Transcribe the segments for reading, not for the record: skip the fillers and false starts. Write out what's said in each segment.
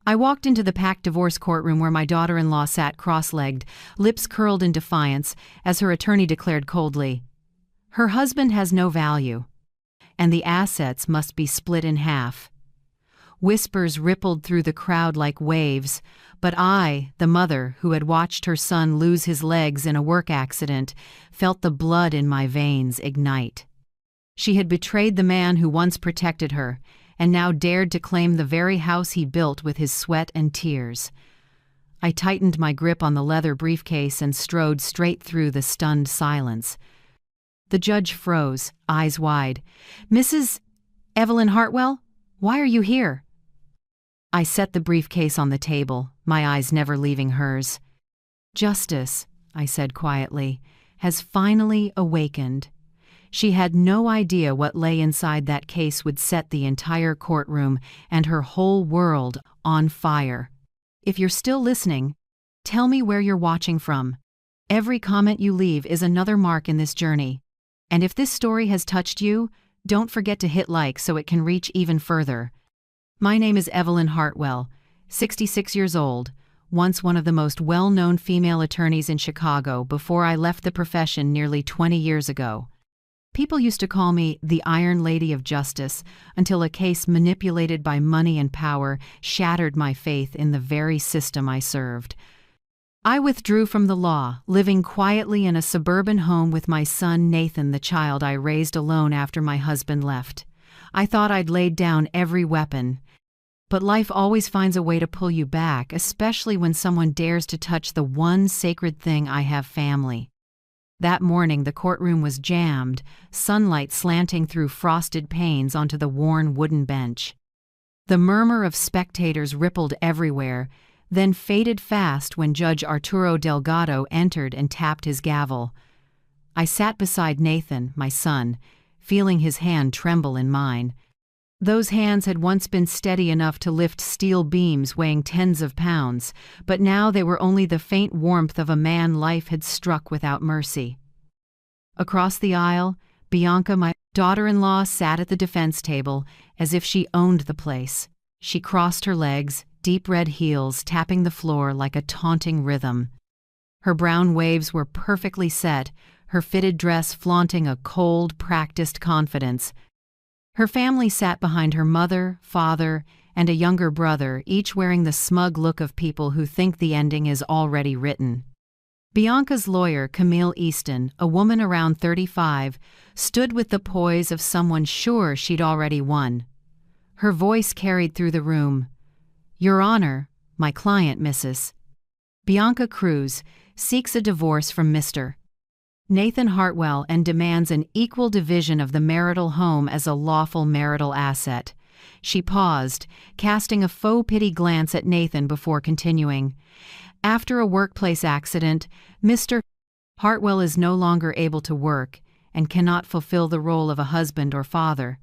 I walked into the packed divorce courtroom where my daughter-in-law sat cross-legged, lips curled in defiance, as her attorney declared coldly, "Her husband has no value, and the assets must be split in half." Whispers rippled through the crowd like waves, but I, the mother who had watched her son lose his legs in a work accident, felt the blood in my veins ignite. She had betrayed the man who once protected her, and now dared to claim the very house he built with his sweat and tears. I tightened my grip on the leather briefcase and strode straight through the stunned silence. The judge froze, eyes wide. "Mrs. Evelyn Hartwell, why are you here?" I set the briefcase on the table, my eyes never leaving hers. "Justice," I said quietly, "has finally awakened." She had no idea what lay inside that case would set the entire courtroom and her whole world on fire. If you're still listening, tell me where you're watching from. Every comment you leave is another mark in this journey. And if this story has touched you, don't forget to hit like so it can reach even further. My name is Evelyn Hartwell, 66 years old, once one of the most well-known female attorneys in Chicago before I left the profession nearly 20 years ago. People used to call me the Iron Lady of Justice until a case manipulated by money and power shattered my faith in the very system I served. I withdrew from the law, living quietly in a suburban home with my son Nathan, the child I raised alone after my husband left. I thought I'd laid down every weapon. But life always finds a way to pull you back, especially when someone dares to touch the one sacred thing I have: family. That morning the courtroom was jammed, sunlight slanting through frosted panes onto the worn wooden bench. The murmur of spectators rippled everywhere, then faded fast when Judge Arturo Delgado entered and tapped his gavel. I sat beside Nathan, my son, feeling his hand tremble in mine. Those hands had once been steady enough to lift steel beams weighing tens of pounds, but now they were only the faint warmth of a man life had struck without mercy. Across the aisle, Bianca, my daughter-in-law, sat at the defense table as if she owned the place. She crossed her legs, deep red heels tapping the floor like a taunting rhythm. Her brown waves were perfectly set, her fitted dress flaunting a cold, practiced confidence. Her family sat behind her mother, father, and a younger brother, each wearing the smug look of people who think the ending is already written. Bianca's lawyer, Camille Easton, a woman around 35, stood with the poise of someone sure she'd already won. Her voice carried through the room. "Your Honor, my client, Mrs. Bianca Cruz, seeks a divorce from Mr. Nathan Hartwell and demands an equal division of the marital home as a lawful marital asset." She paused, casting a faux pity glance at Nathan before continuing. "After a workplace accident, Mr. Hartwell is no longer able to work and cannot fulfill the role of a husband or father."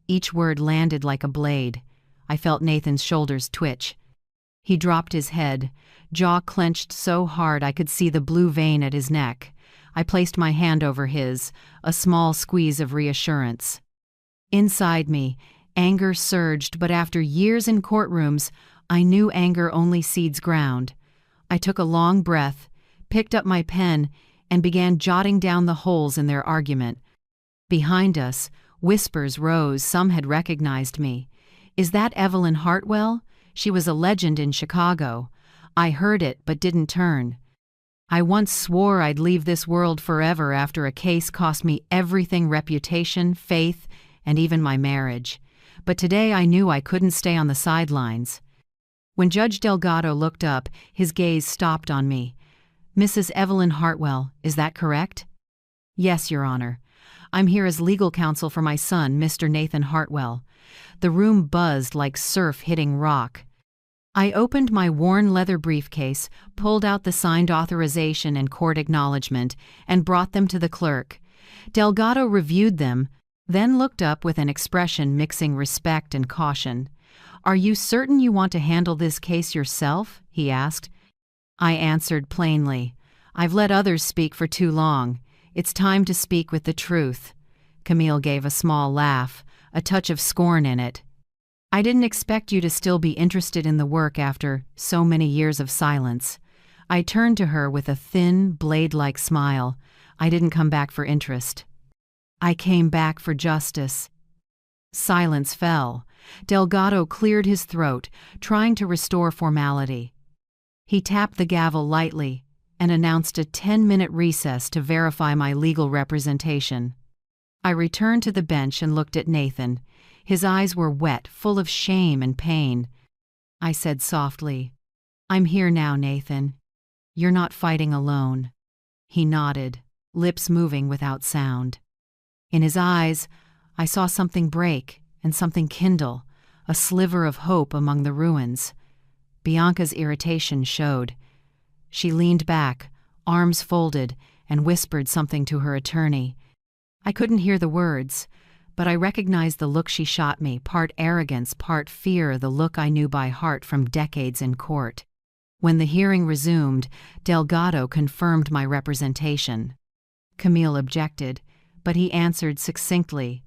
Each word landed like a blade. I felt Nathan's shoulders twitch. He dropped his head, jaw clenched so hard I could see the blue vein at his neck. I placed my hand over his, a small squeeze of reassurance. Inside me, anger surged, but after years in courtrooms, I knew anger only seeds ground. I took a long breath, picked up my pen, and began jotting down the holes in their argument. Behind us, whispers rose. Some had recognized me. "Is that Evelyn Hartwell? She was a legend in Chicago." I heard it but didn't turn. I once swore I'd leave this world forever after a case cost me everything: reputation, faith, and even my marriage. But today I knew I couldn't stay on the sidelines. When Judge Delgado looked up, his gaze stopped on me. "Mrs. Evelyn Hartwell, is that correct?" "Yes, Your Honor. I'm here as legal counsel for my son, Mr. Nathan Hartwell." The room buzzed like surf hitting rock. I opened my worn leather briefcase, pulled out the signed authorization and court acknowledgement, and brought them to the clerk. Delgado reviewed them, then looked up with an expression mixing respect and caution. "Are you certain you want to handle this case yourself?" he asked. I answered plainly, "I've let others speak for too long. It's time to speak with the truth." Camille gave a small laugh, a touch of scorn in it. I didn't expect you to still be interested in the work after so many years of silence. I turned to her with a thin, blade-like smile. I didn't come back for interest. I came back for justice. Silence fell. Delgado cleared his throat, trying to restore formality. He tapped the gavel lightly and announced a 10-minute recess to verify my legal representation. I returned to the bench and looked at Nathan. His eyes were wet, full of shame and pain. I said softly, "I'm here now, Nathan. You're not fighting alone." He nodded, lips moving without sound. In his eyes, I saw something break and something kindle, a sliver of hope among the ruins. Bianca's irritation showed. She leaned back, arms folded, and whispered something to her attorney. I couldn't hear the words, but I recognized the look she shot me, part arrogance, part fear, the look I knew by heart from decades in court. When the hearing resumed, Delgado confirmed my representation. Camille objected, but he answered succinctly.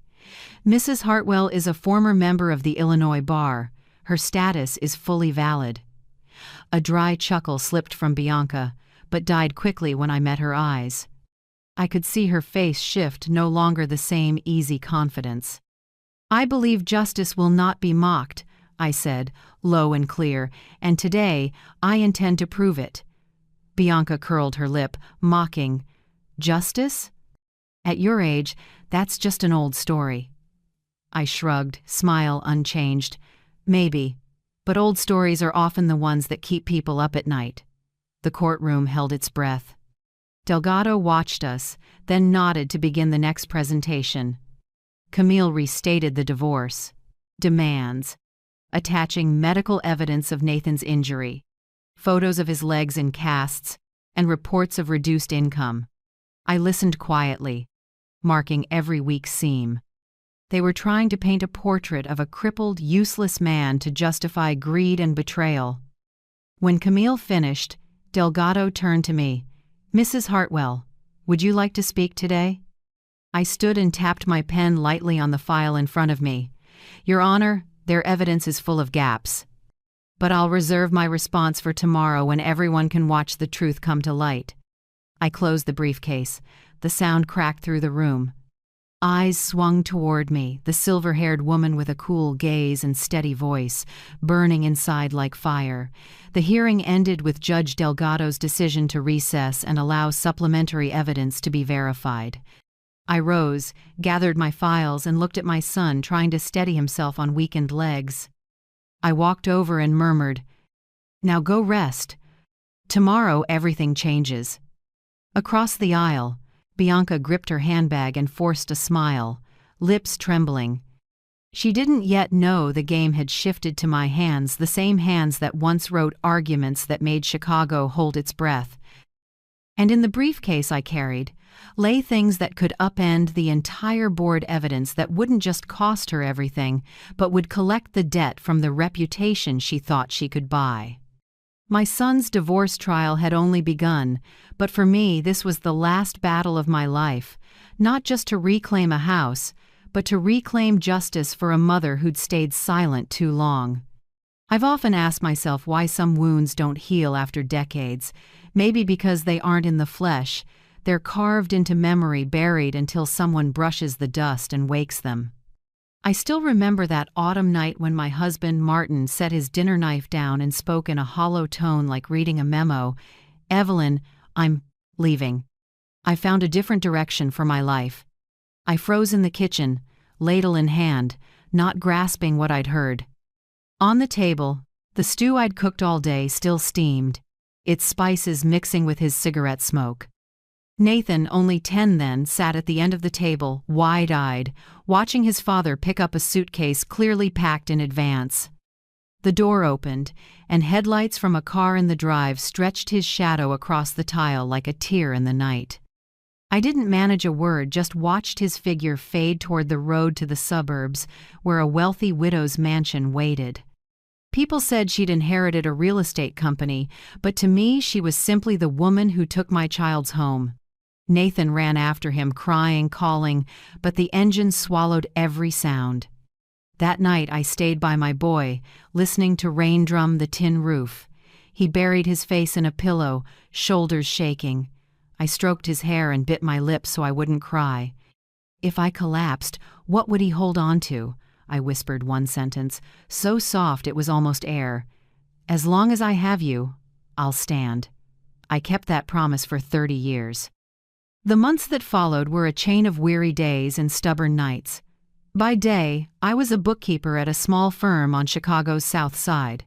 "Mrs. Hartwell is a former member of the Illinois Bar. Her status is fully valid." A dry chuckle slipped from Bianca, but died quickly when I met her eyes. I could see her face shift, no longer the same easy confidence. "I believe justice will not be mocked," I said, low and clear, "and today I intend to prove it." Bianca curled her lip, mocking. "Justice? At your age, that's just an old story." I shrugged, smile unchanged. "Maybe, but old stories are often the ones that keep people up at night." The courtroom held its breath. Delgado watched us, then nodded to begin the next presentation. Camille restated the divorce demands, attaching medical evidence of Nathan's injury, photos of his legs in casts, and reports of reduced income. I listened quietly, marking every weak seam. They were trying to paint a portrait of a crippled, useless man to justify greed and betrayal. When Camille finished, Delgado turned to me. "Mrs. Hartwell, would you like to speak today?" I stood and tapped my pen lightly on the file in front of me. "Your Honor, their evidence is full of gaps. But I'll reserve my response for tomorrow when everyone can watch the truth come to light." I closed the briefcase. The sound cracked through the room. Eyes swung toward me, the silver-haired woman with a cool gaze and steady voice, burning inside like fire. The hearing ended with Judge Delgado's decision to recess and allow supplementary evidence to be verified. I rose, gathered my files, and looked at my son trying to steady himself on weakened legs. I walked over and murmured, "Now go rest. Tomorrow everything changes." Across the aisle, Bianca gripped her handbag and forced a smile, lips trembling. She didn't yet know the game had shifted to my hands, the same hands that once wrote arguments that made Chicago hold its breath. And in the briefcase I carried lay things that could upend the entire board evidence that wouldn't just cost her everything, but would collect the debt from the reputation she thought she could buy. My son's divorce trial had only begun, but for me this was the last battle of my life, not just to reclaim a house, but to reclaim justice for a mother who'd stayed silent too long. I've often asked myself why some wounds don't heal after decades. Maybe because they aren't in the flesh. They're carved into memory, buried until someone brushes the dust and wakes them. I still remember that autumn night when my husband, Martin, set his dinner knife down and spoke in a hollow tone like reading a memo. "Evelyn, I'm leaving. I found a different direction for my life." I froze in the kitchen, ladle in hand, not grasping what I'd heard. On the table, the stew I'd cooked all day still steamed, its spices mixing with his cigarette smoke. Nathan, only 10 then, sat at the end of the table, wide-eyed, watching his father pick up a suitcase clearly packed in advance. The door opened, and headlights from a car in the drive stretched his shadow across the tile like a tear in the night. I didn't manage a word, just watched his figure fade toward the road to the suburbs, where a wealthy widow's mansion waited. People said she'd inherited a real estate company, but to me she was simply the woman who took my child's home. Nathan ran after him, crying, calling, but the engine swallowed every sound. That night I stayed by my boy, listening to rain drum the tin roof. He buried his face in a pillow, shoulders shaking. I stroked his hair and bit my lip so I wouldn't cry. If I collapsed, what would he hold on to? I whispered one sentence, so soft it was almost air. As long as I have you, I'll stand. I kept that promise for 30 years. The months that followed were a chain of weary days and stubborn nights. By day, I was a bookkeeper at a small firm on Chicago's South Side.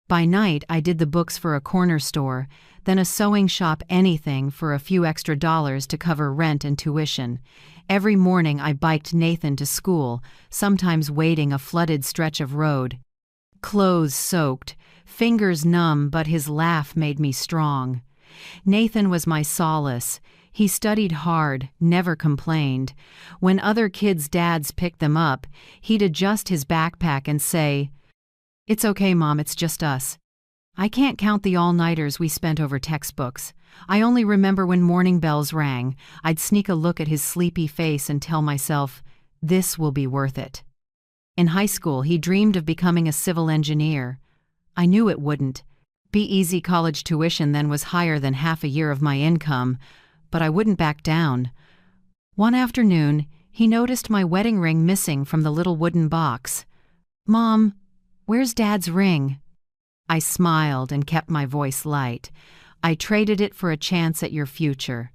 By night, I did the books for a corner store, then a sewing shop, anything for a few extra dollars to cover rent and tuition. Every morning I biked Nathan to school, sometimes wading a flooded stretch of road. Clothes soaked, fingers numb, but his laugh made me strong. Nathan was my solace. He studied hard, never complained. When other kids' dads picked them up, he'd adjust his backpack and say, "It's okay, Mom, it's just us." I can't count the all-nighters we spent over textbooks. I only remember when morning bells rang, I'd sneak a look at his sleepy face and tell myself, this will be worth it. In high school, he dreamed of becoming a civil engineer. I knew it wouldn't. Be-easy college tuition then was higher than half a year of my income, but I wouldn't back down. One afternoon, he noticed my wedding ring missing from the little wooden box. "Mom, where's Dad's ring?" I smiled and kept my voice light. "I traded it for a chance at your future."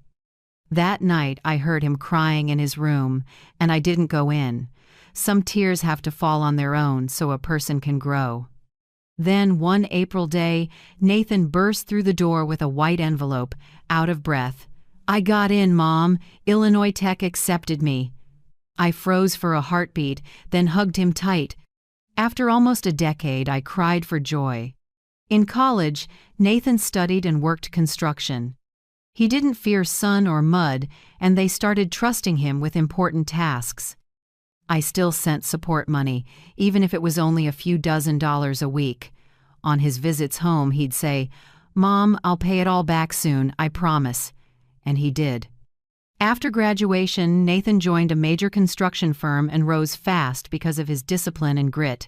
That night, I heard him crying in his room, and I didn't go in. Some tears have to fall on their own so a person can grow. Then, one April day, Nathan burst through the door with a white envelope, out of breath. "I got in, Mom. Illinois Tech accepted me." I froze for a heartbeat, then hugged him tight. After almost a decade, I cried for joy. In college, Nathan studied and worked construction. He didn't fear sun or mud, and they started trusting him with important tasks. I still sent support money, even if it was only a few $dozen a week. On his visits home, he'd say, "Mom, I'll pay it all back soon, I promise." And he did. After graduation, Nathan joined a major construction firm and rose fast because of his discipline and grit.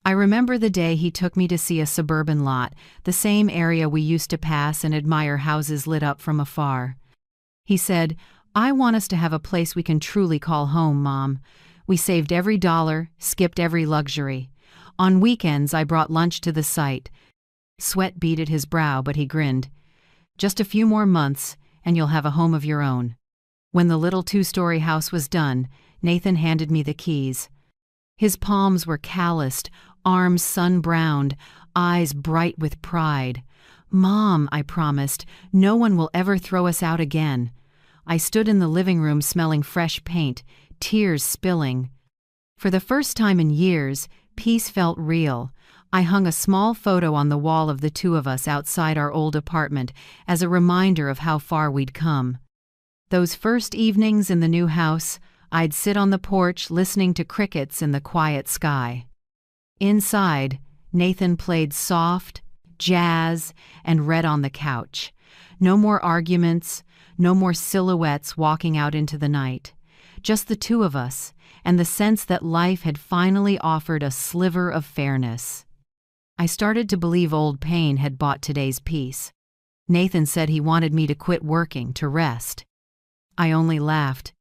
I remember the day he took me to see a suburban lot, the same area we used to pass and admire houses lit up from afar. He said, "I want us to have a place we can truly call home, Mom." We saved every dollar, skipped every luxury. On weekends, I brought lunch to the site. Sweat beaded his brow, but he grinned. "Just a few more months, and you'll have a home of your own." When the little 2-story house was done, Nathan handed me the keys. His palms were calloused, arms sun-browned, eyes bright with pride. "Mom," I promised, "no one will ever throw us out again." I stood in the living room smelling fresh paint, tears spilling. For the first time in years, peace felt real. I hung a small photo on the wall of the two of us outside our old apartment as a reminder of how far we'd come. Those first evenings in the new house, I'd sit on the porch listening to crickets in the quiet sky. Inside, Nathan played soft, jazz, and read on the couch. No more arguments, no more silhouettes walking out into the night. Just the two of us, and the sense that life had finally offered a sliver of fairness. I started to believe old pain had bought today's peace. Nathan said he wanted me to quit working, to rest. I only laughed.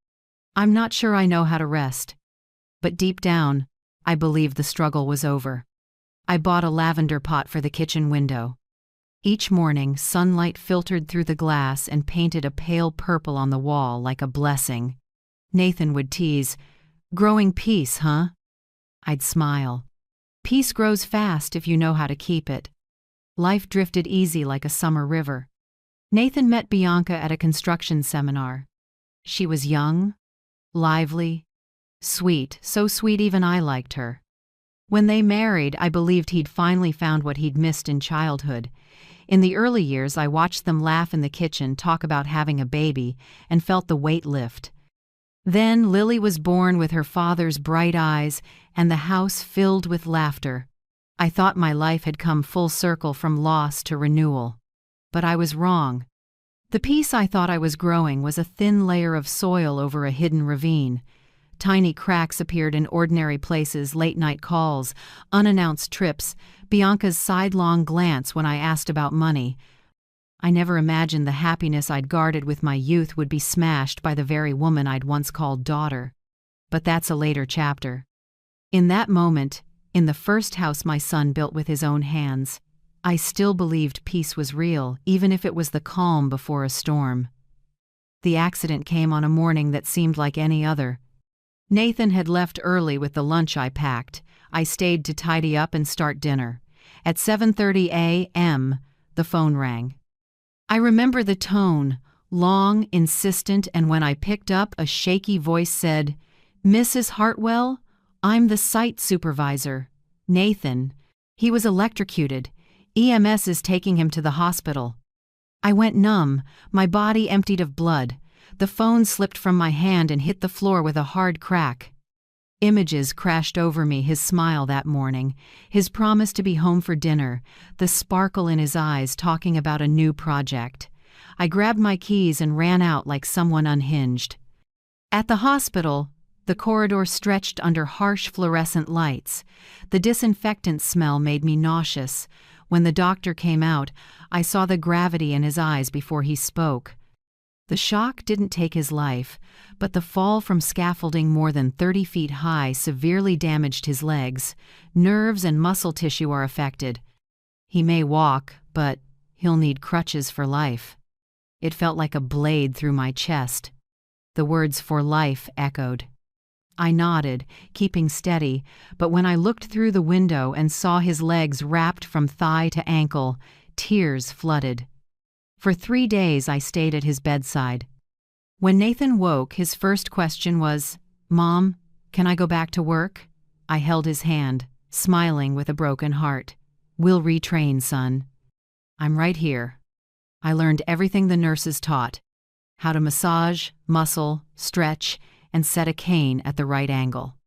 I'm not sure I know how to rest. But deep down, I believed the struggle was over. I bought a lavender pot for the kitchen window. Each morning, sunlight filtered through the glass and painted a pale purple on the wall like a blessing. Nathan would tease, "Growing peace, huh?" I'd smile. Peace grows fast if you know how to keep it. Life drifted easy like a summer river. Nathan met Bianca at a construction seminar. She was young, lively, sweet, so sweet even I liked her. When they married, I believed he'd finally found what he'd missed in childhood. In the early years, I watched them laugh in the kitchen, talk about having a baby, and felt the weight lift. Then Lily was born with her father's bright eyes, and the house filled with laughter. I thought my life had come full circle from loss to renewal. But I was wrong. The peace I thought I was growing was a thin layer of soil over a hidden ravine. Tiny cracks appeared in ordinary places, late-night calls, unannounced trips, Bianca's sidelong glance when I asked about money. I never imagined the happiness I'd guarded with my youth would be smashed by the very woman I'd once called daughter. But that's a later chapter. In that moment, in the first house my son built with his own hands, I still believed peace was real, even if it was the calm before a storm. The accident came on a morning that seemed like any other. Nathan had left early with the lunch I packed. I stayed to tidy up and start dinner. At 7:30 a.m., the phone rang. I remember the tone, long, insistent, and when I picked up, a shaky voice said, "Mrs. Hartwell, I'm the site supervisor. Nathan. He was electrocuted. EMS is taking him to the hospital." I went numb, my body emptied of blood. The phone slipped from my hand and hit the floor with a hard crack. Images crashed over me, his smile that morning, his promise to be home for dinner, the sparkle in his eyes talking about a new project. I grabbed my keys and ran out like someone unhinged. At the hospital, the corridor stretched under harsh fluorescent lights. The disinfectant smell made me nauseous. When the doctor came out, I saw the gravity in his eyes before he spoke. The shock didn't take his life, but the fall from scaffolding more than 30 feet high severely damaged his legs. Nerves and muscle tissue are affected. He may walk, but he'll need crutches for life. It felt like a blade through my chest. The words "for life" echoed. I nodded, keeping steady, but when I looked through the window and saw his legs wrapped from thigh to ankle, tears flooded. For 3 days I stayed at his bedside. When Nathan woke, his first question was, "Mom, can I go back to work?" I held his hand, smiling with a broken heart. "We'll retrain, son. I'm right here." I learned everything the nurses taught: how to massage, muscle, stretch, and set a cane at the right angle.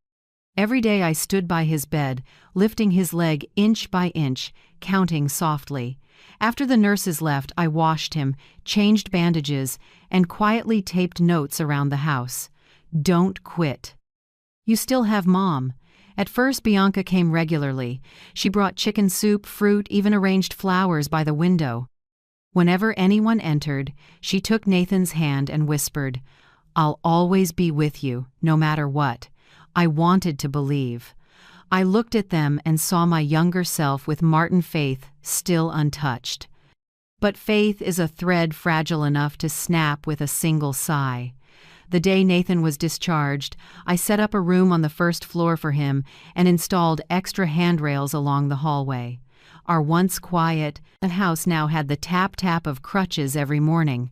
Every day I stood by his bed, lifting his leg inch by inch, counting softly. After the nurses left, I washed him, changed bandages, and quietly taped notes around the house. "Don't quit. You still have Mom." At first, Bianca came regularly. She brought chicken soup, fruit, even arranged flowers by the window. Whenever anyone entered, she took Nathan's hand and whispered, "I'll always be with you, no matter what." I wanted to believe. I looked at them and saw my younger self with Martin Faith still untouched. But faith is a thread fragile enough to snap with a single sigh. The day Nathan was discharged, I set up a room on the first floor for him and installed extra handrails along the hallway. Our once quiet house now had the tap-tap of crutches every morning.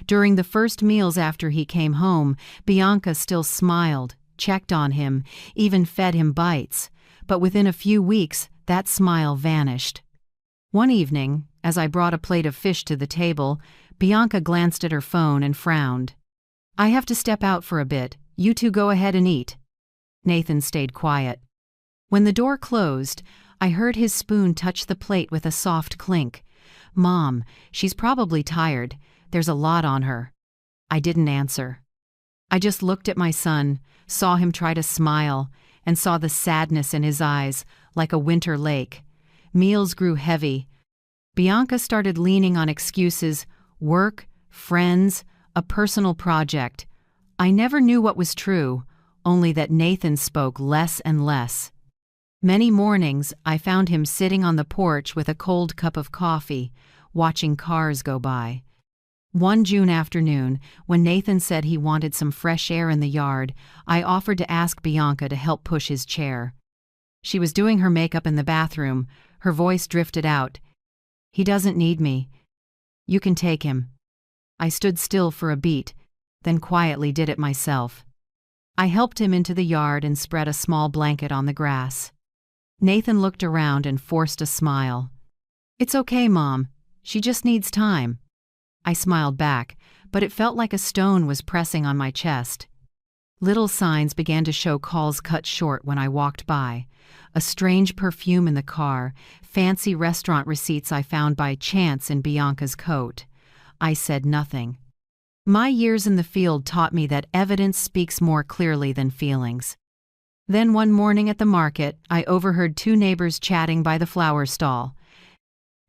During the first meals after he came home, Bianca still smiled, checked on him, even fed him bites. But within a few weeks, that smile vanished. One evening, as I brought a plate of fish to the table, Bianca glanced at her phone and frowned. "I have to step out for a bit. You two go ahead and eat." Nathan stayed quiet. When the door closed, I heard his spoon touch the plate with a soft clink. "Mom, she's probably tired. There's a lot on her." I didn't answer. I just looked at my son, saw him try to smile, and saw the sadness in his eyes, like a winter lake. Meals grew heavy. Bianca started leaning on excuses: work, friends, a personal project. I never knew what was true, only that Nathan spoke less and less. Many mornings, I found him sitting on the porch with a cold cup of coffee, watching cars go by. One June afternoon, when Nathan said he wanted some fresh air in the yard, I offered to ask Bianca to help push his chair. She was doing her makeup in the bathroom. Her voice drifted out. "He doesn't need me. You can take him." I stood still for a beat, then quietly did it myself. I helped him into the yard and spread a small blanket on the grass. Nathan looked around and forced a smile. "It's okay, Mom. She just needs time." I smiled back, but it felt like a stone was pressing on my chest. Little signs began to show calls cut short when I walked by. A strange perfume in the car, fancy restaurant receipts I found by chance in Bianca's coat. I said nothing. My years in the field taught me that evidence speaks more clearly than feelings. Then one morning at the market, I overheard two neighbors chatting by the flower stall.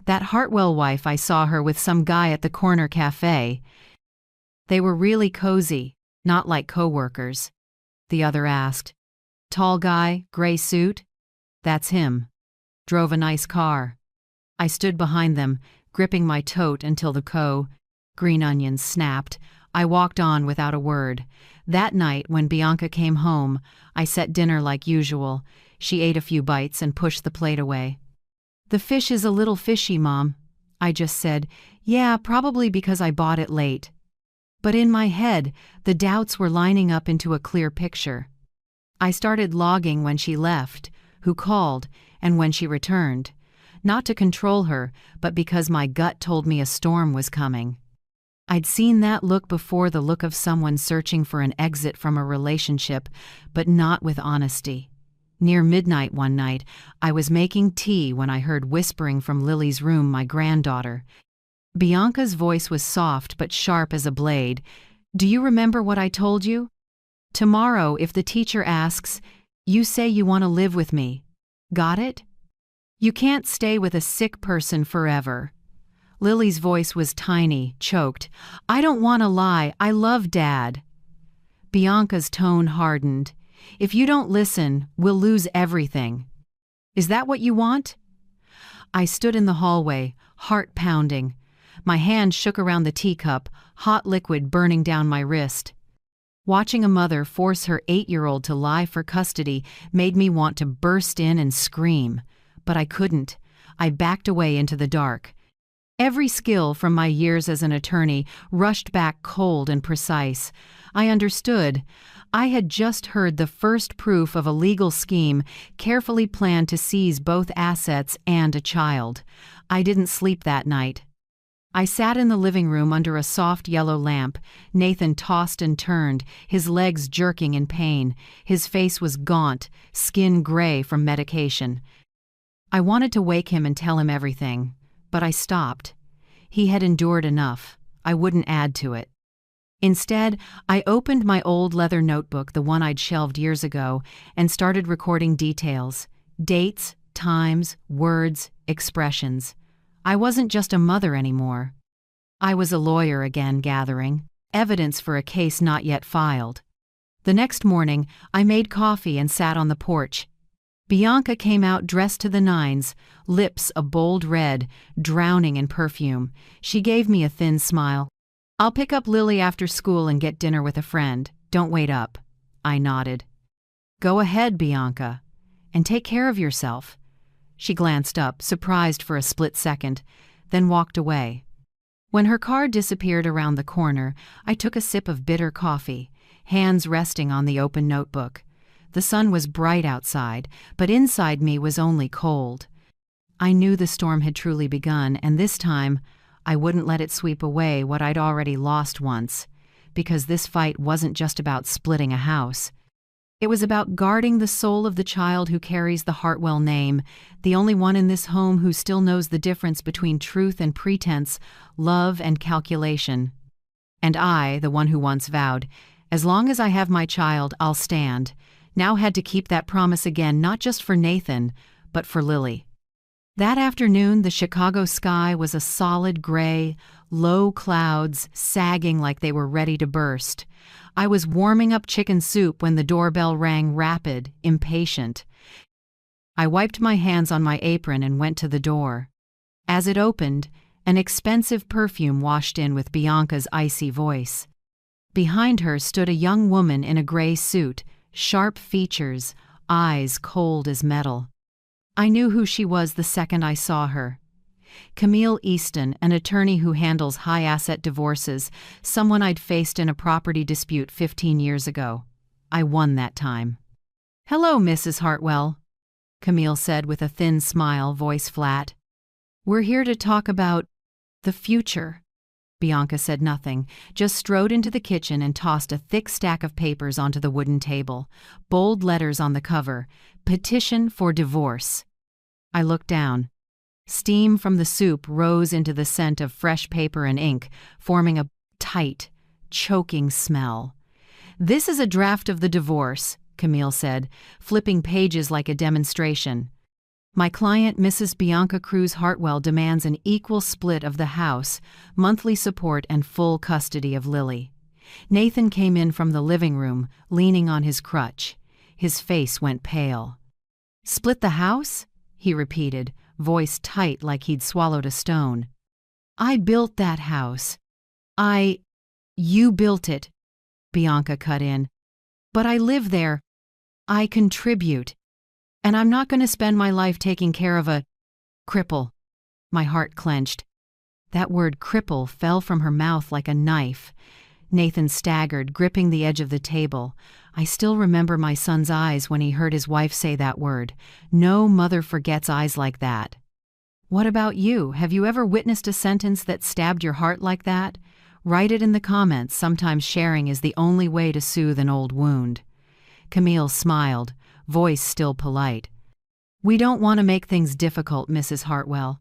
"That Hartwell wife, I saw her with some guy at the corner cafe. They were really cozy, not like co-workers." The other asked. "Tall guy, gray suit?" "That's him. Drove a nice car." I stood behind them, gripping my tote until the green onions snapped. I walked on without a word. That night, when Bianca came home, I set dinner like usual. She ate a few bites and pushed the plate away. "The fish is a little fishy, Mom." I just said, "Yeah, probably because I bought it late." But in my head, the doubts were lining up into a clear picture. I started logging when she left, who called, and when she returned. Not to control her, but because my gut told me a storm was coming. I'd seen that look before, the look of someone searching for an exit from a relationship, but not with honesty. Near midnight one night, I was making tea when I heard whispering from Lily's room, my granddaughter. Bianca's voice was soft but sharp as a blade. "Do you remember what I told you? Tomorrow, if the teacher asks, you say you want to live with me. Got it? You can't stay with a sick person forever." Lily's voice was tiny, choked. "I don't want to lie. I love Dad." Bianca's tone hardened. "If you don't listen, we'll lose everything. Is that what you want?" I stood in the hallway, heart pounding. My hand shook around the teacup, hot liquid burning down my wrist. Watching a mother force her 8-year-old to lie for custody made me want to burst in and scream. But I couldn't. I backed away into the dark. Every skill from my years as an attorney rushed back cold and precise. I understood. I had just heard the first proof of a legal scheme carefully planned to seize both assets and a child. I didn't sleep that night. I sat in the living room under a soft yellow lamp. Nathan tossed and turned, his legs jerking in pain. His face was gaunt, skin gray from medication. I wanted to wake him and tell him everything, but I stopped. He had endured enough. I wouldn't add to it. Instead, I opened my old leather notebook, the one I'd shelved years ago, and started recording details. Dates, times, words, expressions. I wasn't just a mother anymore. I was a lawyer again, gathering evidence for a case not yet filed. The next morning, I made coffee and sat on the porch. Bianca came out dressed to the nines, lips a bold red, drowning in perfume. She gave me a thin smile. "I'll pick up Lily after school and get dinner with a friend. Don't wait up." I nodded. "Go ahead, Bianca. And take care of yourself." She glanced up, surprised for a split second, then walked away. When her car disappeared around the corner, I took a sip of bitter coffee, hands resting on the open notebook. The sun was bright outside, but inside me was only cold. I knew the storm had truly begun, and this time, I wouldn't let it sweep away what I'd already lost once, because this fight wasn't just about splitting a house. It was about guarding the soul of the child who carries the Hartwell name, the only one in this home who still knows the difference between truth and pretense, love and calculation. And I, the one who once vowed, "As long as I have my child, I'll stand," now had to keep that promise again, not just for Nathan, but for Lily. That afternoon, the Chicago sky was a solid gray, low clouds sagging like they were ready to burst. I was warming up chicken soup when the doorbell rang, rapid, impatient. I wiped my hands on my apron and went to the door. As it opened, an expensive perfume washed in with Bianca's icy voice. Behind her stood a young woman in a gray suit, sharp features, eyes cold as metal. I knew who she was the second I saw her. Camille Easton, an attorney who handles high-asset divorces, someone I'd faced in a property dispute 15 years ago. I won that time. "Hello, Mrs. Hartwell," Camille said with a thin smile, voice flat. "We're here to talk about the future." Bianca said nothing, just strode into the kitchen and tossed a thick stack of papers onto the wooden table. Bold letters on the cover, "Petition for Divorce." I looked down. Steam from the soup rose into the scent of fresh paper and ink, forming a tight, choking smell. "This is a draft of the divorce," Camille said, flipping pages like a demonstration. "My client, Mrs. Bianca Cruz Hartwell, demands an equal split of the house, monthly support, and full custody of Lily." Nathan came in from the living room, leaning on his crutch. His face went pale. "Split the house?" he repeated, voice tight like he'd swallowed a stone. "I built that house." You built it," Bianca cut in. "But I live there. I contribute. And I'm not going to spend my life taking care of a cripple." My heart clenched. That word cripple fell from her mouth like a knife. Nathan staggered, gripping the edge of the table. I still remember my son's eyes when he heard his wife say that word. No mother forgets eyes like that. "What about you? Have you ever witnessed a sentence that stabbed your heart like that? Write it in the comments. Sometimes sharing is the only way to soothe an old wound." Camille smiled, voice still polite. "We don't want to make things difficult, Mrs. Hartwell.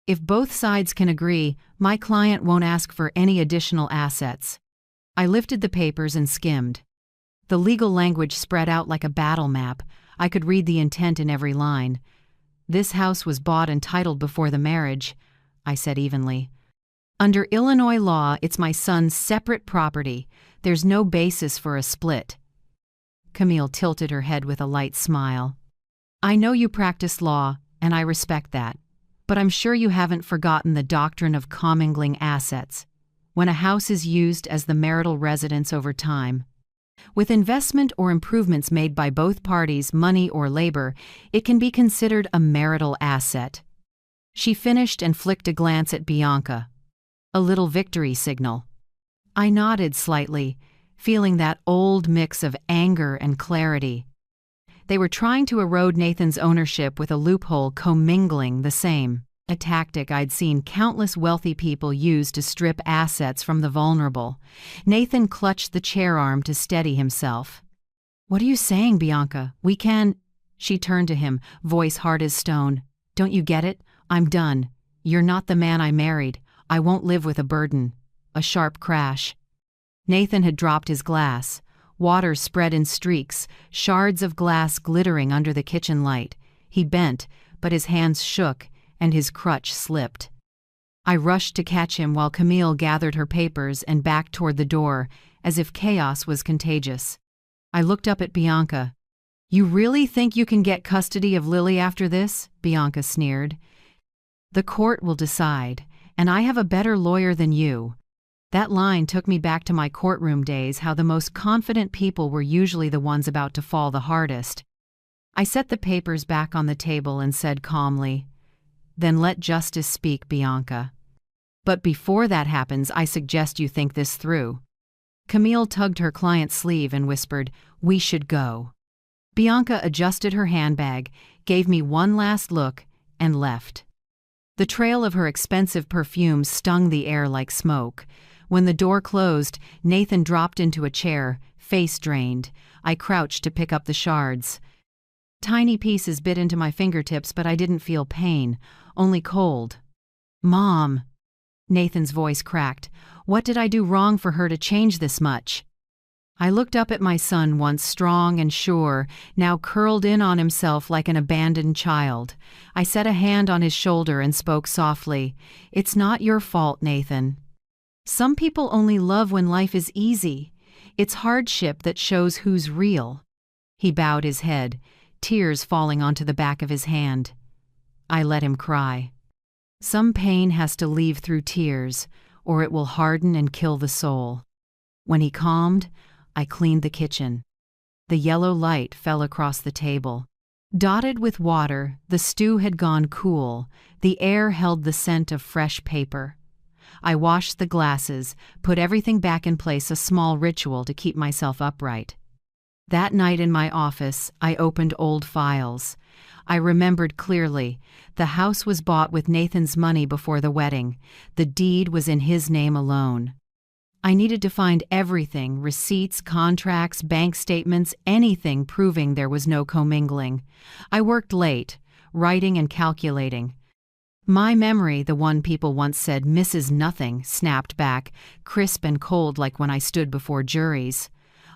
If both sides can agree, my client won't ask for any additional assets." I lifted the papers and skimmed. The legal language spread out like a battle map. I could read the intent in every line. "This house was bought and titled before the marriage," I said evenly. "Under Illinois law, it's my son's separate property. There's no basis for a split." Camille tilted her head with a light smile. "I know you practice law, and I respect that. But I'm sure you haven't forgotten the doctrine of commingling assets. When a house is used as the marital residence over time, with investment or improvements made by both parties, money or labor, it can be considered a marital asset." She finished and flicked a glance at Bianca. A little victory signal. I nodded slightly, feeling that old mix of anger and clarity. They were trying to erode Nathan's ownership with a loophole, commingling the same. A tactic I'd seen countless wealthy people use to strip assets from the vulnerable. Nathan clutched the chair arm to steady himself. "What are you saying, Bianca? We can—" She turned to him, voice hard as stone. "Don't you get it? I'm done. You're not the man I married. I won't live with a burden." A sharp crash. Nathan had dropped his glass. Water spread in streaks, shards of glass glittering under the kitchen light. He bent, but his hands shook, and his crutch slipped. I rushed to catch him while Camille gathered her papers and backed toward the door, as if chaos was contagious. I looked up at Bianca. "You really think you can get custody of Lily after this?" Bianca sneered. "The court will decide, and I have a better lawyer than you." That line took me back to my courtroom days, how the most confident people were usually the ones about to fall the hardest. I set the papers back on the table and said calmly, "Then let justice speak, Bianca. But before that happens, I suggest you think this through." Camille tugged her client's sleeve and whispered, "We should go." Bianca adjusted her handbag, gave me one last look, and left. The trail of her expensive perfume stung the air like smoke. When the door closed, Nathan dropped into a chair, face drained. I crouched to pick up the shards. Tiny pieces bit into my fingertips, but I didn't feel pain, only cold. "Mom," Nathan's voice cracked. "What did I do wrong for her to change this much?" I looked up at my son, once strong and sure, now curled in on himself like an abandoned child. I set a hand on his shoulder and spoke softly. "It's not your fault, Nathan. Some people only love when life is easy. It's hardship that shows who's real." He bowed his head, tears falling onto the back of his hand. I let him cry. Some pain has to leave through tears, or it will harden and kill the soul. When he calmed, I cleaned the kitchen. The yellow light fell across the table. Dotted with water, the stew had gone cool. The air held the scent of fresh paper. I washed the glasses, put everything back in place, a small ritual to keep myself upright. That night in my office, I opened old files. I remembered clearly. The house was bought with Nathan's money before the wedding. The deed was in his name alone. I needed to find everything, receipts, contracts, bank statements, anything proving there was no commingling. I worked late, writing and calculating. My memory, the one people once said misses nothing, snapped back, crisp and cold like when I stood before juries.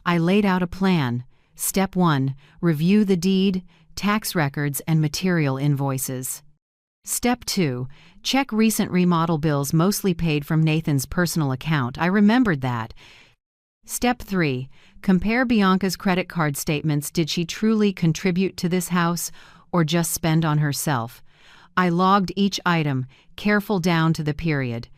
I laid out a plan. Step 1, review the deed, tax records, and material invoices. Step 2, check recent remodel bills mostly paid from Nathan's personal account. I remembered that. Step 3, compare Bianca's credit card statements. Did she truly contribute to this house or just spend on herself? I logged each item, careful down to the period.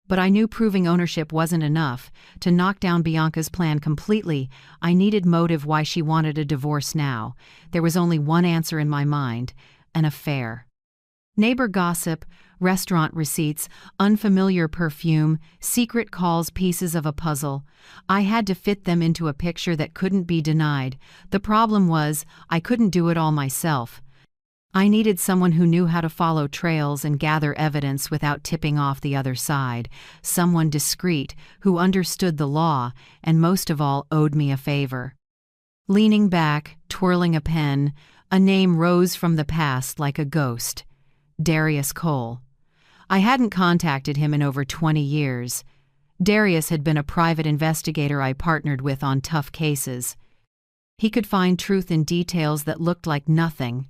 But I knew proving ownership wasn't enough. To knock down Bianca's plan completely, I needed motive why she wanted a divorce now. There was only one answer in my mind: an affair. Neighbor gossip, restaurant receipts, unfamiliar perfume, secret calls, pieces of a puzzle. I had to fit them into a picture that couldn't be denied. The problem was, I couldn't do it all myself. I needed someone who knew how to follow trails and gather evidence without tipping off the other side. Someone discreet, who understood the law, and most of all owed me a favor. Leaning back, twirling a pen, a name rose from the past like a ghost. Darius Cole. I hadn't contacted him in over 20 years. Darius had been a private investigator I partnered with on tough cases. He could find truth in details that looked like nothing.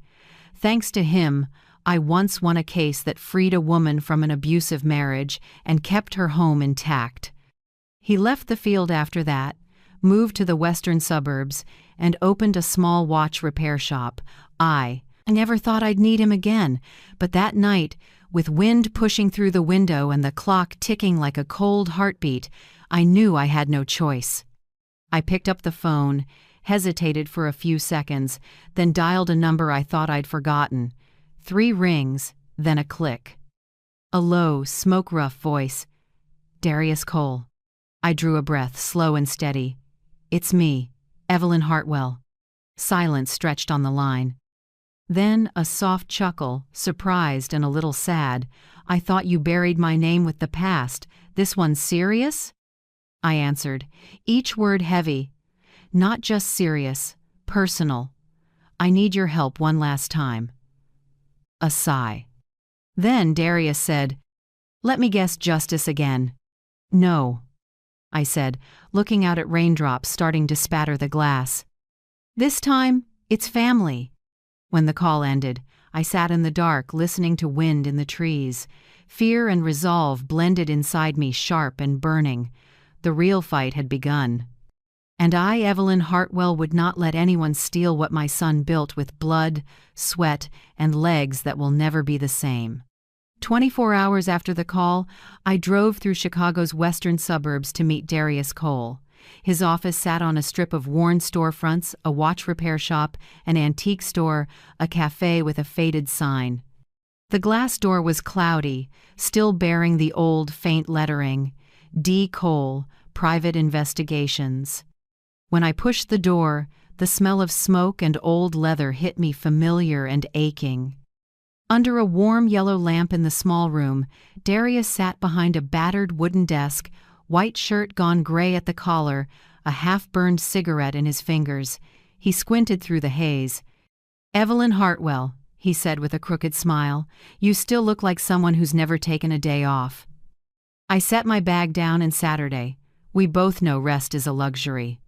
Thanks to him, I once won a case that freed a woman from an abusive marriage and kept her home intact. He left the field after that, moved to the western suburbs, and opened a small watch repair shop. I never thought I'd need him again, but that night, with wind pushing through the window and the clock ticking like a cold heartbeat, I knew I had no choice. I picked up the phone, hesitated for a few seconds, then dialed a number I thought I'd forgotten. 3 rings, then a click. A low, smoke-rough voice. Darius Cole. I drew a breath, slow and steady. It's me, Evelyn Hartwell. Silence stretched on the line. Then a soft chuckle, surprised and a little sad. I thought you buried my name with the past. This one's serious? I answered, each word heavy. Not just serious, personal. I need your help one last time. A sigh. Then Darius said, let me guess, justice again. No, I said, looking out at raindrops starting to spatter the glass. This time, it's family. When the call ended, I sat in the dark listening to wind in the trees. Fear and resolve blended inside me, sharp and burning. The real fight had begun. And I, Evelyn Hartwell, would not let anyone steal what my son built with blood, sweat, and legs that will never be the same. 24 hours after the call, I drove through Chicago's western suburbs to meet Darius Cole. His office sat on a strip of worn storefronts, a watch repair shop, an antique store, a cafe with a faded sign. The glass door was cloudy, still bearing the old, faint lettering, D. Cole, Private Investigations. When I pushed the door, the smell of smoke and old leather hit me familiar and aching. Under a warm yellow lamp in the small room, Darius sat behind a battered wooden desk, white shirt gone gray at the collar, a half-burned cigarette in his fingers. He squinted through the haze. Evelyn Hartwell, he said with a crooked smile, you still look like someone who's never taken a day off. I set my bag down and Saturday. We both know rest is a luxury.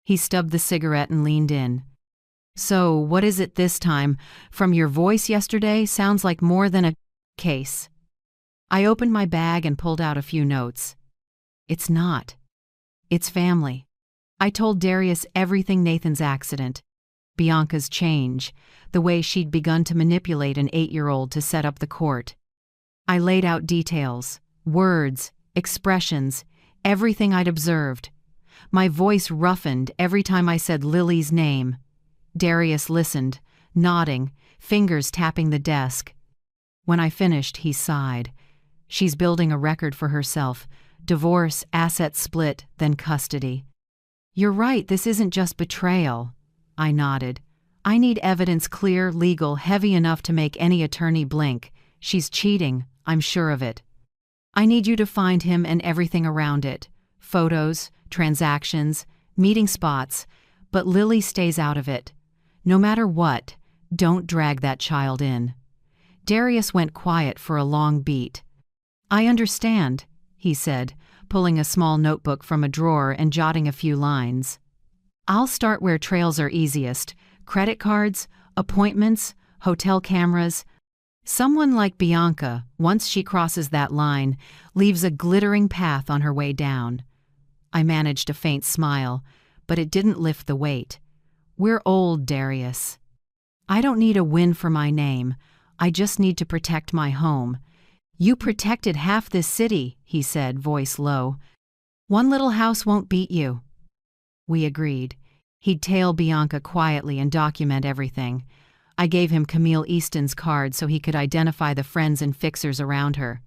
He stubbed the cigarette and leaned in. So, what is it this time? From your voice yesterday, sounds like more than a case. I opened my bag and pulled out a few notes. It's not. It's family. I told Darius everything: Nathan's accident, Bianca's change, the way she'd begun to manipulate an 8-year-old to set up the court. I laid out details, words, expressions, everything I'd observed. My voice roughened every time I said Lily's name. Darius listened, nodding, fingers tapping the desk. When I finished, he sighed. She's building a record for herself. Divorce, asset split, then custody. You're right, this isn't just betrayal. I nodded. I need evidence, clear, legal, heavy enough to make any attorney blink. She's cheating, I'm sure of it. I need you to find him and everything around it. Photos, transactions, meeting spots, but Lily stays out of it. No matter what, don't drag that child in. Darius went quiet for a long beat. "I understand," he said, pulling a small notebook from a drawer and jotting a few lines. "I'll start where trails are easiest: credit cards, appointments, hotel cameras. Someone like Bianca, once she crosses that line, leaves a glittering path on her way down." I managed a faint smile, but it didn't lift the weight. "We're old, Darius. I don't need a win for my name. I just need to protect my home." "You protected half this city," he said, voice low. "One little house won't beat you." We agreed. He'd tail Bianca quietly and document everything. I gave him Camille Easton's card so he could identify the friends and fixers around her.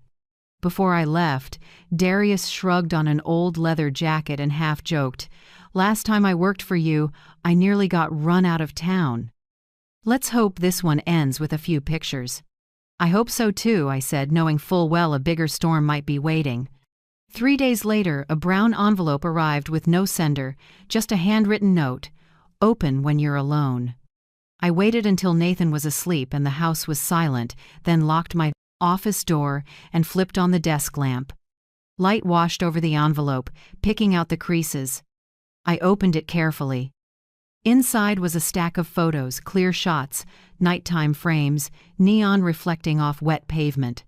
Before I left, Darius shrugged on an old leather jacket and half joked, "Last time I worked for you, I nearly got run out of town." "Let's hope this one ends with a few pictures." "I hope so too," I said, knowing full well a bigger storm might be waiting. 3 days later, a brown envelope arrived with no sender, just a handwritten note: "Open when you're alone." I waited until Nathan was asleep and the house was silent, then locked my office door and flipped on the desk lamp. Light washed over the envelope, picking out the creases. I opened it carefully. Inside was a stack of photos, clear shots, nighttime frames, neon reflecting off wet pavement.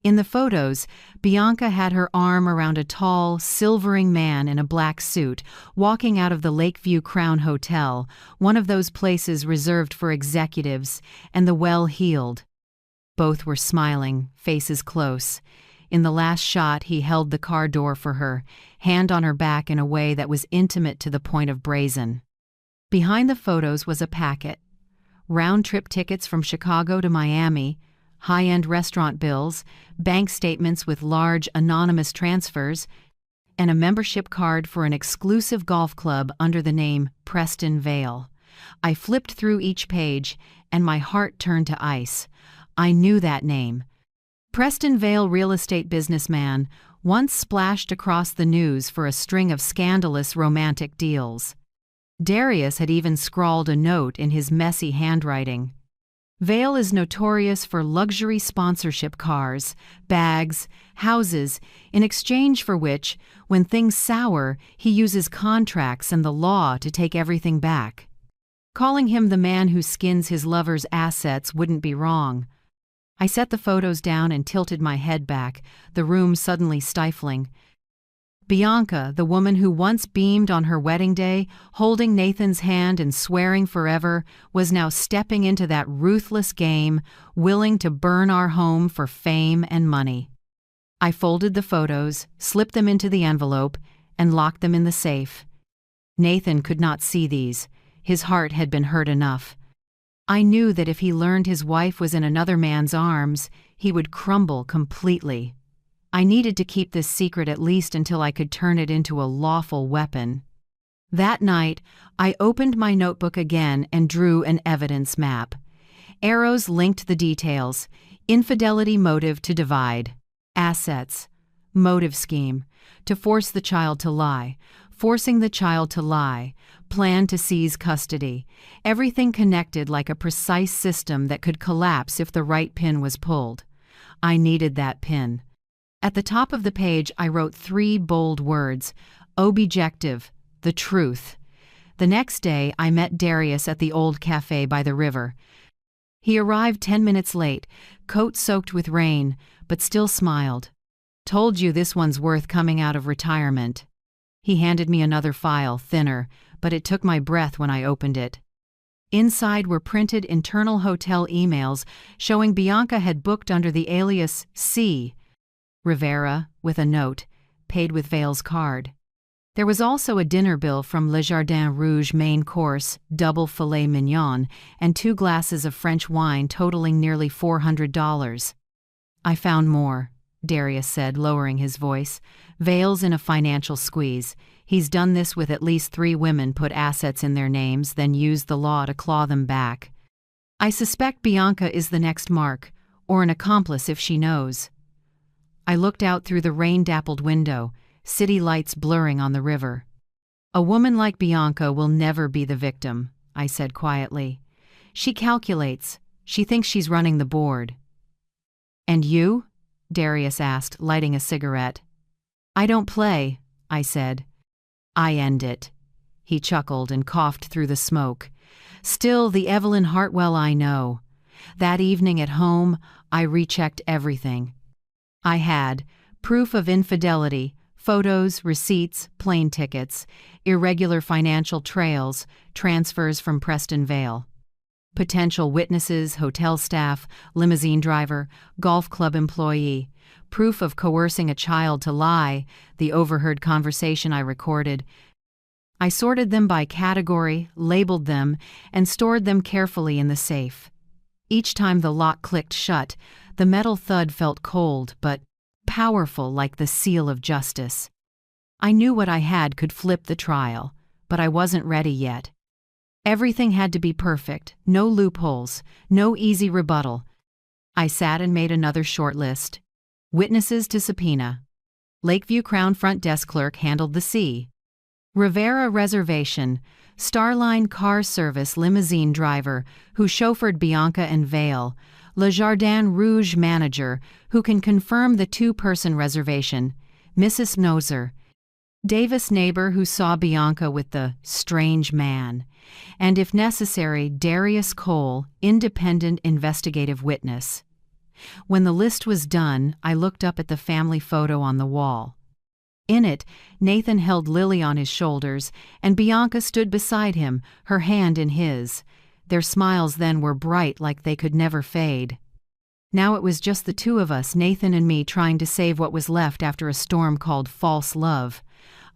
In the photos, Bianca had her arm around a tall, silvering man in a black suit, walking out of the Lakeview Crown Hotel, one of those places reserved for executives, and the well-heeled. Both were smiling, faces close. In the last shot, he held the car door for her, hand on her back in a way that was intimate to the point of brazen. Behind the photos was a packet: round-trip tickets from Chicago to Miami, high-end restaurant bills, bank statements with large anonymous transfers, and a membership card for an exclusive golf club under the name Preston Vale. I flipped through each page, and my heart turned to ice. I knew that name. Preston Vale real estate businessman, once splashed across the news for a string of scandalous romantic deals. Darius had even scrawled a note in his messy handwriting. Vale is notorious for luxury sponsorship cars, bags, houses, in exchange for which, when things sour, he uses contracts and the law to take everything back. Calling him the man who skins his lover's assets wouldn't be wrong. I set the photos down and tilted my head back, the room suddenly stifling. Bianca, the woman who once beamed on her wedding day, holding Nathan's hand and swearing forever, was now stepping into that ruthless game, willing to burn our home for fame and money. I folded the photos, slipped them into the envelope, and locked them in the safe. Nathan could not see these. His heart had been hurt enough. I knew that if he learned his wife was in another man's arms, he would crumble completely. I needed to keep this secret at least until I could turn it into a lawful weapon. That night, I opened my notebook again and drew an evidence map. Arrows linked the details: infidelity motive to divide, assets, motive scheme, to force the child to lie, forcing the child to lie, plan to seize custody, everything connected like a precise system that could collapse if the right pin was pulled. I needed that pin. At the top of the page, I wrote 3 bold words: objective, the truth. The next day, I met Darius at the old cafe by the river. He arrived 10 minutes late, coat soaked with rain, but still smiled. "Told you this one's worth coming out of retirement." He handed me another file, thinner, but it took my breath when I opened it. Inside were printed internal hotel emails showing Bianca had booked under the alias C. Rivera, with a note, paid with Vale's card. There was also a dinner bill from Le Jardin Rouge main course, double filet mignon, and 2 glasses of French wine totaling nearly $400. "I found more," Darius said, lowering his voice. "Vale's in a financial squeeze. He's done this with at least 3 women, put assets in their names, then used the law to claw them back. I suspect Bianca is the next mark, or an accomplice if she knows." I looked out through the rain-dappled window, city lights blurring on the river. "A woman like Bianca will never be the victim," I said quietly. "She calculates. She thinks she's running the board. "And you?" Darius asked, lighting a cigarette. "I don't play," I said. "I end it." He chuckled and coughed through the smoke. "Still the Evelyn Hartwell I know. That evening at home, I rechecked everything. I had proof of infidelity, photos, receipts, plane tickets, irregular financial trails, transfers from Preston Vale. Potential witnesses, hotel staff, limousine driver, golf club employee, proof of coercing a child to lie, the overheard conversation I recorded. I sorted them by category, labeled them, and stored them carefully in the safe. Each time the lock clicked shut, the metal thud felt cold but powerful, like the seal of justice. I knew what I had could flip the trial, but I wasn't ready yet. Everything had to be perfect, no loopholes, no easy rebuttal. I sat and made another short list. Witnesses to subpoena. Lakeview Crown front desk clerk handled the C. Rivera Reservation, Starline Car Service limousine driver who chauffeured Bianca and Vale, Le Jardin Rouge manager who can confirm the two-person reservation, Mrs. Noser, Davis neighbor who saw Bianca with the strange man, and if necessary, Darius Cole, independent investigative witness. When the list was done, I looked up at the family photo on the wall. In it, Nathan held Lily on his shoulders, and Bianca stood beside him, her hand in his. Their smiles then were bright, like they could never fade. Now it was just the two of us, Nathan and me, trying to save what was left after a storm called false love.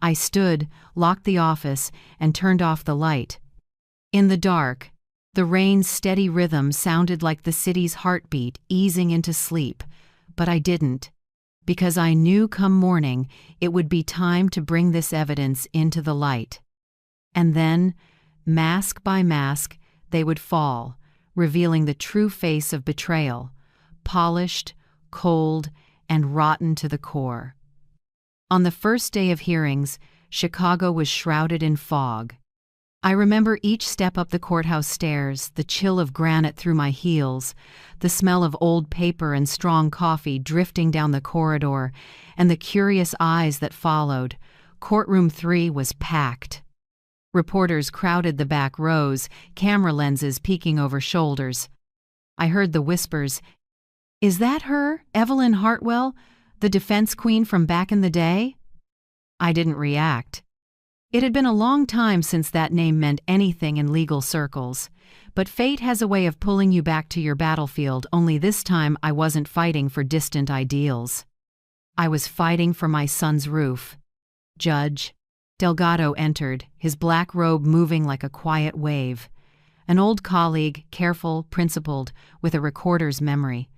I stood, locked the office, and turned off the light. In the dark, the rain's steady rhythm sounded like the city's heartbeat easing into sleep, but I didn't, because I knew come morning it would be time to bring this evidence into the light. And then, mask by mask, they would fall, revealing the true face of betrayal, polished, cold, and rotten to the core. On the first day of hearings, Chicago was shrouded in fog. I remember each step up the courthouse stairs, the chill of granite through my heels, the smell of old paper and strong coffee drifting down the corridor, and the curious eyes that followed. Courtroom 3 was packed. Reporters crowded the back rows, camera lenses peeking over shoulders. I heard the whispers, "Is that her, Evelyn Hartwell, the defense queen from back in the day?" I didn't react. It had been a long time since that name meant anything in legal circles, but fate has a way of pulling you back to your battlefield, only this time I wasn't fighting for distant ideals. I was fighting for my son's roof. Judge Delgado entered, his black robe moving like a quiet wave. An old colleague, careful, principled, with a recorder's memory.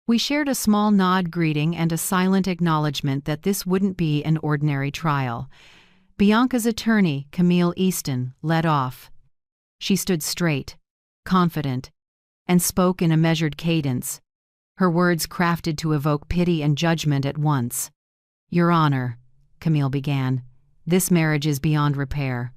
We shared a small nod greeting and a silent acknowledgement that this wouldn't be an ordinary trial. Bianca's attorney, Camille Easton, led off. She stood straight, confident, and spoke in a measured cadence, her words crafted to evoke pity and judgment at once. "Your Honor," Camille began, "this marriage is beyond repair.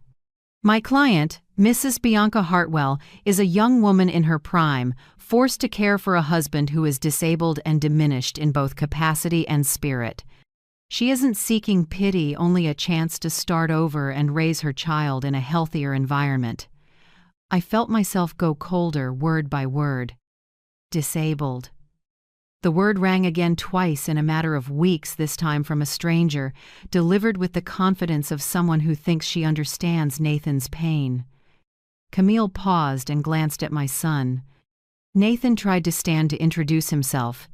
My client, Mrs. Bianca Hartwell, is a young woman in her prime, forced to care for a husband who is disabled and diminished in both capacity and spirit. She isn't seeking pity, only a chance to start over and raise her child in a healthier environment." I felt myself go colder word by word. Disabled. The word rang again twice in a matter of weeks, this time from a stranger, delivered with the confidence of someone who thinks she understands Nathan's pain. Camille paused and glanced at my son. Nathan tried to stand to introduce himself.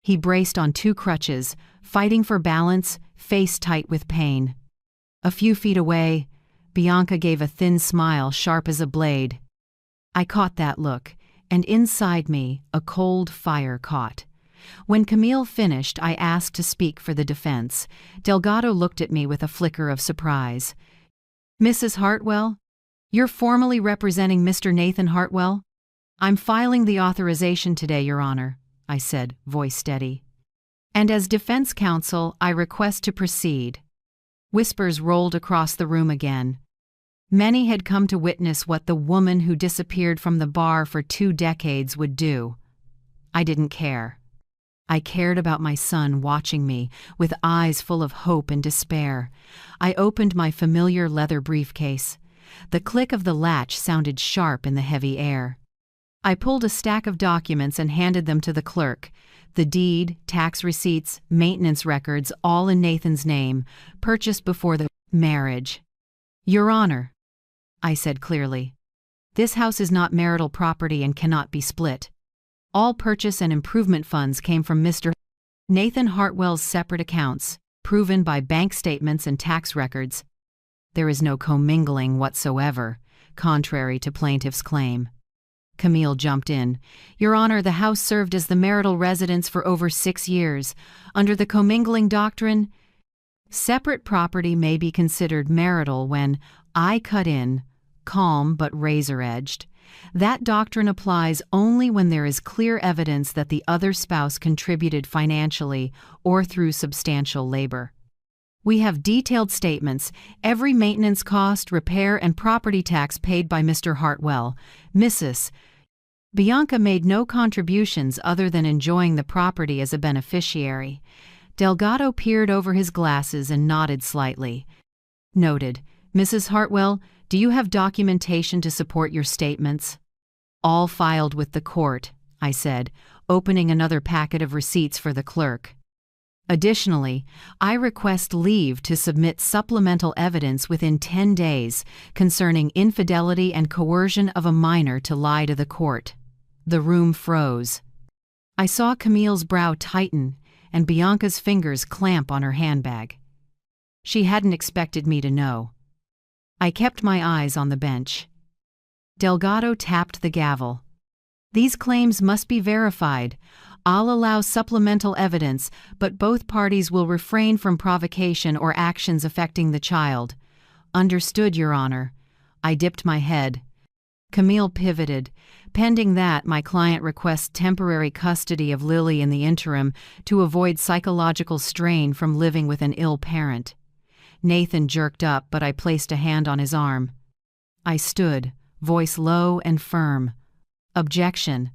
He braced on two crutches, fighting for balance, face tight with pain. A few feet away, Bianca gave a thin smile sharp as a blade. I caught that look, and inside me a cold fire caught. When Camille finished, I asked to speak for the defense. Delgado looked at me with a flicker of surprise. "Mrs. Hartwell, you're formally representing Mr. Nathan Hartwell?" "I'm filing the authorization today, Your Honor," I said, voice steady. "And as defense counsel, I request to proceed." Whispers rolled across the room again. Many had come to witness what the woman who disappeared from the bar for 2 decades would do. I didn't care. I cared about my son watching me, with eyes full of hope and despair. I opened my familiar leather briefcase. The click of the latch sounded sharp in the heavy air. I pulled a stack of documents and handed them to the clerk. The deed, tax receipts, maintenance records, all in Nathan's name, purchased before the marriage. Your Honor, I said clearly, this house is not marital property and cannot be split. All purchase and improvement funds came from Mr. Nathan Hartwell's separate accounts, proven by bank statements and tax records. There is no commingling whatsoever, contrary to plaintiff's claim. Camille jumped in. Your Honor, the house served as the marital residence for over 6 years. Under the commingling doctrine, separate property may be considered marital when I cut in, calm but razor-edged. That doctrine applies only when there is clear evidence that the other spouse contributed financially or through substantial labor. We have detailed statements, every maintenance cost, repair, and property tax paid by Mr. Hartwell. Mrs. Bianca made no contributions other than enjoying the property as a beneficiary. Delgado peered over his glasses and nodded slightly. Noted. Mrs. Hartwell, do you have documentation to support your statements? All filed with the court, I said, opening another packet of receipts for the clerk. Additionally, I request leave to submit supplemental evidence within 10 days concerning infidelity and coercion of a minor to lie to the court. The room froze. I saw Camille's brow tighten and Bianca's fingers clamp on her handbag. She hadn't expected me to know. I kept my eyes on the bench. Delgado tapped the gavel. These claims must be verified. I'll allow supplemental evidence, but both parties will refrain from provocation or actions affecting the child. Understood, Your Honor. I dipped my head. Camille pivoted. Pending that, my client requests temporary custody of Lily in the interim to avoid psychological strain from living with an ill parent. Nathan jerked up, but I placed a hand on his arm. I stood, voice low and firm. Objection.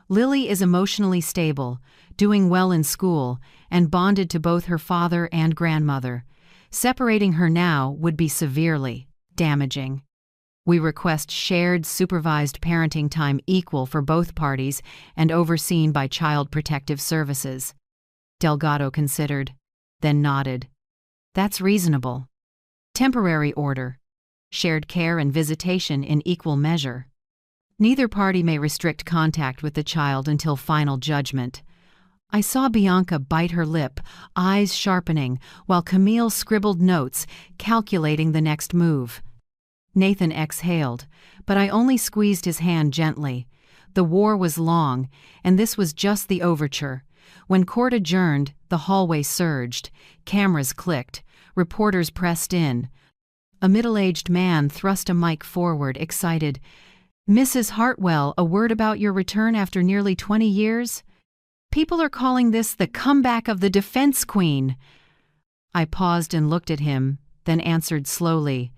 Lily is emotionally stable, doing well in school, and bonded to both her father and grandmother. Separating her now would be severely damaging. We request shared supervised parenting time equal for both parties and overseen by Child Protective Services. Delgado considered, then nodded. That's reasonable. Temporary order. Shared care and visitation in equal measure. Neither party may restrict contact with the child until final judgment. I saw Bianca bite her lip, eyes sharpening, while Camille scribbled notes, calculating the next move. Nathan exhaled, but I only squeezed his hand gently. The war was long, and this was just the overture. When court adjourned, the hallway surged. Cameras clicked. Reporters pressed in. A middle-aged man thrust a mic forward, excited. Mrs. Hartwell, a word about your return after nearly 20 years? People are calling this the comeback of the defense queen. I paused and looked at him, then answered slowly.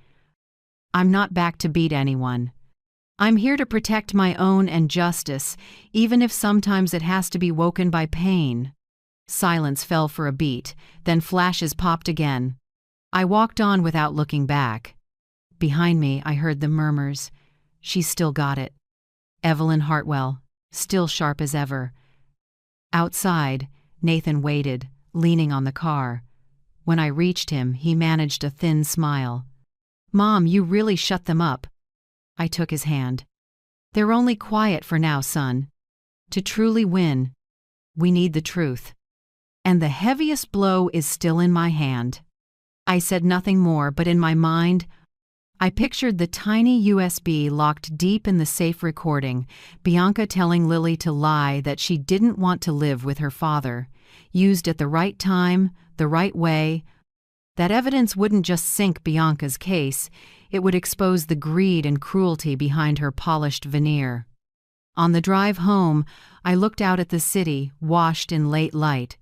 I'm not back to beat anyone. I'm here to protect my own and justice, even if sometimes it has to be woken by pain. Silence fell for a beat, then flashes popped again. I walked on without looking back. Behind me, I heard the murmurs. She's still got it. Evelyn Hartwell, still sharp as ever. Outside, Nathan waited, leaning on the car. When I reached him, he managed a thin smile. Mom, you really shut them up. I took his hand. They're only quiet for now, son. To truly win, we need the truth. And the heaviest blow is still in my hand. I said nothing more, but in my mind, I pictured the tiny USB locked deep in the safe recording, Bianca telling Lily to lie that she didn't want to live with her father, used at the right time, the right way. That evidence wouldn't just sink Bianca's case, it would expose the greed and cruelty behind her polished veneer. On the drive home, I looked out at the city, washed in late light.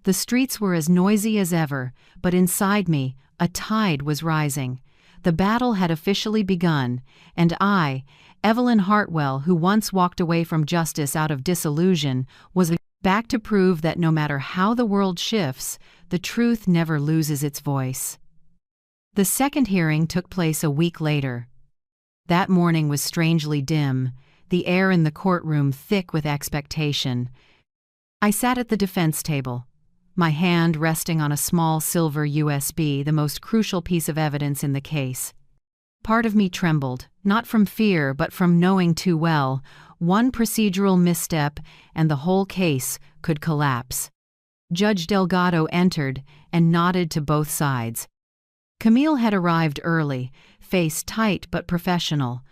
The streets were as noisy as ever, but inside me, a tide was rising. The battle had officially begun, and I, Evelyn Hartwell, who once walked away from justice out of disillusion, was back to prove that no matter how the world shifts, the truth never loses its voice. The second hearing took place a week later. That morning was strangely dim, the air in the courtroom thick with expectation. I sat at the defense table, my hand resting on a small silver USB, the most crucial piece of evidence in the case. Part of me trembled, not from fear but from knowing too well, one procedural misstep and the whole case could collapse. Judge Delgado entered and nodded to both sides. Camille had arrived early, face tight but professional.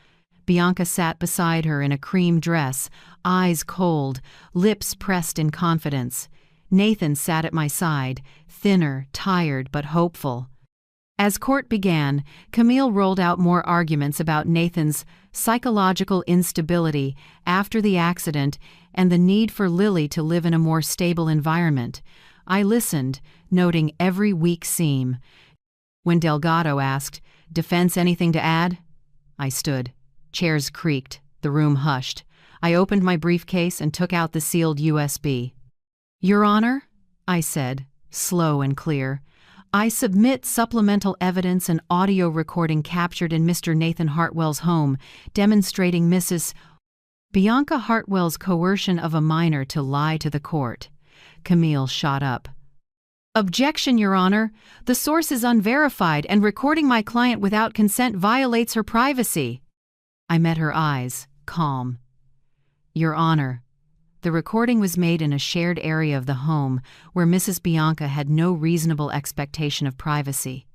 Bianca sat beside her in a cream dress, eyes cold, lips pressed in confidence. Nathan sat at my side, thinner, tired but hopeful. As court began, Camille rolled out more arguments about Nathan's psychological instability after the accident and the need for Lily to live in a more stable environment. I listened, noting every weak seam. When Delgado asked, "Defense anything to add?" I stood. Chairs creaked, the room hushed. I opened my briefcase and took out the sealed USB. "Your Honor," I said, slow and clear, "I submit supplemental evidence and audio recording captured in Mr. Nathan Hartwell's home, demonstrating Mrs. Bianca Hartwell's coercion of a minor to lie to the court." Camille shot up. "Objection, Your Honor. The source is unverified, and recording my client without consent violates her privacy." I met her eyes, calm. "Your Honor, the recording was made in a shared area of the home where Mrs. Bianca had no reasonable expectation of privacy.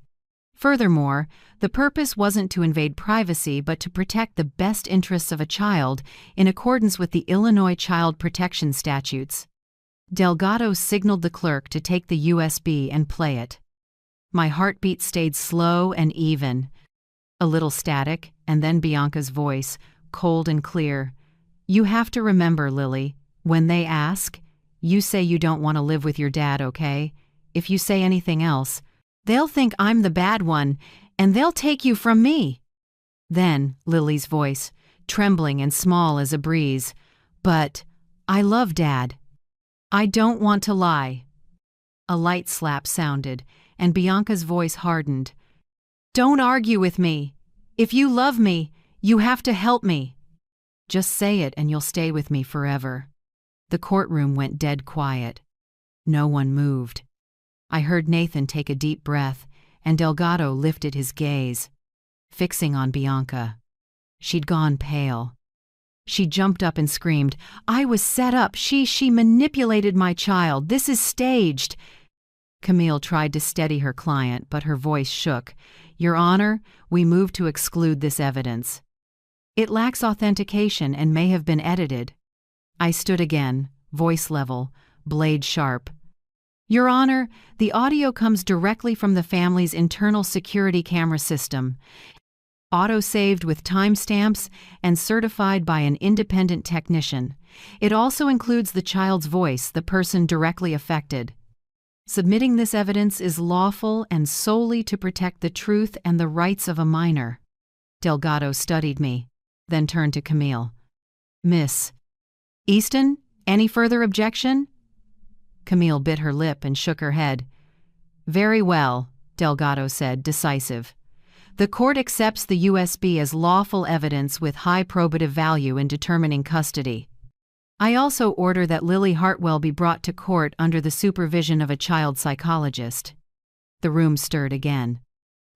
Furthermore, the purpose wasn't to invade privacy but to protect the best interests of a child in accordance with the Illinois Child Protection Statutes." Delgado signaled the clerk to take the USB and play it. My heartbeat stayed slow and even. A little static, and then Bianca's voice, cold and clear. "You have to remember, Lily, when they ask, you say you don't want to live with your dad, okay? If you say anything else, they'll think I'm the bad one, and they'll take you from me." Then, Lily's voice, trembling and small as a breeze, "But I love Dad. I don't want to lie." A light slap sounded, and Bianca's voice hardened. "Don't argue with me. If you love me, you have to help me. Just say it and you'll stay with me forever." The courtroom went dead quiet. No one moved. I heard Nathan take a deep breath, and Delgado lifted his gaze, fixing on Bianca. She'd gone pale. She jumped up and screamed, "I was set up. She manipulated my child. This is staged." Camille tried to steady her client, but her voice shook. "Your Honor, we move to exclude this evidence. It lacks authentication and may have been edited." I stood again, voice level, blade sharp. "Your Honor, the audio comes directly from the family's internal security camera system, auto-saved with timestamps and certified by an independent technician. It also includes the child's voice, the person directly affected. Submitting this evidence is lawful and solely to protect the truth and the rights of a minor." Delgado studied me, then turned to Camille. "Miss Easton, any further objection?" Camille bit her lip and shook her head. "Very well," Delgado said, decisive. "The court accepts the USB as lawful evidence with high probative value in determining custody. I also order that Lily Hartwell be brought to court under the supervision of a child psychologist." The room stirred again.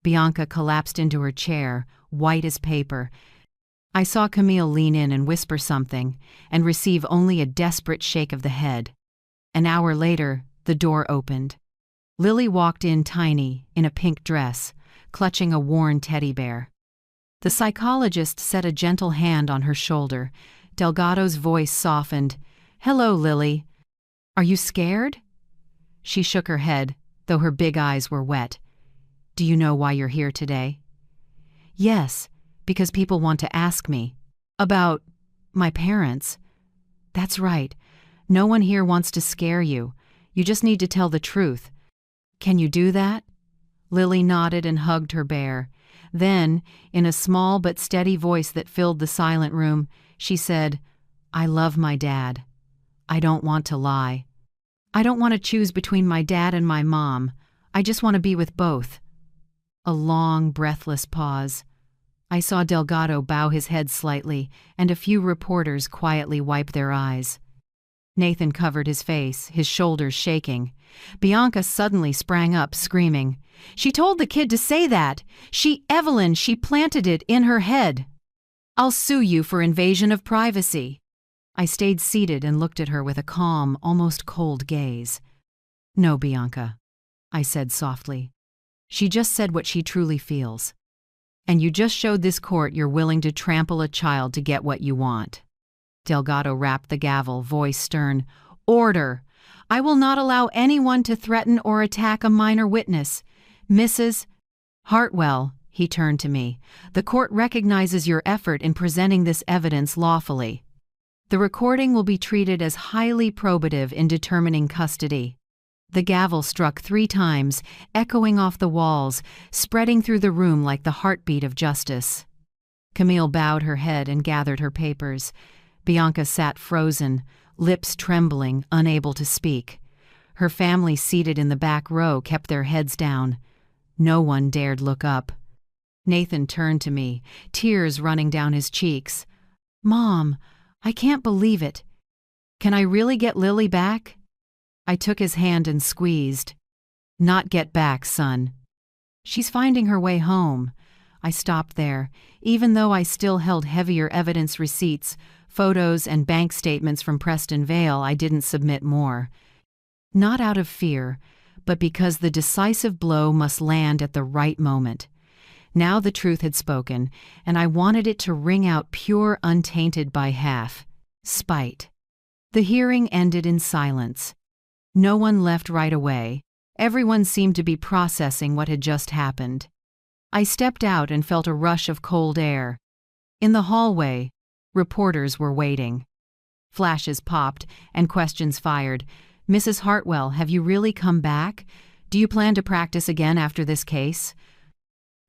Bianca collapsed into her chair, white as paper. I saw Camille lean in and whisper something, and receive only a desperate shake of the head. An hour later, the door opened. Lily walked in tiny, in a pink dress, clutching a worn teddy bear. The psychologist set a gentle hand on her shoulder. Delgado's voice softened. "Hello, Lily. Are you scared?" She shook her head, though her big eyes were wet. "Do you know why you're here today?" "Yes, because people want to ask me. About my parents." "That's right. No one here wants to scare you. You just need to tell the truth. Can you do that?" Lily nodded and hugged her bear. Then, in a small but steady voice that filled the silent room, she said, "I love my dad. I don't want to lie. I don't want to choose between my dad and my mom. I just want to be with both." A long, breathless pause. I saw Delgado bow his head slightly, and a few reporters quietly wipe their eyes. Nathan covered his face, his shoulders shaking. Bianca suddenly sprang up, screaming, "She told the kid to say that! Evelyn, she planted it in her head! I'll sue you for invasion of privacy." I stayed seated and looked at her with a calm, almost cold gaze. "No, Bianca," I said softly. "She just said what she truly feels. And you just showed this court you're willing to trample a child to get what you want." Delgado rapped the gavel, voice stern. "Order! I will not allow anyone to threaten or attack a minor witness. Mrs. Hartwell," he turned to me, "the court recognizes your effort in presenting this evidence lawfully. The recording will be treated as highly probative in determining custody." The gavel struck 3 times, echoing off the walls, spreading through the room like the heartbeat of justice. Camille bowed her head and gathered her papers. Bianca sat frozen, lips trembling, unable to speak. Her family seated in the back row kept their heads down. No one dared look up. Nathan turned to me, tears running down his cheeks. "Mom, I can't believe it. Can I really get Lily back?" I took his hand and squeezed. "Not get back, son. She's finding her way home." I stopped there, even though I still held heavier evidence receipts, photos and bank statements from Preston Vale. I didn't submit more. Not out of fear, but because the decisive blow must land at the right moment. Now the truth had spoken, and I wanted it to ring out pure, untainted by half spite. The hearing ended in silence. No one left right away. Everyone seemed to be processing what had just happened. I stepped out and felt a rush of cold air. In the hallway, reporters were waiting. Flashes popped and questions fired. "Mrs. Hartwell, have you really come back? Do you plan to practice again after this case?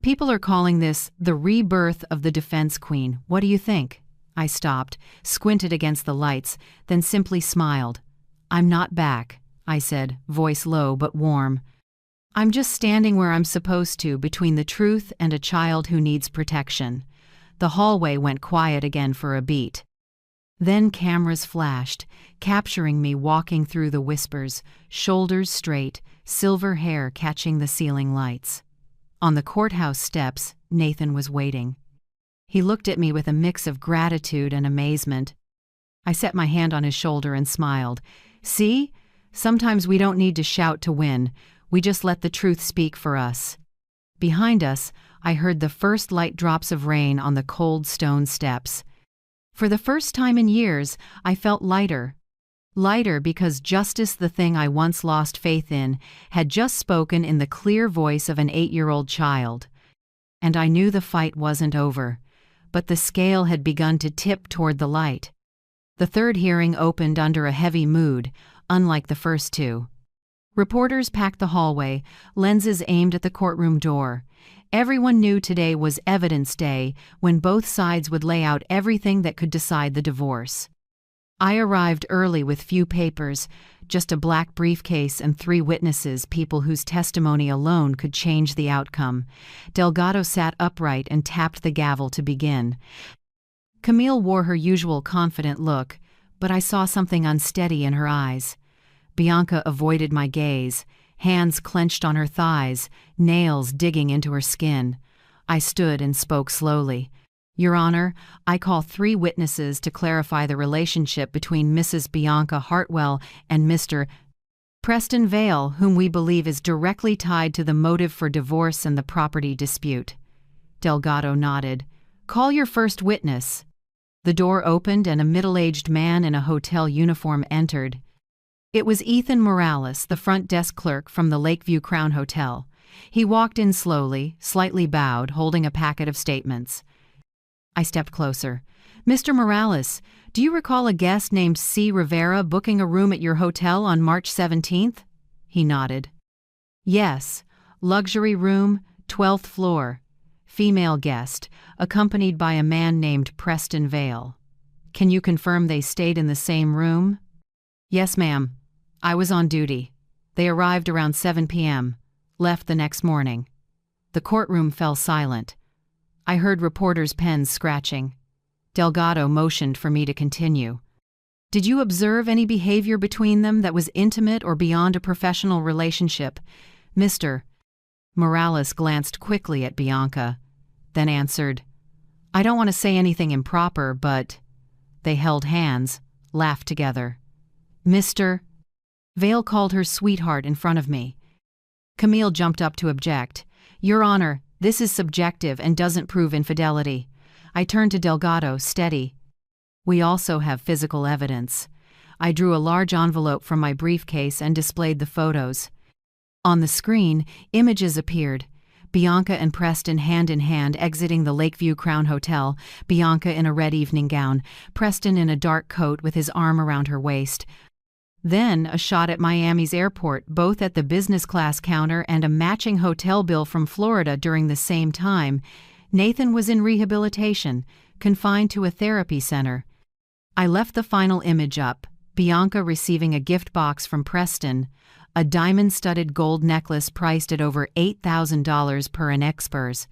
People are calling this the rebirth of the defense queen. What do you think?" I stopped, squinted against the lights, then simply smiled. "I'm not back," I said, voice low but warm. "I'm just standing where I'm supposed to, between the truth and a child who needs protection." The hallway went quiet again for a beat. Then cameras flashed, capturing me walking through the whispers, shoulders straight, silver hair catching the ceiling lights. On the courthouse steps, Nathan was waiting. He looked at me with a mix of gratitude and amazement. I set my hand on his shoulder and smiled. "See? Sometimes we don't need to shout to win. We just let the truth speak for us." Behind us, I heard the first light drops of rain on the cold stone steps. For the first time in years, I felt lighter. Lighter because justice, the thing I once lost faith in, had just spoken in the clear voice of an 8-year-old child. And I knew the fight wasn't over, but the scale had begun to tip toward the light. The third hearing opened under a heavy mood, unlike the first 2. Reporters packed the hallway, lenses aimed at the courtroom door. Everyone knew today was evidence day, when both sides would lay out everything that could decide the divorce. I arrived early with few papers, just a black briefcase and 3 witnesses, people whose testimony alone could change the outcome. Delgado sat upright and tapped the gavel to begin. Camille wore her usual confident look, but I saw something unsteady in her eyes. Bianca avoided my gaze, hands clenched on her thighs, nails digging into her skin. I stood and spoke slowly. "Your Honor, I call 3 witnesses to clarify the relationship between Mrs. Bianca Hartwell and Mr. Preston Vale, whom we believe is directly tied to the motive for divorce and the property dispute." Delgado nodded. "Call your first witness." The door opened and a middle-aged man in a hotel uniform entered. It was Ethan Morales, the front desk clerk from the Lakeview Crown Hotel. He walked in slowly, slightly bowed, holding a packet of statements. I stepped closer. "Mr. Morales, do you recall a guest named C. Rivera booking a room at your hotel on March 17th? He nodded. "Yes, luxury room, 12th floor. Female guest, accompanied by a man named Preston Vale. Can you confirm they stayed in the same room?" Yes, ma'am. I was on duty. They arrived around 7 p.m., left the next morning. The courtroom fell silent. I heard reporters' pens scratching. Delgado motioned for me to continue. Did you observe any behavior between them that was intimate or beyond a professional relationship? Mr. Morales glanced quickly at Bianca, then answered, I don't want to say anything improper, but… They held hands, laughed together. Mr. Vale called her sweetheart in front of me. Camille jumped up to object. Your Honor, this is subjective and doesn't prove infidelity. I turned to Delgado, steady. We also have physical evidence. I drew a large envelope from my briefcase and displayed the photos. On the screen, images appeared. Bianca and Preston hand in hand exiting the Lakeview Crown Hotel, Bianca in a red evening gown, Preston in a dark coat with his arm around her waist. Then a shot at Miami's airport, both at the business class counter and a matching hotel bill from Florida during the same time. Nathan was in rehabilitation, confined to a therapy center. I left the final image up, Bianca receiving a gift box from Preston, a diamond-studded gold necklace priced at over $8,000 per an expert's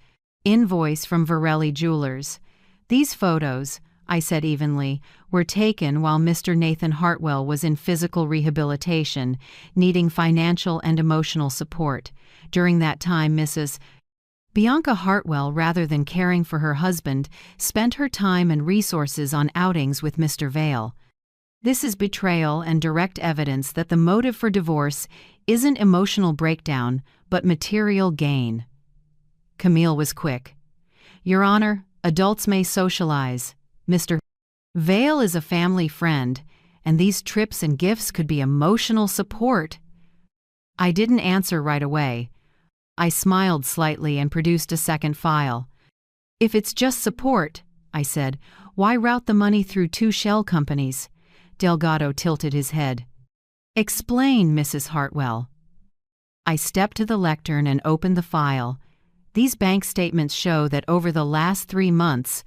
invoice from Varelli Jewelers. These photos, I said evenly, were taken while Mr. Nathan Hartwell was in physical rehabilitation, needing financial and emotional support. During that time, Mrs. Bianca Hartwell, rather than caring for her husband, spent her time and resources on outings with Mr. Vale. This is betrayal and direct evidence that the motive for divorce isn't emotional breakdown, but material gain. Camille was quick. Your Honor, adults may socialize. Mr. Vale is a family friend, and these trips and gifts could be emotional support. I didn't answer right away. I smiled slightly and produced a second file. If it's just support, I said, why route the money through two shell companies? Delgado tilted his head. Explain, Mrs. Hartwell. I stepped to the lectern and opened the file. These bank statements show that over the last 3 months,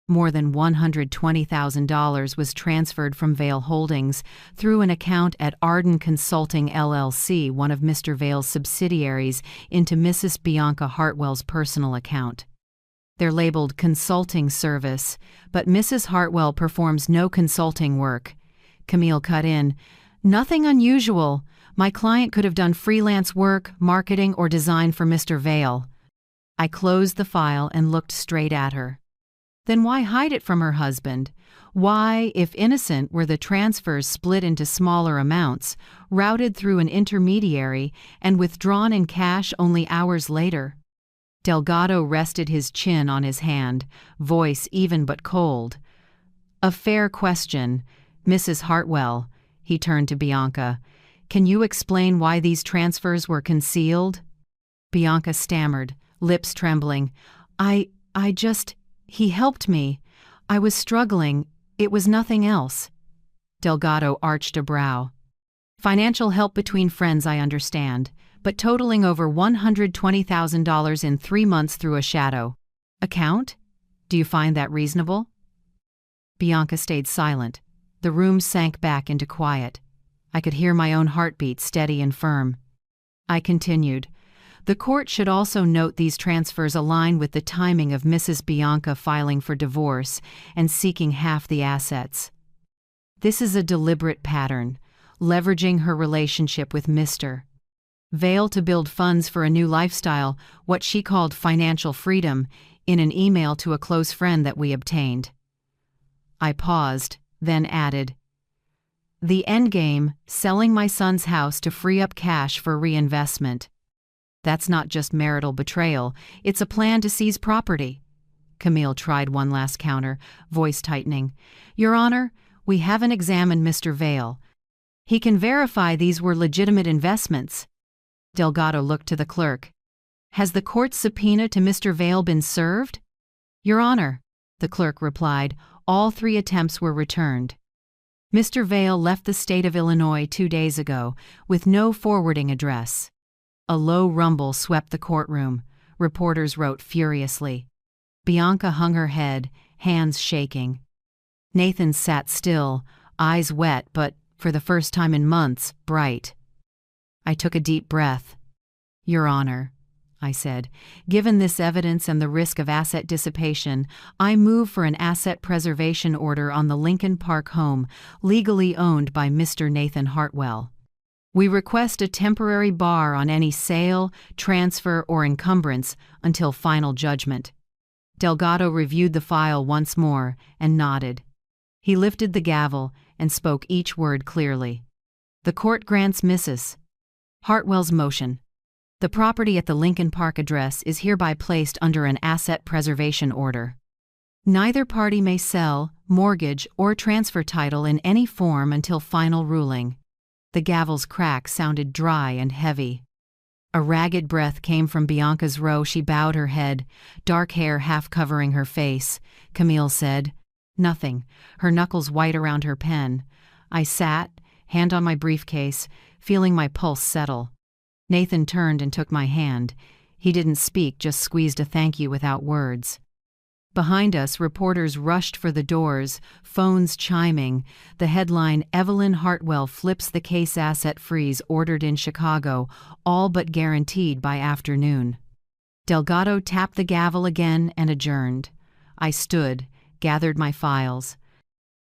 more than $120,000 was transferred from Vale Holdings through an account at Arden Consulting LLC, one of Mr. Vale's subsidiaries, into Mrs. Bianca Hartwell's personal account. They're labeled consulting service, but Mrs. Hartwell performs no consulting work. Camille cut in. Nothing unusual. My client could have done freelance work, marketing, or design for Mr. Vale. I closed the file and looked straight at her. Then why hide it from her husband? Why, if innocent, were the transfers split into smaller amounts, routed through an intermediary, and withdrawn in cash only hours later? Delgado rested his chin on his hand, voice even but cold. A fair question, Mrs. Hartwell. He turned to Bianca. Can you explain why these transfers were concealed? Bianca stammered, lips trembling. He helped me. I was struggling. It was nothing else. Delgado arched a brow. Financial help between friends, I understand, but totaling over $120,000 in 3 months through a shadow account? Do you find that reasonable? Bianca stayed silent. The room sank back into quiet. I could hear my own heartbeat steady and firm. I continued. The court should also note these transfers align with the timing of Mrs. Bianca filing for divorce and seeking half the assets. This is a deliberate pattern, leveraging her relationship with Mr. Vale to build funds for a new lifestyle, what she called financial freedom, in an email to a close friend that we obtained. I paused, then added, the endgame, selling my son's house to free up cash for reinvestment. That's not just marital betrayal, it's a plan to seize property. Camille tried one last counter, voice tightening. Your Honor, we haven't examined Mr. Vale. He can verify these were legitimate investments. Delgado looked to the clerk. Has the court's subpoena to Mr. Vale been served? Your Honor, the clerk replied, all 3 attempts were returned. Mr. Vale left the state of Illinois 2 days ago, with no forwarding address. A low rumble swept the courtroom. Reporters wrote furiously. Bianca hung her head, hands shaking. Nathan sat still, eyes wet but for the first time in months, bright. I took a deep breath. "Your Honor," I said, "given this evidence and the risk of asset dissipation, I move for an asset preservation order on the Lincoln Park home, legally owned by Mr. Nathan Hartwell. We request a temporary bar on any sale, transfer, or encumbrance until final judgment." Delgado reviewed the file once more and nodded. He lifted the gavel and spoke each word clearly. "The court grants Mrs. Hartwell's motion. The property at the Lincoln Park address is hereby placed under an asset preservation order. Neither party may sell, mortgage, or transfer title in any form until final ruling." The gavel's crack sounded dry and heavy. A ragged breath came from Bianca's row. She bowed her head, dark hair half covering her face. Camille said, "Nothing," her knuckles white around her pen. I sat, hand on my briefcase, feeling my pulse settle. Nathan turned and took my hand. He didn't speak, just squeezed a thank you without words. Behind us, reporters rushed for the doors, phones chiming. The headline, "Evelyn Hartwell flips the case, asset freeze ordered in Chicago, all but guaranteed by afternoon." Delgado tapped the gavel again and adjourned. I stood, gathered my files.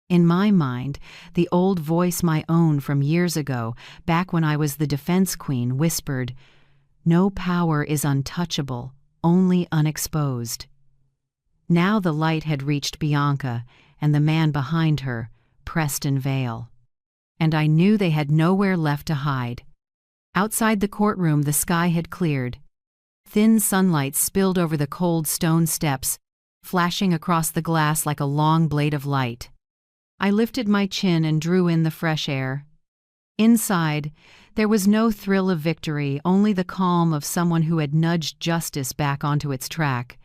In my mind, the old voice, my own from years ago, back when I was the defense queen, whispered, "No power is untouchable, only unexposed." Now the light had reached Bianca and the man behind her, Preston Vale. And I knew they had nowhere left to hide. Outside the courtroom, the sky had cleared. Thin sunlight spilled over the cold stone steps, flashing across the glass like a long blade of light. I lifted my chin and drew in the fresh air. Inside, there was no thrill of victory, only the calm of someone who had nudged justice back onto its track.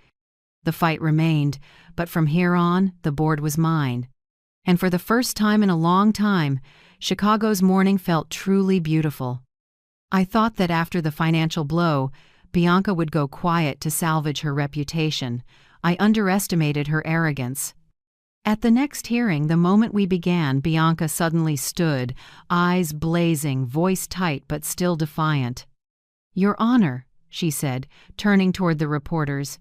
The fight remained, but from here on, the board was mine. And for the first time in a long time, Chicago's morning felt truly beautiful. I thought that after the financial blow, Bianca would go quiet to salvage her reputation. I underestimated her arrogance. At the next hearing, the moment we began, Bianca suddenly stood, eyes blazing, voice tight but still defiant. "Your Honor," she said, turning toward the reporters,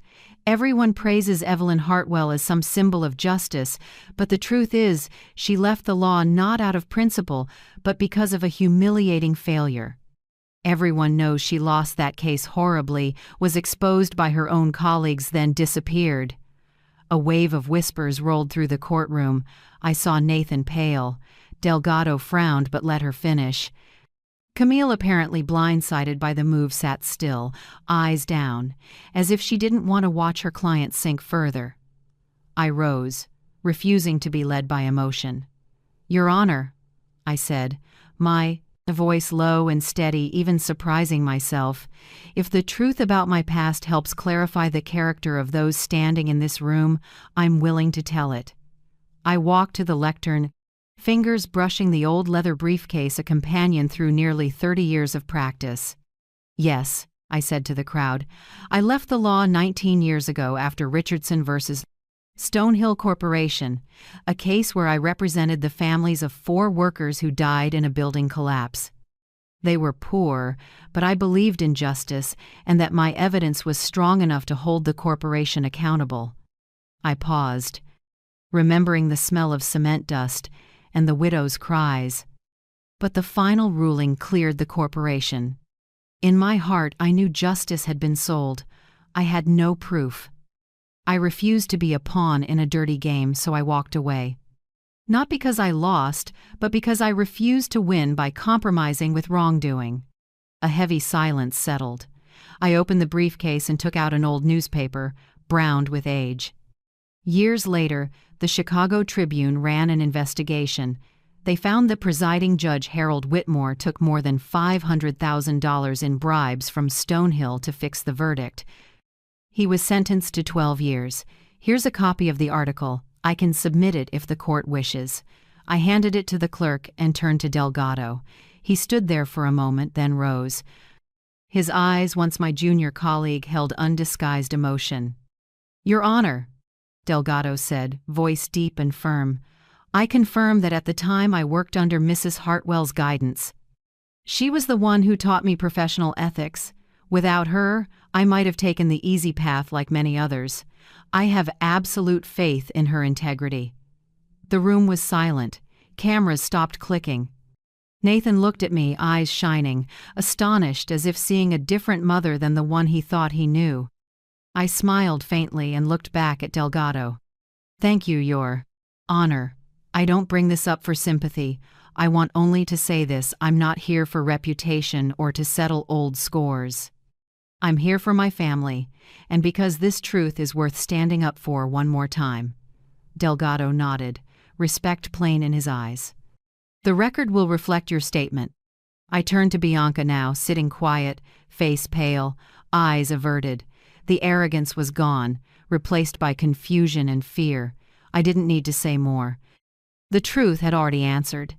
"everyone praises Evelyn Hartwell as some symbol of justice, but the truth is, she left the law not out of principle, but because of a humiliating failure. Everyone knows she lost that case horribly, was exposed by her own colleagues, then disappeared." A wave of whispers rolled through the courtroom. I saw Nathan pale. Delgado frowned but let her finish. Camille, apparently blindsided by the move, sat still, eyes down, as if she didn't want to watch her client sink further. I rose, refusing to be led by emotion. "Your Honor," I said, my voice low and steady, even surprising myself, "if the truth about my past helps clarify the character of those standing in this room, I'm willing to tell it." I walked to the lectern, fingers brushing the old leather briefcase, a companion through nearly 30 years of practice. "Yes," I said to the crowd, "I left the law 19 years ago after Richardson versus Stonehill Corporation, a case where I represented the families of 4 workers who died in a building collapse. They were poor, but I believed in justice and that my evidence was strong enough to hold the corporation accountable." I paused, remembering the smell of cement dust and the widow's cries. But the final ruling cleared the corporation. In my heart, I knew justice had been sold. I had no proof. I refused to be a pawn in a dirty game, so I walked away. Not because I lost, but because I refused to win by compromising with wrongdoing. A heavy silence settled. I opened the briefcase and took out an old newspaper, browned with age. Years later, the Chicago Tribune ran an investigation. They found that presiding Judge Harold Whitmore took more than $500,000 in bribes from Stonehill to fix the verdict. He was sentenced to 12 years. Here's a copy of the article. I can submit it if the court wishes. I handed it to the clerk and turned to Delgado. He stood there for a moment, then rose. His eyes, once my junior colleague, held undisguised emotion. "Your Honor," Delgado said, voice deep and firm, I confirm that at the time I worked under Mrs. Hartwell's guidance. She was the one who taught me professional ethics. Without her, I might have taken the easy path like many others. I have absolute faith in her integrity." The room was silent. Cameras stopped clicking. Nathan looked at me, eyes shining, astonished as if seeing a different mother than the one he thought he knew. I smiled faintly and looked back at Delgado. "Thank you, Your Honor. I don't bring this up for sympathy. I want only to say this: I'm not here for reputation or to settle old scores. I'm here for my family, and because this truth is worth standing up for one more time." Delgado nodded, respect plain in his eyes. "The record will reflect your statement." I turned to Bianca now, sitting quiet, face pale, eyes averted. The arrogance was gone, replaced by confusion and fear. I didn't need to say more. The truth had already answered.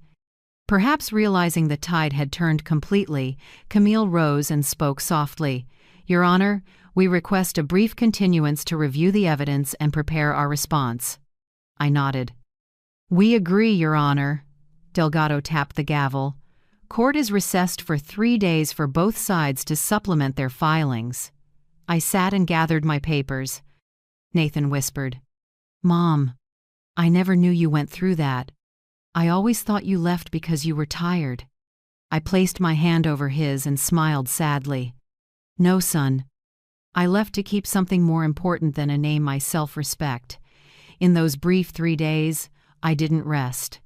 Perhaps realizing the tide had turned completely, Camille rose and spoke softly. "Your Honor, we request a brief continuance to review the evidence and prepare our response." I nodded. "We agree, Your Honor." Delgado tapped the gavel. "Court is recessed for 3 days for both sides to supplement their filings." I sat and gathered my papers. Nathan whispered, "Mom, I never knew you went through that. I always thought you left because you were tired." I placed my hand over his and smiled sadly. "No, son. I left to keep something more important than a name, my self-respect. In those brief 3 days, I didn't rest.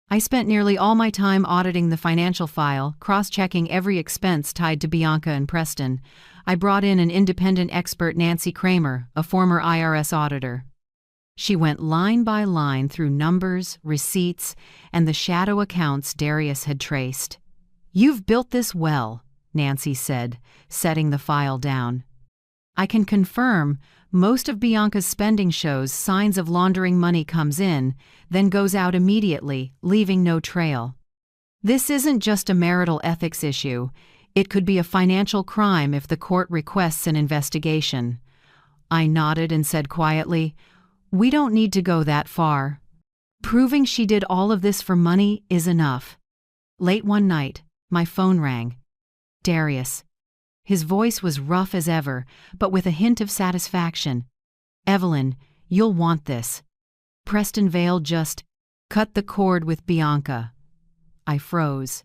I spent nearly all my time auditing the financial file, cross-checking every expense tied to Bianca and Preston. I brought in an independent expert, Nancy Kramer, a former IRS auditor. She went line by line through numbers, receipts, and the shadow accounts Darius had traced. "You've built this well," Nancy said, setting the file down. "I can confirm most of Bianca's spending shows signs of laundering. Money comes in, then goes out immediately, leaving no trail. This isn't just a marital ethics issue. It could be a financial crime if the court requests an investigation." I nodded and said quietly, "We don't need to go that far. Proving she did all of this for money is enough." Late one night, my phone rang. Darius. His voice was rough as ever, but with a hint of satisfaction. "Evelyn, you'll want this. Preston Vale just cut the cord with Bianca." I froze.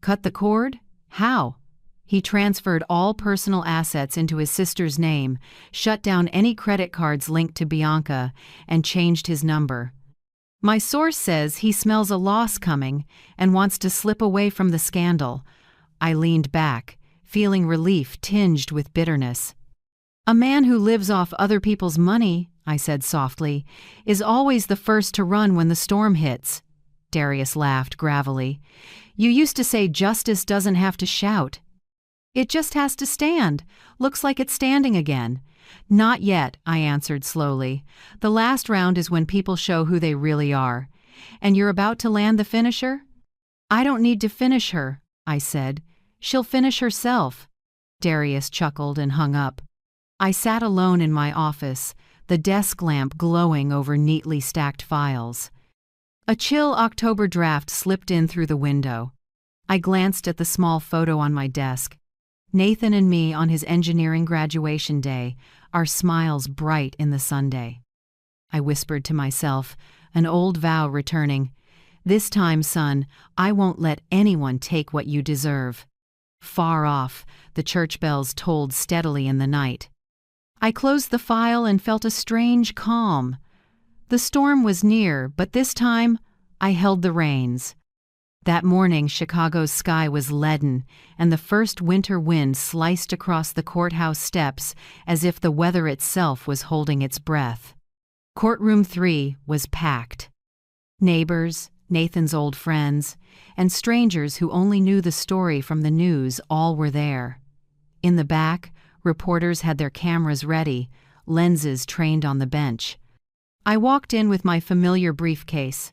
"Cut the cord? How?" "He transferred all personal assets into his sister's name, shut down any credit cards linked to Bianca, and changed his number. My source says he smells a loss coming and wants to slip away from the scandal." I leaned back, feeling relief tinged with bitterness. "A man who lives off other people's money," I said softly, "is always the first to run when the storm hits." Darius laughed gravelly. "You used to say justice doesn't have to shout. It just has to stand. Looks like it's standing again." "Not yet," I answered slowly. "The last round is when people show who they really are. And you're about to land the finisher?" "I don't need to finish her," I said. "She'll finish herself." Darius chuckled and hung up. I sat alone in my office, the desk lamp glowing over neatly stacked files. A chill October draft slipped in through the window. I glanced at the small photo on my desk. Nathan and me on his engineering graduation day, our smiles bright in the Sunday. I whispered to myself, an old vow returning. "This time, son, I won't let anyone take what you deserve." Far off, the church bells tolled steadily in the night. I closed the file and felt a strange calm. The storm was near, but this time, I held the reins. That morning, Chicago's sky was leaden, and the first winter wind sliced across the courthouse steps as if the weather itself was holding its breath. Courtroom 3 was packed. Neighbors, Nathan's old friends, and strangers who only knew the story from the news all were there. In the back, reporters had their cameras ready, lenses trained on the bench. I walked in with my familiar briefcase.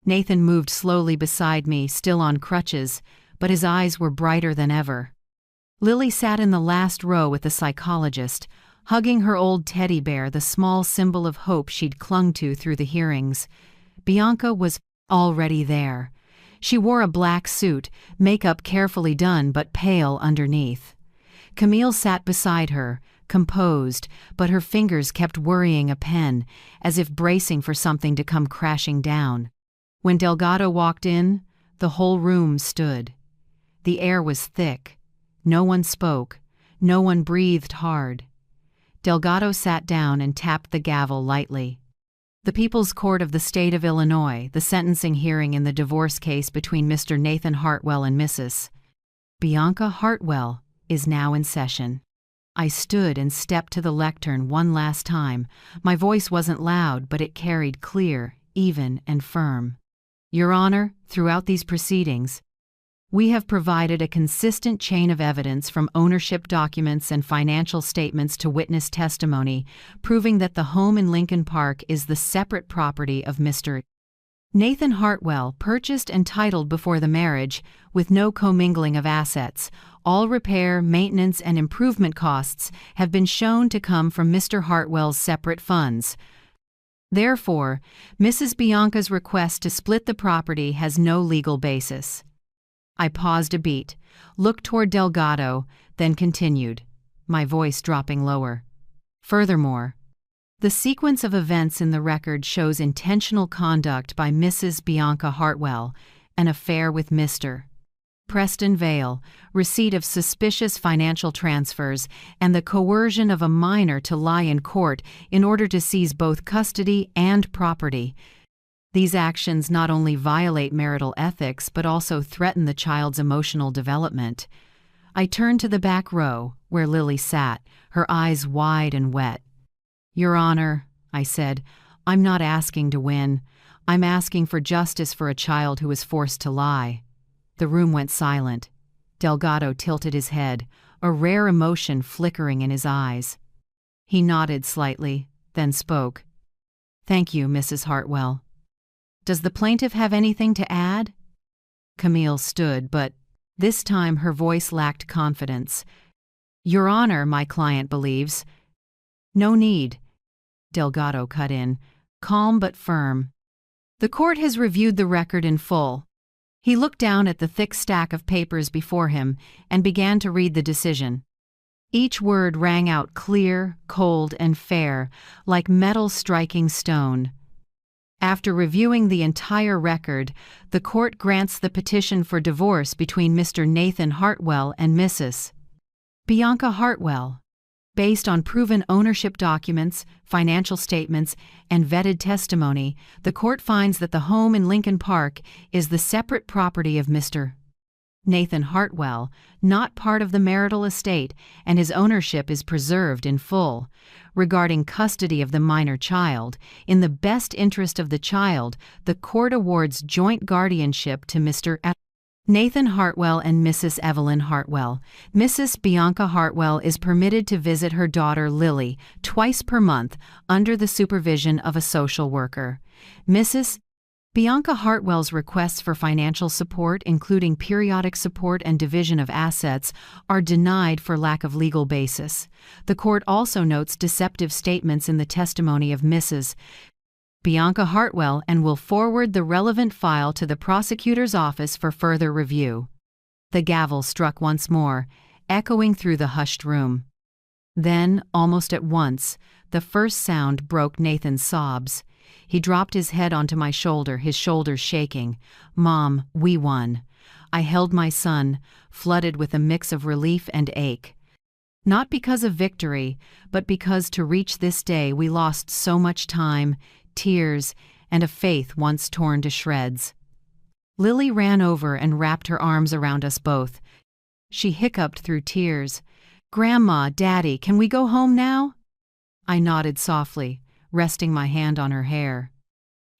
Nathan moved slowly beside me, still on crutches, but his eyes were brighter than ever. Lily sat in the last row with the psychologist, hugging her old teddy bear, the small symbol of hope she'd clung to through the hearings. Bianca was already there. She wore a black suit, makeup carefully done but pale underneath. Camille sat beside her, composed, but her fingers kept worrying a pen, as if bracing for something to come crashing down. When Delgado walked in, the whole room stood. The air was thick. No one spoke. No one breathed hard. Delgado sat down and tapped the gavel lightly. The People's Court of the State of Illinois, the sentencing hearing in the divorce case between Mr. Nathan Hartwell and Mrs. Bianca Hartwell, is now in session. I stood and stepped to the lectern one last time. My voice wasn't loud, but it carried clear, even, and firm. Your Honor, throughout these proceedings, we have provided a consistent chain of evidence from ownership documents and financial statements to witness testimony, proving that the home in Lincoln Park is the separate property of Mr. Nathan Hartwell, purchased and titled before the marriage, with no commingling of assets. All repair, maintenance, and improvement costs have been shown to come from Mr. Hartwell's separate funds. Therefore, Mrs. Bianca's request to split the property has no legal basis. I paused a beat, looked toward Delgado, then continued, my voice dropping lower. Furthermore, the sequence of events in the record shows intentional conduct by Mrs. Bianca Hartwell, an affair with Mr. Preston Vale, receipt of suspicious financial transfers, and the coercion of a minor to lie in court in order to seize both custody and property. These actions not only violate marital ethics but also threaten the child's emotional development. I turned to the back row, where Lily sat, her eyes wide and wet. Your Honor, I said, I'm not asking to win. I'm asking for justice for a child who was forced to lie. The room went silent. Delgado tilted his head, a rare emotion flickering in his eyes. He nodded slightly, then spoke. Thank you, Mrs. Hartwell. Does the plaintiff have anything to add? Camille stood, but this time her voice lacked confidence. Your Honor, my client believes. No need. Delgado cut in, calm but firm. The court has reviewed the record in full. He looked down at the thick stack of papers before him and began to read the decision. Each word rang out clear, cold, and fair, like metal striking stone. After reviewing the entire record, the court grants the petition for divorce between Mr. Nathan Hartwell and Mrs. Bianca Hartwell. Based on proven ownership documents, financial statements, and vetted testimony, the court finds that the home in Lincoln Park is the separate property of Mr. Nathan Hartwell, not part of the marital estate, and his ownership is preserved in full. Regarding custody of the minor child, in the best interest of the child, the court awards joint guardianship to Mr. Nathan Hartwell and Mrs. Evelyn Hartwell. Mrs. Bianca Hartwell is permitted to visit her daughter Lily twice per month under the supervision of a social worker. Mrs. Bianca Hartwell's requests for financial support, including periodic support and division of assets, are denied for lack of legal basis. The court also notes deceptive statements in the testimony of Mrs. Bianca Hartwell and will forward the relevant file to the prosecutor's office for further review. The gavel struck once more, echoing through the hushed room. Then, almost at once, the first sound broke Nathan's sobs. He dropped his head onto my shoulder, his shoulders shaking. Mom, we won. I held my son, flooded with a mix of relief and ache. Not because of victory, but because to reach this day we lost so much time, tears, and a faith once torn to shreds. Lily ran over and wrapped her arms around us both. She hiccuped through tears. Grandma, Daddy, can we go home now? I nodded softly, resting my hand on her hair.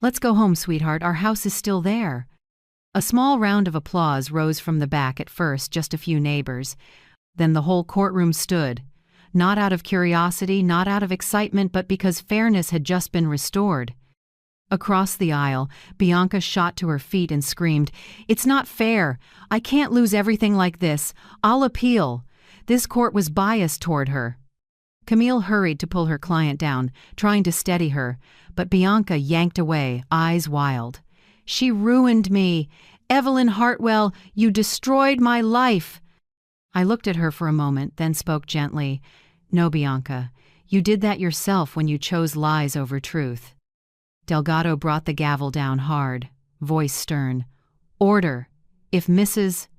Let's go home, sweetheart, our house is still there. A small round of applause rose from the back, at first just a few neighbors. Then the whole courtroom stood, not out of curiosity, not out of excitement, but because fairness had just been restored. Across the aisle, Bianca shot to her feet and screamed, "It's not fair! I can't lose everything like this! I'll appeal!" This court was biased toward her. Camille hurried to pull her client down, trying to steady her, but Bianca yanked away, eyes wild. "She ruined me! Evelyn Hartwell, you destroyed my life!" I looked at her for a moment, then spoke gently. "No, Bianca, you did that yourself when you chose lies over truth." Delgado brought the gavel down hard, voice stern. "Order! If Mrs.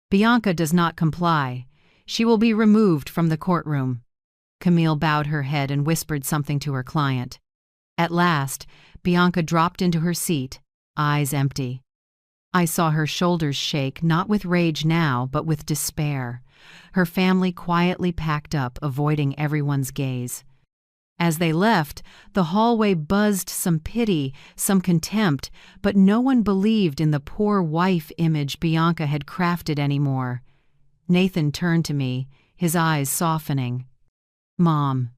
Bianca does not comply, she will be removed from the courtroom." Camille bowed her head and whispered something to her client. At last, Bianca dropped into her seat, eyes empty. I saw her shoulders shake, not with rage now, but with despair. Her family quietly packed up, avoiding everyone's gaze. As they left, the hallway buzzed some pity, some contempt, but no one believed in the poor wife image Bianca had crafted anymore. Nathan turned to me, his eyes softening. "Mom,"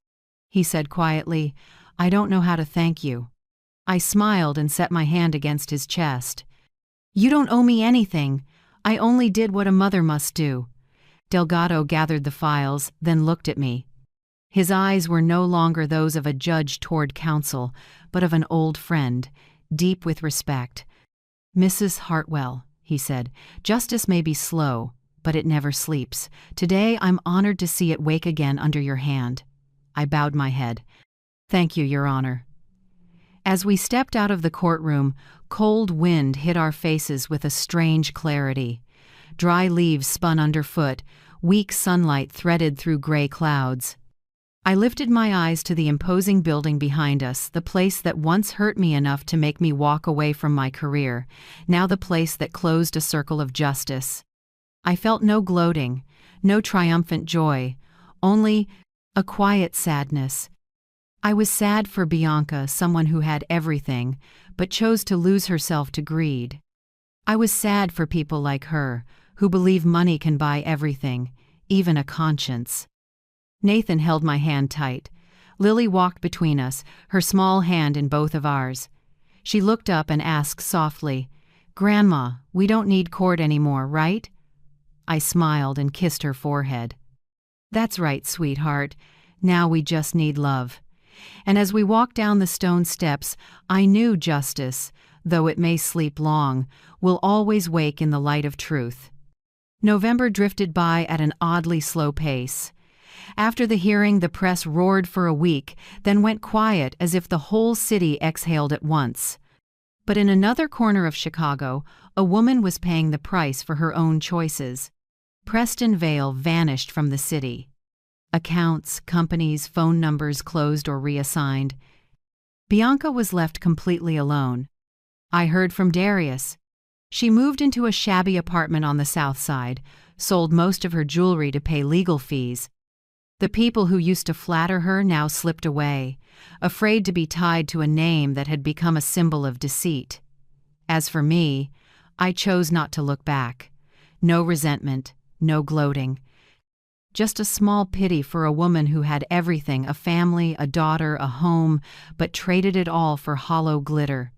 he said quietly, "I don't know how to thank you." I smiled and set my hand against his chest. "You don't owe me anything. I only did what a mother must do." Delgado gathered the files, then looked at me. His eyes were no longer those of a judge toward counsel, but of an old friend, deep with respect. "Mrs. Hartwell," he said, "justice may be slow, but it never sleeps. Today I'm honored to see it wake again under your hand." I bowed my head. "Thank you, Your Honor." As we stepped out of the courtroom, cold wind hit our faces with a strange clarity. Dry leaves spun underfoot, weak sunlight threaded through gray clouds. I lifted my eyes to the imposing building behind us, the place that once hurt me enough to make me walk away from my career, now the place that closed a circle of justice. I felt no gloating, no triumphant joy, only a quiet sadness. I was sad for Bianca, someone who had everything, but chose to lose herself to greed. I was sad for people like her, who believe money can buy everything, even a conscience. Nathan held my hand tight. Lily walked between us, her small hand in both of ours. She looked up and asked softly, "Grandma, we don't need court anymore, right?" I smiled and kissed her forehead. "That's right, sweetheart. Now we just need love." And as we walked down the stone steps, I knew justice, though it may sleep long, will always wake in the light of truth. November drifted by at an oddly slow pace. After the hearing, the press roared for a week, then went quiet as if the whole city exhaled at once. But in another corner of Chicago, a woman was paying the price for her own choices. Preston Vale vanished from the city. Accounts, companies, phone numbers closed or reassigned. Bianca was left completely alone. I heard from Darius. She moved into a shabby apartment on the south side, sold most of her jewelry to pay legal fees. The people who used to flatter her now slipped away, afraid to be tied to a name that had become a symbol of deceit. As for me, I chose not to look back. No resentment, no gloating. Just a small pity for a woman who had everything, a family, a daughter, a home, but traded it all for hollow glitter.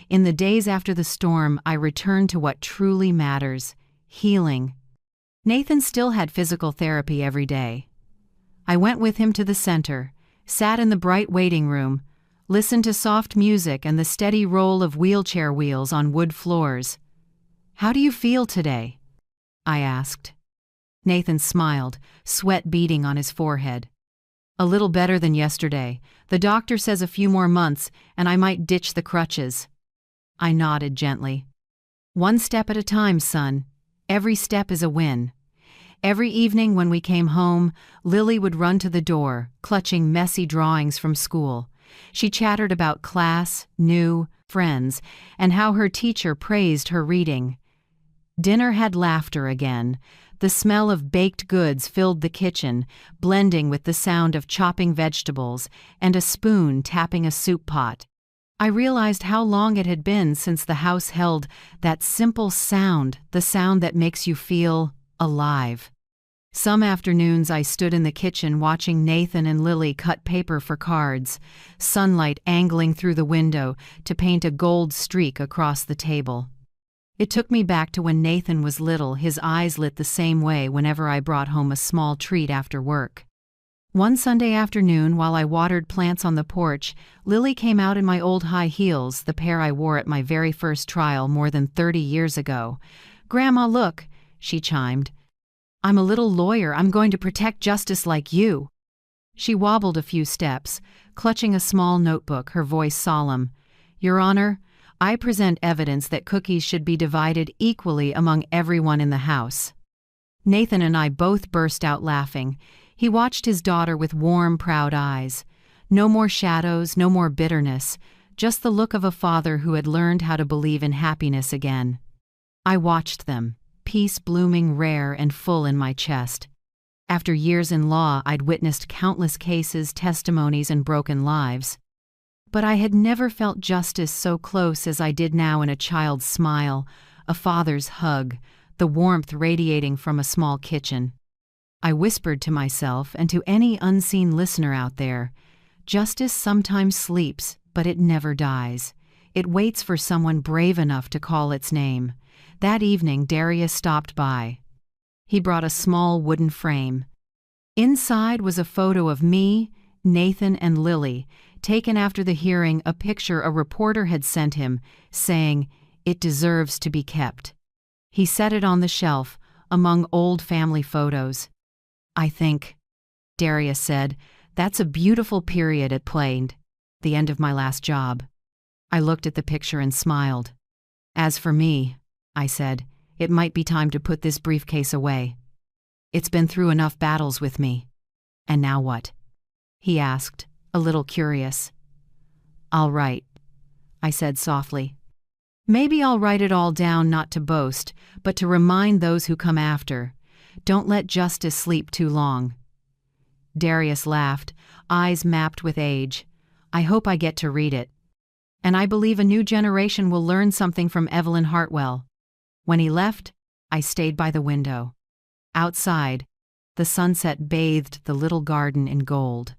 In the days after the storm, I returned to what truly matters: healing. Nathan still had physical therapy every day. I went with him to the center, sat in the bright waiting room, listened to soft music and the steady roll of wheelchair wheels on wood floors. "How do you feel today?" I asked. Nathan smiled, sweat beading on his forehead. "A little better than yesterday. The doctor says a few more months, and I might ditch the crutches." I nodded gently. "One step at a time, son. Every step is a win." Every evening when we came home, Lily would run to the door, clutching messy drawings from school. She chattered about class, new, friends, and how her teacher praised her reading. Dinner had laughter again. The smell of baked goods filled the kitchen, blending with the sound of chopping vegetables and a spoon tapping a soup pot. I realized how long it had been since the house held that simple sound, the sound that makes you feel alive. Some afternoons I stood in the kitchen watching Nathan and Lily cut paper for cards, sunlight angling through the window to paint a gold streak across the table. It took me back to when Nathan was little, his eyes lit the same way whenever I brought home a small treat after work. One Sunday afternoon, while I watered plants on the porch, Lily came out in my old high heels, the pair I wore at my very first trial more than 30 years ago. "Grandma, look," she chimed. "I'm a little lawyer. I'm going to protect justice like you." She wobbled a few steps, clutching a small notebook, her voice solemn. "Your Honor, I present evidence that cookies should be divided equally among everyone in the house." Nathan and I both burst out laughing. He watched his daughter with warm, proud eyes. No more shadows, no more bitterness, just the look of a father who had learned how to believe in happiness again. I watched them, peace blooming rare and full in my chest. After years in law, I'd witnessed countless cases, testimonies, and broken lives. But I had never felt justice so close as I did now in a child's smile, a father's hug, the warmth radiating from a small kitchen. I whispered to myself and to any unseen listener out there, justice sometimes sleeps, but it never dies. It waits for someone brave enough to call its name. That evening, Darius stopped by. He brought a small wooden frame. Inside was a photo of me, Nathan, and Lily, taken after the hearing, a picture a reporter had sent him, saying, "It deserves to be kept." He set it on the shelf, among old family photos. "I think," Darius said, "that's a beautiful period it played, the end of my last job." I looked at the picture and smiled. "As for me," I said, "it might be time to put this briefcase away. It's been through enough battles with me." "And now what?" he asked, a little curious. "I'll write," I said softly. "Maybe I'll write it all down, not to boast, but to remind those who come after. Don't let justice sleep too long." Darius laughed, eyes mapped with age. "I hope I get to read it. And I believe a new generation will learn something from Evelyn Hartwell." When he left, I stayed by the window. Outside, the sunset bathed the little garden in gold.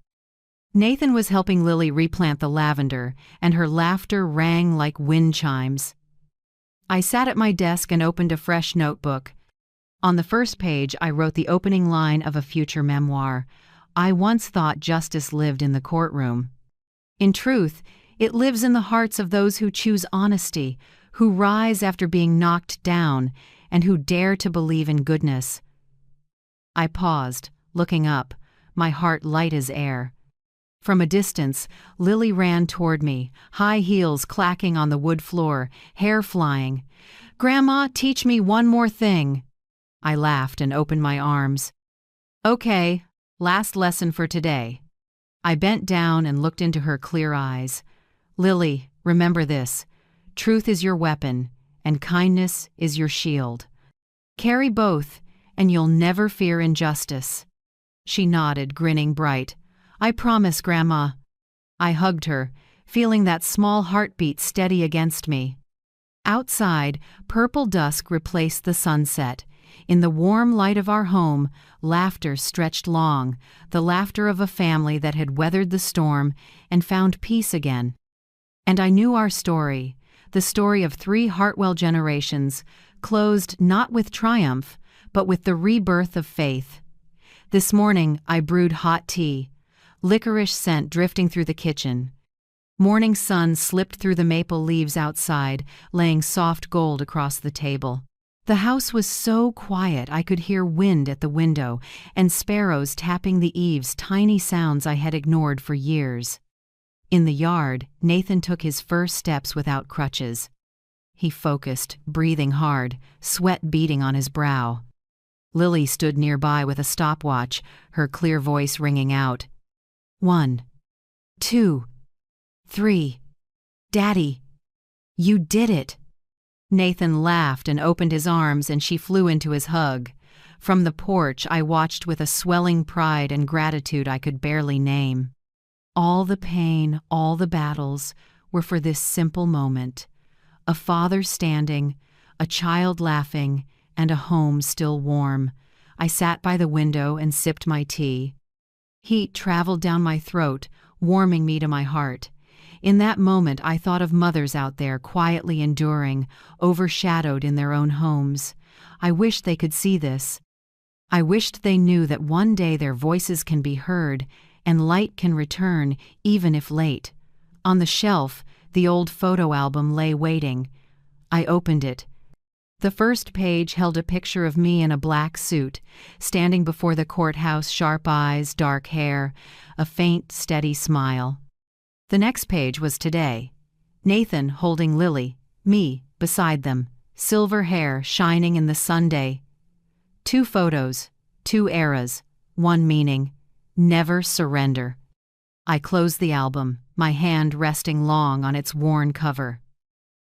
Nathan was helping Lily replant the lavender, and her laughter rang like wind chimes. I sat at my desk and opened a fresh notebook. On the first page, I wrote the opening line of a future memoir. I once thought justice lived in the courtroom. In truth, it lives in the hearts of those who choose honesty, who rise after being knocked down, and who dare to believe in goodness. I paused, looking up, my heart light as air. From a distance, Lily ran toward me, high heels clacking on the wood floor, hair flying. "Grandma, teach me one more thing." I laughed and opened my arms. "Okay, last lesson for today." I bent down and looked into her clear eyes. "Lily, remember this. Truth is your weapon, and kindness is your shield. Carry both, and you'll never fear injustice." She nodded, grinning bright. "I promise, Grandma." I hugged her, feeling that small heartbeat steady against me. Outside, purple dusk replaced the sunset. In the warm light of our home, laughter stretched long, the laughter of a family that had weathered the storm and found peace again. And I knew our story, the story of 3 Hartwell generations, closed not with triumph, but with the rebirth of faith. This morning, I brewed hot tea, licorice scent drifting through the kitchen. Morning sun slipped through the maple leaves outside, laying soft gold across the table. The house was so quiet I could hear wind at the window and sparrows tapping the eaves, tiny sounds I had ignored for years. In the yard, Nathan took his first steps without crutches. He focused, breathing hard, sweat beading on his brow. Lily stood nearby with a stopwatch, her clear voice ringing out. 1, 2, 3. "Daddy, you did it." Nathan laughed and opened his arms, and she flew into his hug. From the porch, I watched with a swelling pride and gratitude I could barely name. All the pain, all the battles, were for this simple moment. A father standing, a child laughing, and a home still warm. I sat by the window and sipped my tea. Heat traveled down my throat, warming me to my heart. In that moment, I thought of mothers out there quietly enduring, overshadowed in their own homes. I wish they could see this. I wished they knew that one day their voices can be heard and light can return, even if late. On the shelf, the old photo album lay waiting. I opened it. The first page held a picture of me in a black suit, standing before the courthouse, sharp eyes, dark hair, a faint, steady smile. The next page was today. Nathan holding Lily, me beside them, silver hair shining in the Sunday. 2 photos, 2 eras, one meaning: never surrender. I closed the album, my hand resting long on its worn cover.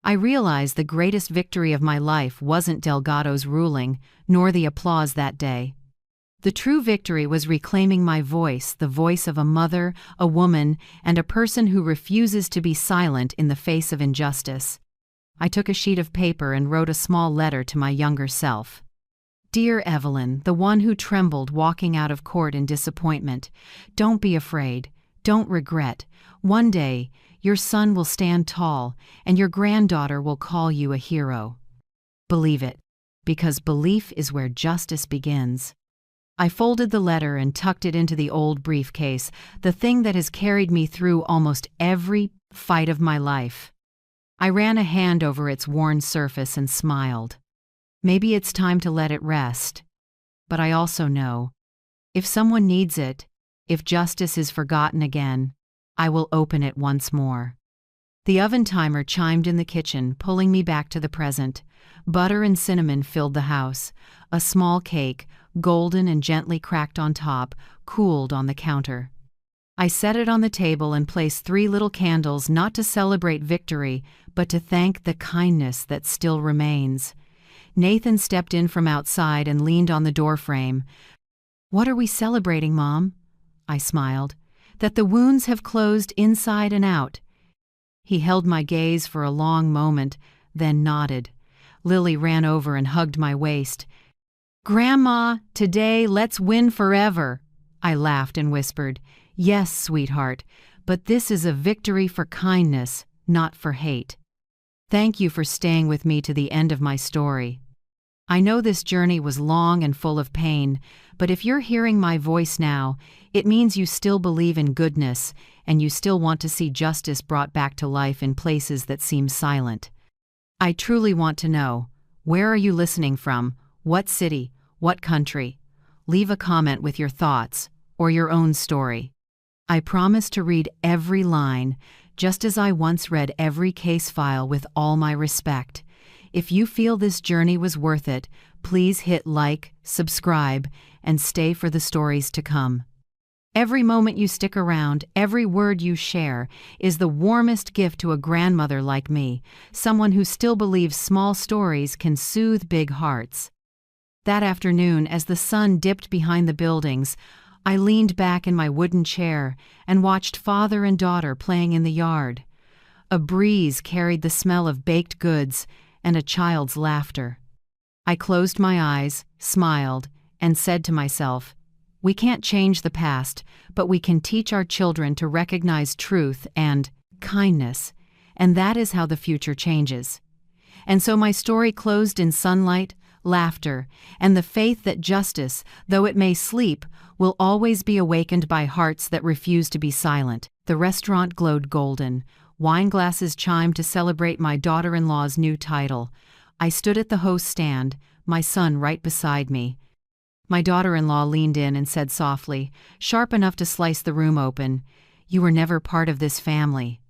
I realized the greatest victory of my life wasn't Delgado's ruling, nor the applause that day. The true victory was reclaiming my voice, the voice of a mother, a woman, and a person who refuses to be silent in the face of injustice. I took a sheet of paper and wrote a small letter to my younger self. Dear Evelyn, the one who trembled walking out of court in disappointment, don't be afraid, don't regret. One day, your son will stand tall, and your granddaughter will call you a hero. Believe it, because belief is where justice begins. I folded the letter and tucked it into the old briefcase, the thing that has carried me through almost every fight of my life. I ran a hand over its worn surface and smiled. Maybe it's time to let it rest. But I also know, if someone needs it, if justice is forgotten again, I will open it once more. The oven timer chimed in the kitchen, pulling me back to the present. Butter and cinnamon filled the house. A small cake, golden and gently cracked on top, cooled on the counter. I set it on the table and placed 3 little candles, not to celebrate victory, but to thank the kindness that still remains. Nathan stepped in from outside and leaned on the doorframe. What are we celebrating, Mom? I smiled. That the wounds have closed inside and out. He held my gaze for a long moment, then nodded. Lily ran over and hugged my waist. Grandma, today let's win forever. I laughed and whispered, Yes, sweetheart, but this is a victory for kindness, not for hate. Thank you for staying with me to the end of my story. I know this journey was long and full of pain, but if you're hearing my voice now, it means you still believe in goodness and you still want to see justice brought back to life in places that seem silent. I truly want to know, where are you listening from? What city? What country? Leave a comment with your thoughts or your own story. I promise to read every line, just as I once read every case file with all my respect. If you feel this journey was worth it, please hit like, subscribe, and stay for the stories to come. Every moment you stick around, every word you share, is the warmest gift to a grandmother like me, someone who still believes small stories can soothe big hearts. That afternoon, as the sun dipped behind the buildings, I leaned back in my wooden chair and watched father and daughter playing in the yard. A breeze carried the smell of baked goods and a child's laughter. I closed my eyes, smiled, and said to myself, we can't change the past, but we can teach our children to recognize truth and kindness, and that is how the future changes. And so my story closed in sunlight, laughter, and the faith that justice, though it may sleep, will always be awakened by hearts that refuse to be silent. The restaurant glowed golden. Wine glasses chimed to celebrate my daughter-in-law's new title. I stood at the host stand, my son right beside me. My daughter-in-law leaned in and said softly, sharp enough to slice the room open, "You were never part of this family."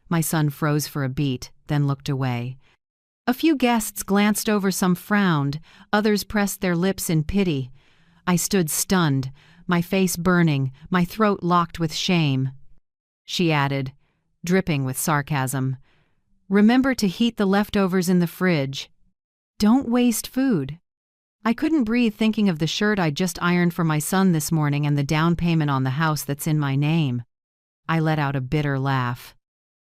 My son froze for a beat, then looked away. A few guests glanced over, some frowned, others pressed their lips in pity. I stood stunned, my face burning, my throat locked with shame. She added, dripping with sarcasm, "Remember to heat the leftovers in the fridge. Don't waste food." I couldn't breathe thinking of the shirt I'd just ironed for my son this morning and the down payment on the house that's in my name. I let out a bitter laugh.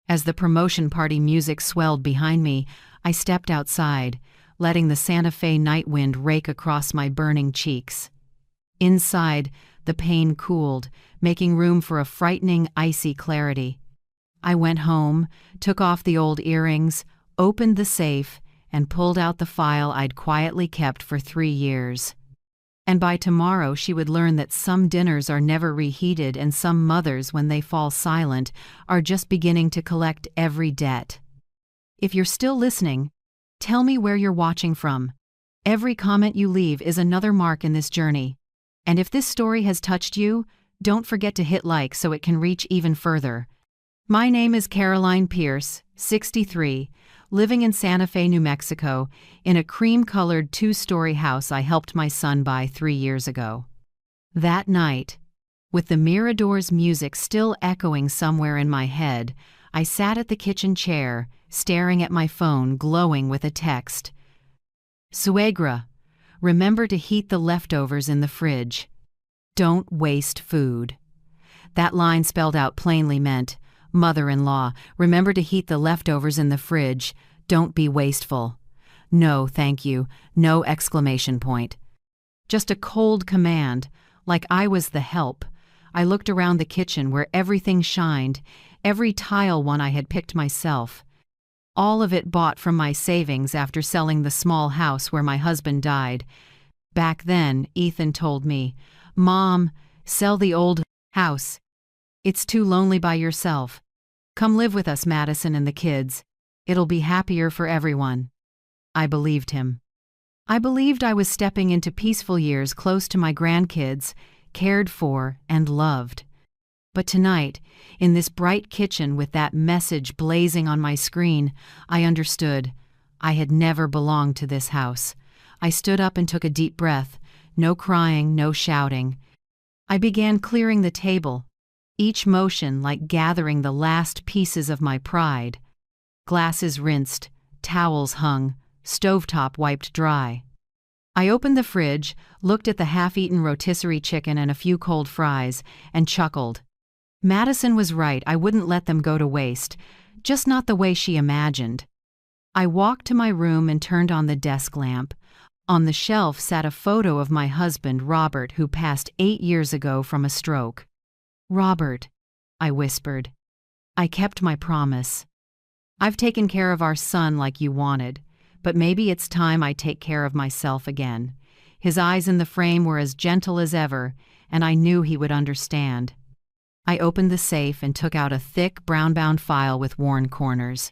As the promotion party music swelled behind me, I stepped outside, letting the Santa Fe night wind rake across my burning cheeks. Inside, the pain cooled, making room for a frightening, icy clarity. I went home, took off the old earrings, opened the safe, and pulled out the file I'd quietly kept for 3 years. And by tomorrow she would learn that some dinners are never reheated and some mothers, when they fall silent, are just beginning to collect every debt. If you're still listening, tell me where you're watching from. Every comment you leave is another mark in this journey. And if this story has touched you, don't forget to hit like so it can reach even further. My name is Caroline Pierce, 63, living in Santa Fe, New Mexico, in a cream-colored 2-story house I helped my son buy 3 years ago. That night, with the Mirador's music still echoing somewhere in my head, I sat at the kitchen chair, staring at my phone glowing with a text. Suegra, remember to heat the leftovers in the fridge. Don't waste food. That line spelled out plainly meant, Mother-in-law, remember to heat the leftovers in the fridge. Don't be wasteful. No, thank you. No exclamation point. Just a cold command, like I was the help. I looked around the kitchen where everything shined, every tile one I had picked myself. All of it bought from my savings after selling the small house where my husband died. Back then, Ethan told me, Mom, sell the old house. It's too lonely by yourself. Come live with us, Madison and the kids. It'll be happier for everyone. I believed him. I believed I was stepping into peaceful years close to my grandkids, cared for and loved. But tonight, in this bright kitchen with that message blazing on my screen, I understood. I had never belonged to this house. I stood up and took a deep breath. No crying, no shouting. I began clearing the table, each motion like gathering the last pieces of my pride. Glasses rinsed, towels hung, stovetop wiped dry. I opened the fridge, looked at the half-eaten rotisserie chicken and a few cold fries, and chuckled. Madison was right, I wouldn't let them go to waste, just not the way she imagined. I walked to my room and turned on the desk lamp. On the shelf sat a photo of my husband, Robert, who passed 8 years ago from a stroke. Robert, I whispered. I kept my promise. I've taken care of our son like you wanted, but maybe it's time I take care of myself again. His eyes in the frame were as gentle as ever, and I knew he would understand. I opened the safe and took out a thick, brown-bound file with worn corners.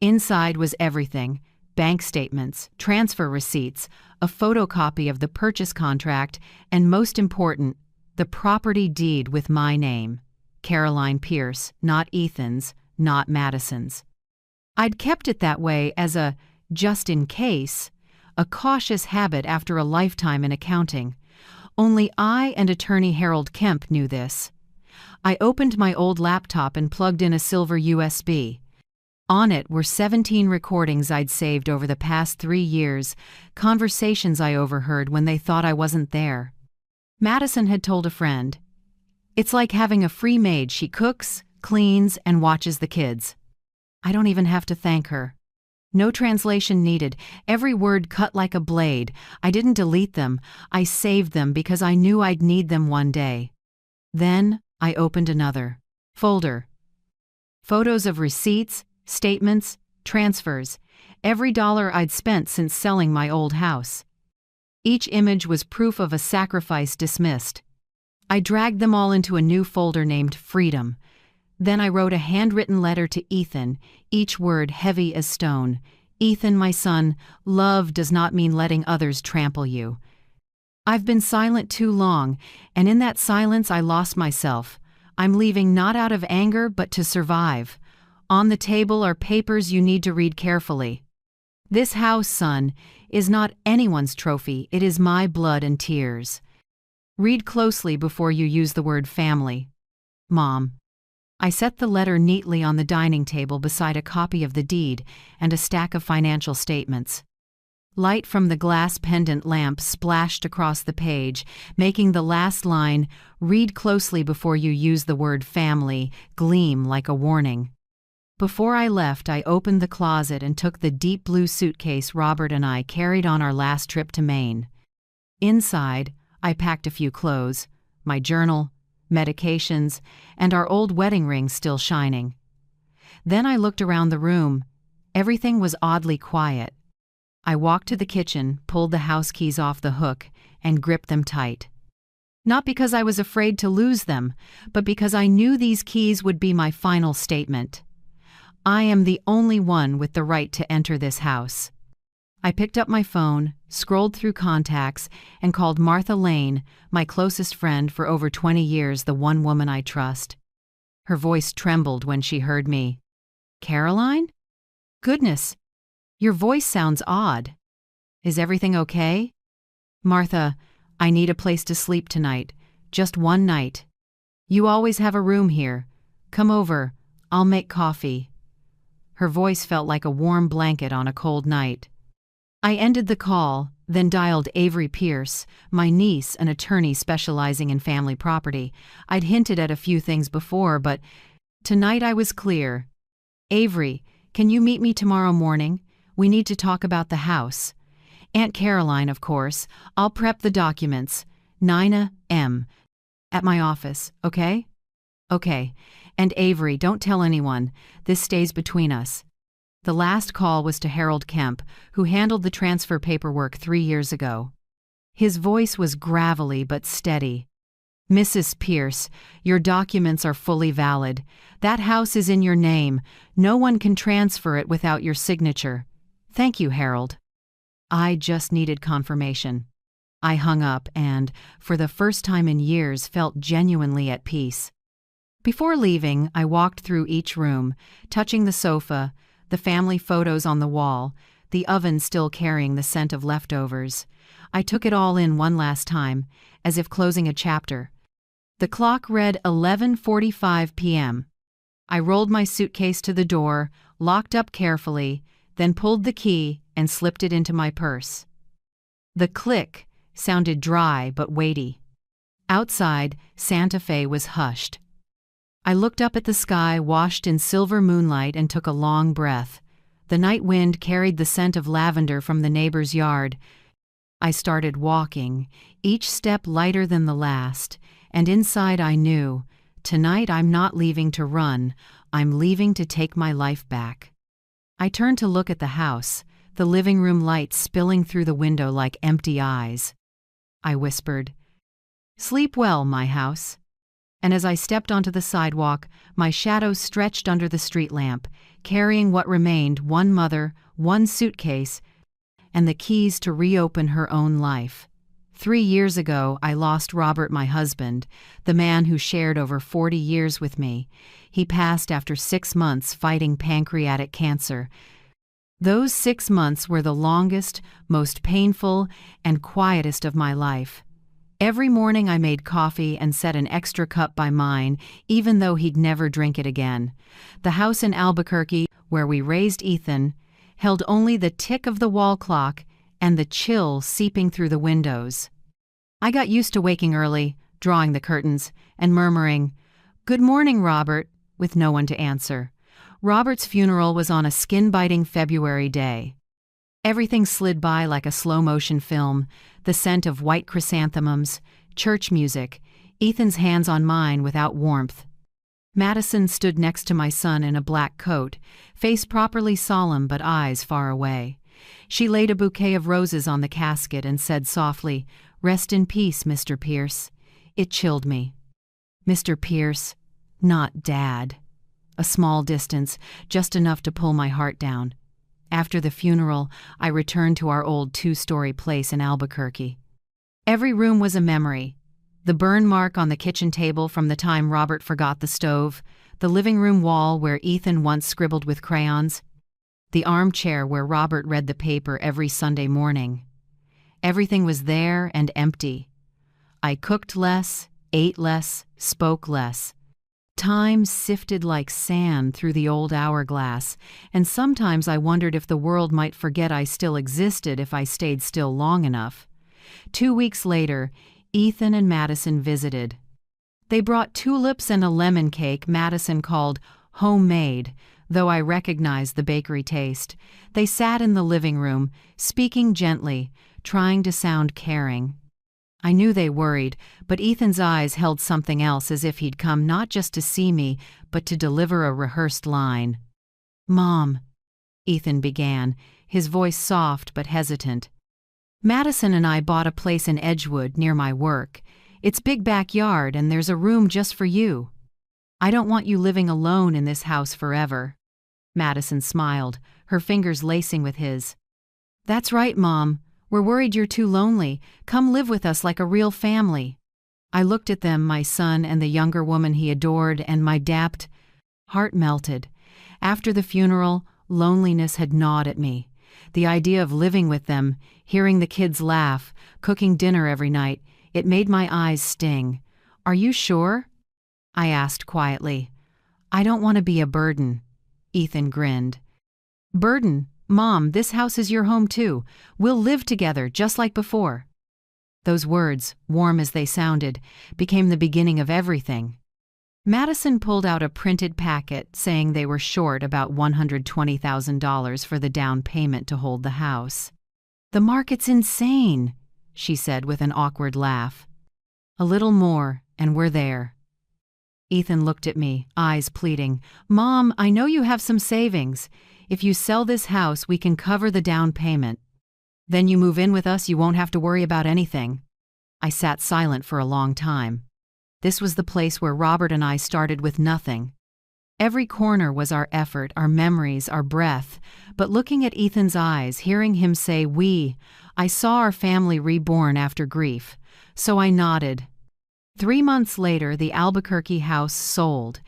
Inside was everything: bank statements, transfer receipts, a photocopy of the purchase contract, and most important, the property deed with my name. Caroline Pierce, not Ethan's, not Madison's. I'd kept it that way as a just in case, a cautious habit after a lifetime in accounting. Only I and attorney Harold Kemp knew this. I opened my old laptop and plugged in a silver USB. On it were 17 recordings I'd saved over the past 3 years, conversations I overheard when they thought I wasn't there. Madison had told a friend, "It's like having a free maid. She cooks, cleans, and watches the kids." I don't even have to thank her. No translation needed, every word cut like a blade. I didn't delete them, I saved them because I knew I'd need them one day. Then I opened another folder. Photos of receipts, statements, transfers, every dollar I'd spent since selling my old house. Each image was proof of a sacrifice dismissed. I dragged them all into a new folder named Freedom. Then I wrote a handwritten letter to Ethan, each word heavy as stone. Ethan, my son, love does not mean letting others trample you. I've been silent too long, and in that silence I lost myself. I'm leaving not out of anger, but to survive. On the table are papers you need to read carefully. This house, son, is not anyone's trophy. It is my blood and tears. Read closely before you use the word family. Mom. I set the letter neatly on the dining table beside a copy of the deed and a stack of financial statements. Light from the glass pendant lamp splashed across the page, making the last line, "Read closely before you use the word family," gleam like a warning. Before I left, I opened the closet and took the deep blue suitcase Robert and I carried on our last trip to Maine. Inside, I packed a few clothes, my journal, medications, and our old wedding ring still shining. Then I looked around the room. Everything was oddly quiet. I walked to the kitchen, pulled the house keys off the hook, and gripped them tight. Not because I was afraid to lose them, but because I knew these keys would be my final statement. I am the only one with the right to enter this house. I picked up my phone, scrolled through contacts, and called Martha Lane, my closest friend for over 20 years, the one woman I trust. Her voice trembled when she heard me. "Caroline? Goodness, your voice sounds odd. Is everything okay?" "Martha, I need a place to sleep tonight. Just one night. You always have a room here. Come over. I'll make coffee." Her voice felt like a warm blanket on a cold night. I ended the call, then dialed Avery Pierce, my niece, an attorney specializing in family property. I'd hinted at a few things before, but tonight I was clear. "Avery, can you meet me tomorrow morning? We need to talk about the house. Aunt Caroline, of course. I'll prep the documents. 9 a.m. at my office, okay?" "Okay. And Avery, don't tell anyone. This stays between us." The last call was to Harold Kemp, who handled the transfer paperwork 3 years ago. His voice was gravelly but steady. "Mrs. Pierce, your documents are fully valid. That house is in your name. No one can transfer it without your signature. Thank you, Harold." I just needed confirmation. I hung up and, for the first time in years, felt genuinely at peace. Before leaving, I walked through each room, touching the sofa, the family photos on the wall, the oven still carrying the scent of leftovers. I took it all in one last time, as if closing a chapter. The clock read 11:45 p.m. I rolled my suitcase to the door, locked up carefully, then pulled the key and slipped it into my purse. The click sounded dry but weighty. Outside, Santa Fe was hushed. I looked up at the sky washed in silver moonlight and took a long breath. The night wind carried the scent of lavender from the neighbor's yard. I started walking, each step lighter than the last, and inside I knew, tonight I'm not leaving to run, I'm leaving to take my life back. I turned to look at the house, the living room lights spilling through the window like empty eyes. I whispered, "Sleep well, my house." And as I stepped onto the sidewalk, my shadow stretched under the street lamp, carrying what remained, one mother, one suitcase, and the keys to reopen her own life. 3 years ago, I lost Robert, my husband, the man who shared over 40 years with me. He passed after 6 months fighting pancreatic cancer. Those 6 months were the longest, most painful, and quietest of my life. Every morning I made coffee and set an extra cup by mine, even though he'd never drink it again. The house in Albuquerque, where we raised Ethan, held only the tick of the wall clock and the chill seeping through the windows. I got used to waking early, drawing the curtains, and murmuring, "Good morning, Robert," with no one to answer. Robert's funeral was on a skin-biting February day. Everything slid by like a slow-motion film, the scent of white chrysanthemums, church music, Ethan's hands on mine without warmth. Madison stood next to my son in a black coat, face properly solemn but eyes far away. She laid a bouquet of roses on the casket and said softly, "Rest in peace, Mr. Pierce." It chilled me. Mr. Pierce, not Dad. A small distance, just enough to pull my heart down. After the funeral, I returned to our old 2-story place in Albuquerque. Every room was a memory. The burn mark on the kitchen table from the time Robert forgot the stove, the living room wall where Ethan once scribbled with crayons, the armchair where Robert read the paper every Sunday morning. Everything was there and empty. I cooked less, ate less, spoke less. Time sifted like sand through the old hourglass, and sometimes I wondered if the world might forget I still existed if I stayed still long enough. 2 weeks later, Ethan and Madison visited. They brought tulips and a lemon cake Madison called homemade, though I recognized the bakery taste. They sat in the living room, speaking gently, trying to sound caring. I knew they worried, but Ethan's eyes held something else, as if he'd come not just to see me, but to deliver a rehearsed line. "Mom," Ethan began, his voice soft but hesitant. "Madison and I bought a place in Edgewood near my work. It's big backyard and there's a room just for you. I don't want you living alone in this house forever." Madison smiled, her fingers lacing with his. "That's right, Mom. We're worried you're too lonely. Come live with us like a real family." I looked at them, my son and the younger woman he adored, and my dapped heart melted. After the funeral, loneliness had gnawed at me. The idea of living with them, hearing the kids laugh, cooking dinner every night, it made my eyes sting. "Are you sure?" I asked quietly. "I don't want to be a burden." Ethan grinned. "Burden? Mom, this house is your home too. We'll live together just like before." Those words, warm as they sounded, became the beginning of everything. Madison pulled out a printed packet saying they were short about $120,000 for the down payment to hold the house. "The market's insane," she said with an awkward laugh. "A little more, and we're there." Ethan looked at me, eyes pleading. "Mom, I know you have some savings. If you sell this house, we can cover the down payment. Then you move in with us, you won't have to worry about anything." I sat silent for a long time. This was the place where Robert and I started with nothing. Every corner was our effort, our memories, our breath. But looking at Ethan's eyes, hearing him say "we," I saw our family reborn after grief. So I nodded. 3 months later, the Albuquerque house sold.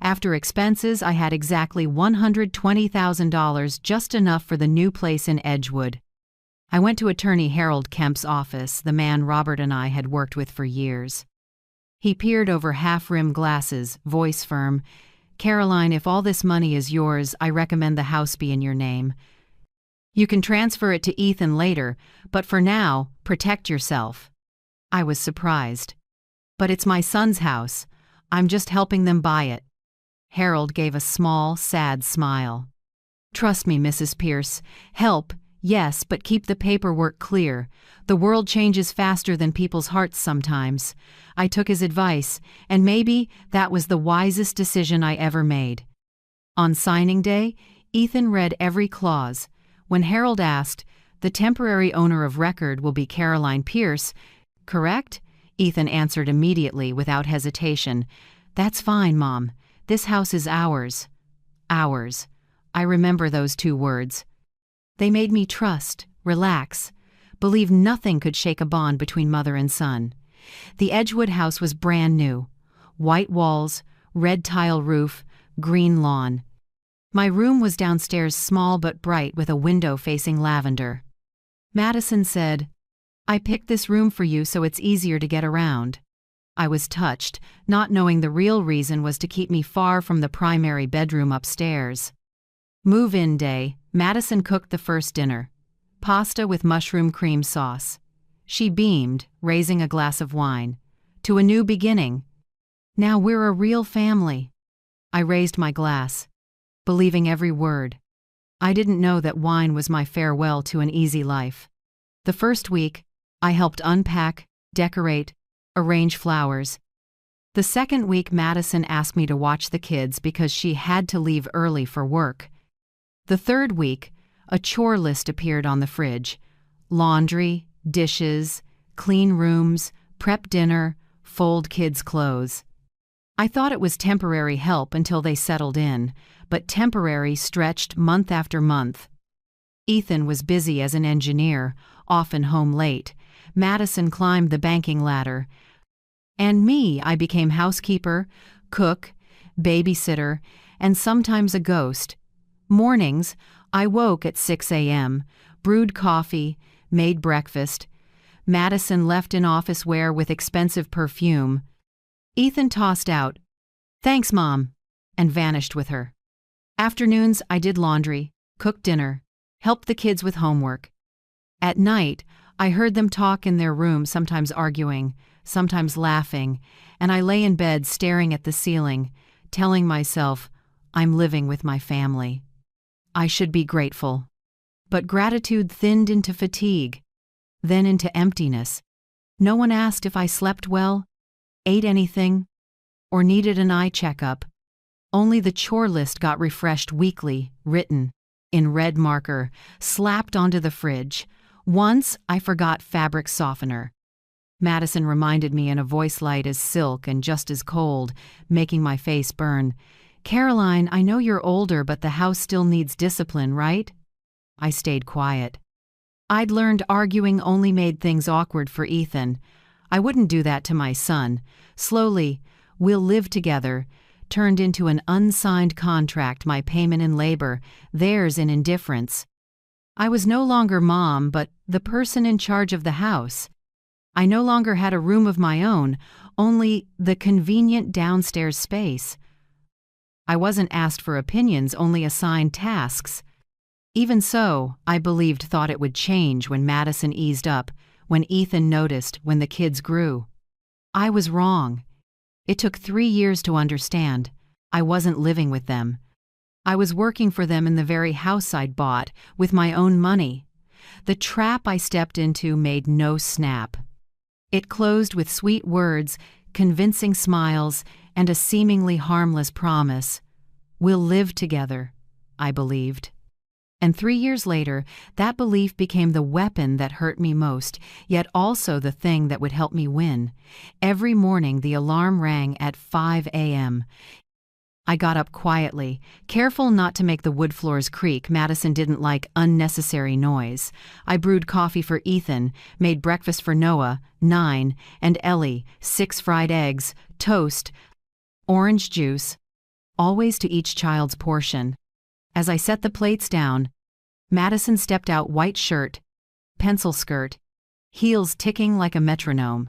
After expenses, I had exactly $120,000, just enough for the new place in Edgewood. I went to attorney Harold Kemp's office, the man Robert and I had worked with for years. He peered over half-rimmed glasses, voice firm. "Caroline, if all this money is yours, I recommend the house be in your name. You can transfer it to Ethan later, but for now, protect yourself." I was surprised. "But it's my son's house. I'm just helping them buy it." Harold gave a small, sad smile. "Trust me, Mrs. Pierce. Help, yes, but keep the paperwork clear. The world changes faster than people's hearts sometimes." I took his advice, and maybe that was the wisest decision I ever made. On signing day, Ethan read every clause. When Harold asked, "The temporary owner of record will be Caroline Pierce, correct?" Ethan answered immediately, without hesitation. "That's fine, Mom. This house is ours." Ours. I remember those 2 words. They made me trust, relax, believe nothing could shake a bond between mother and son. The Edgewood house was brand new. White walls, red tile roof, green lawn. My room was downstairs, small but bright, with a window facing lavender. Madison said, "I picked this room for you so it's easier to get around." I was touched, not knowing the real reason was to keep me far from the primary bedroom upstairs. Move-in day, Madison cooked the first dinner. Pasta with mushroom cream sauce. She beamed, raising a glass of wine. "To a new beginning. Now we're a real family." I raised my glass, believing every word. I didn't know that wine was my farewell to an easy life. The first week, I helped unpack, decorate, arrange flowers. The second week, Madison asked me to watch the kids because she had to leave early for work. The third week, a chore list appeared on the fridge. Laundry, dishes, clean rooms, prep dinner, fold kids' clothes. I thought it was temporary help until they settled in, but temporary stretched month after month. Ethan was busy as an engineer, often home late. Madison climbed the banking ladder. And me, I became housekeeper, cook, babysitter, and sometimes a ghost. Mornings, I woke at 6 a.m., brewed coffee, made breakfast. Madison left in office wear with expensive perfume. Ethan tossed out, "Thanks, Mom," and vanished with her. Afternoons, I did laundry, cooked dinner, helped the kids with homework. At night, I heard them talk in their room, sometimes arguing, sometimes laughing, and I lay in bed staring at the ceiling, telling myself, I'm living with my family. I should be grateful. But gratitude thinned into fatigue, then into emptiness. No one asked if I slept well, ate anything, or needed an eye checkup. Only the chore list got refreshed weekly, written. in red marker, slapped onto the fridge. Once, I forgot fabric softener. Madison reminded me in a voice light as silk and just as cold, making my face burn. "Caroline, I know you're older, but the house still needs discipline, right?" I stayed quiet. I'd learned arguing only made things awkward for Ethan. I wouldn't do that to my son. Slowly, "we'll live together" turned into an unsigned contract, my payment in labor, theirs in indifference. I was no longer mom, but the person in charge of the house. I no longer had a room of my own, only the convenient downstairs space. I wasn't asked for opinions, only assigned tasks. Even so, I believed thought it would change when Madison eased up, when Ethan noticed, when the kids grew. I was wrong. It took 3 years to understand. I wasn't living with them. I was working for them in the very house I'd bought, with my own money. The trap I stepped into made no snap. It closed with sweet words, convincing smiles, and a seemingly harmless promise. "We'll live together," I believed. And 3 years later, that belief became the weapon that hurt me most, yet also the thing that would help me win. Every morning the alarm rang at 5 a.m. I got up quietly, careful not to make the wood floors creak. Madison didn't like unnecessary noise. I brewed coffee for Ethan, made breakfast for Noah, 9, and Ellie, 6 fried eggs, toast, orange juice, always to each child's portion. As I set the plates down, Madison stepped out, white shirt, pencil skirt, heels ticking like a metronome.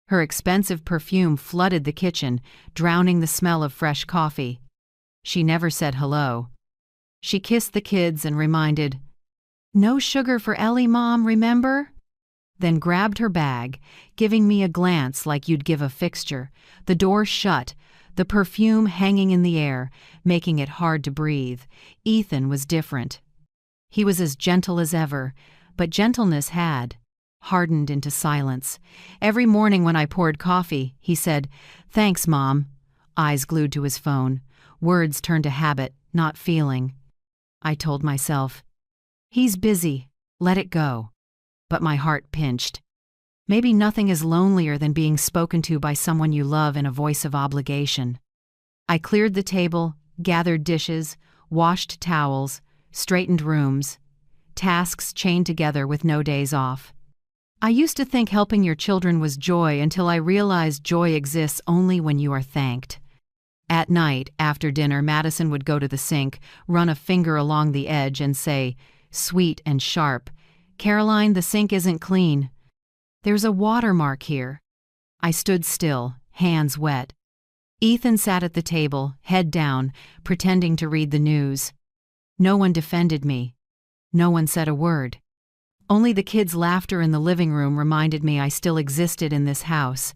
Her expensive perfume flooded the kitchen, drowning the smell of fresh coffee. She never said hello. She kissed the kids and reminded, "No sugar for Ellie, Mom, remember?" Then grabbed her bag, giving me a glance like you'd give a fixture. The door shut, the perfume hanging in the air, making it hard to breathe. Ethan was different. He was as gentle as ever, but gentleness had hardened into silence. Every morning when I poured coffee, he said, "Thanks, Mom," eyes glued to his phone. Words turned to habit, not feeling. I told myself, "He's busy, let it go." But my heart pinched. Maybe nothing is lonelier than being spoken to by someone you love in a voice of obligation. I cleared the table, gathered dishes, washed towels, straightened rooms, tasks chained together with no days off. I used to think helping your children was joy until I realized joy exists only when you are thanked. At night, after dinner, Madison would go to the sink, run a finger along the edge and say, sweet and sharp, "Caroline, the sink isn't clean. There's a watermark here." I stood still, hands wet. Ethan sat at the table, head down, pretending to read the news. No one defended me. No one said a word. Only the kids' laughter in the living room reminded me I still existed in this house.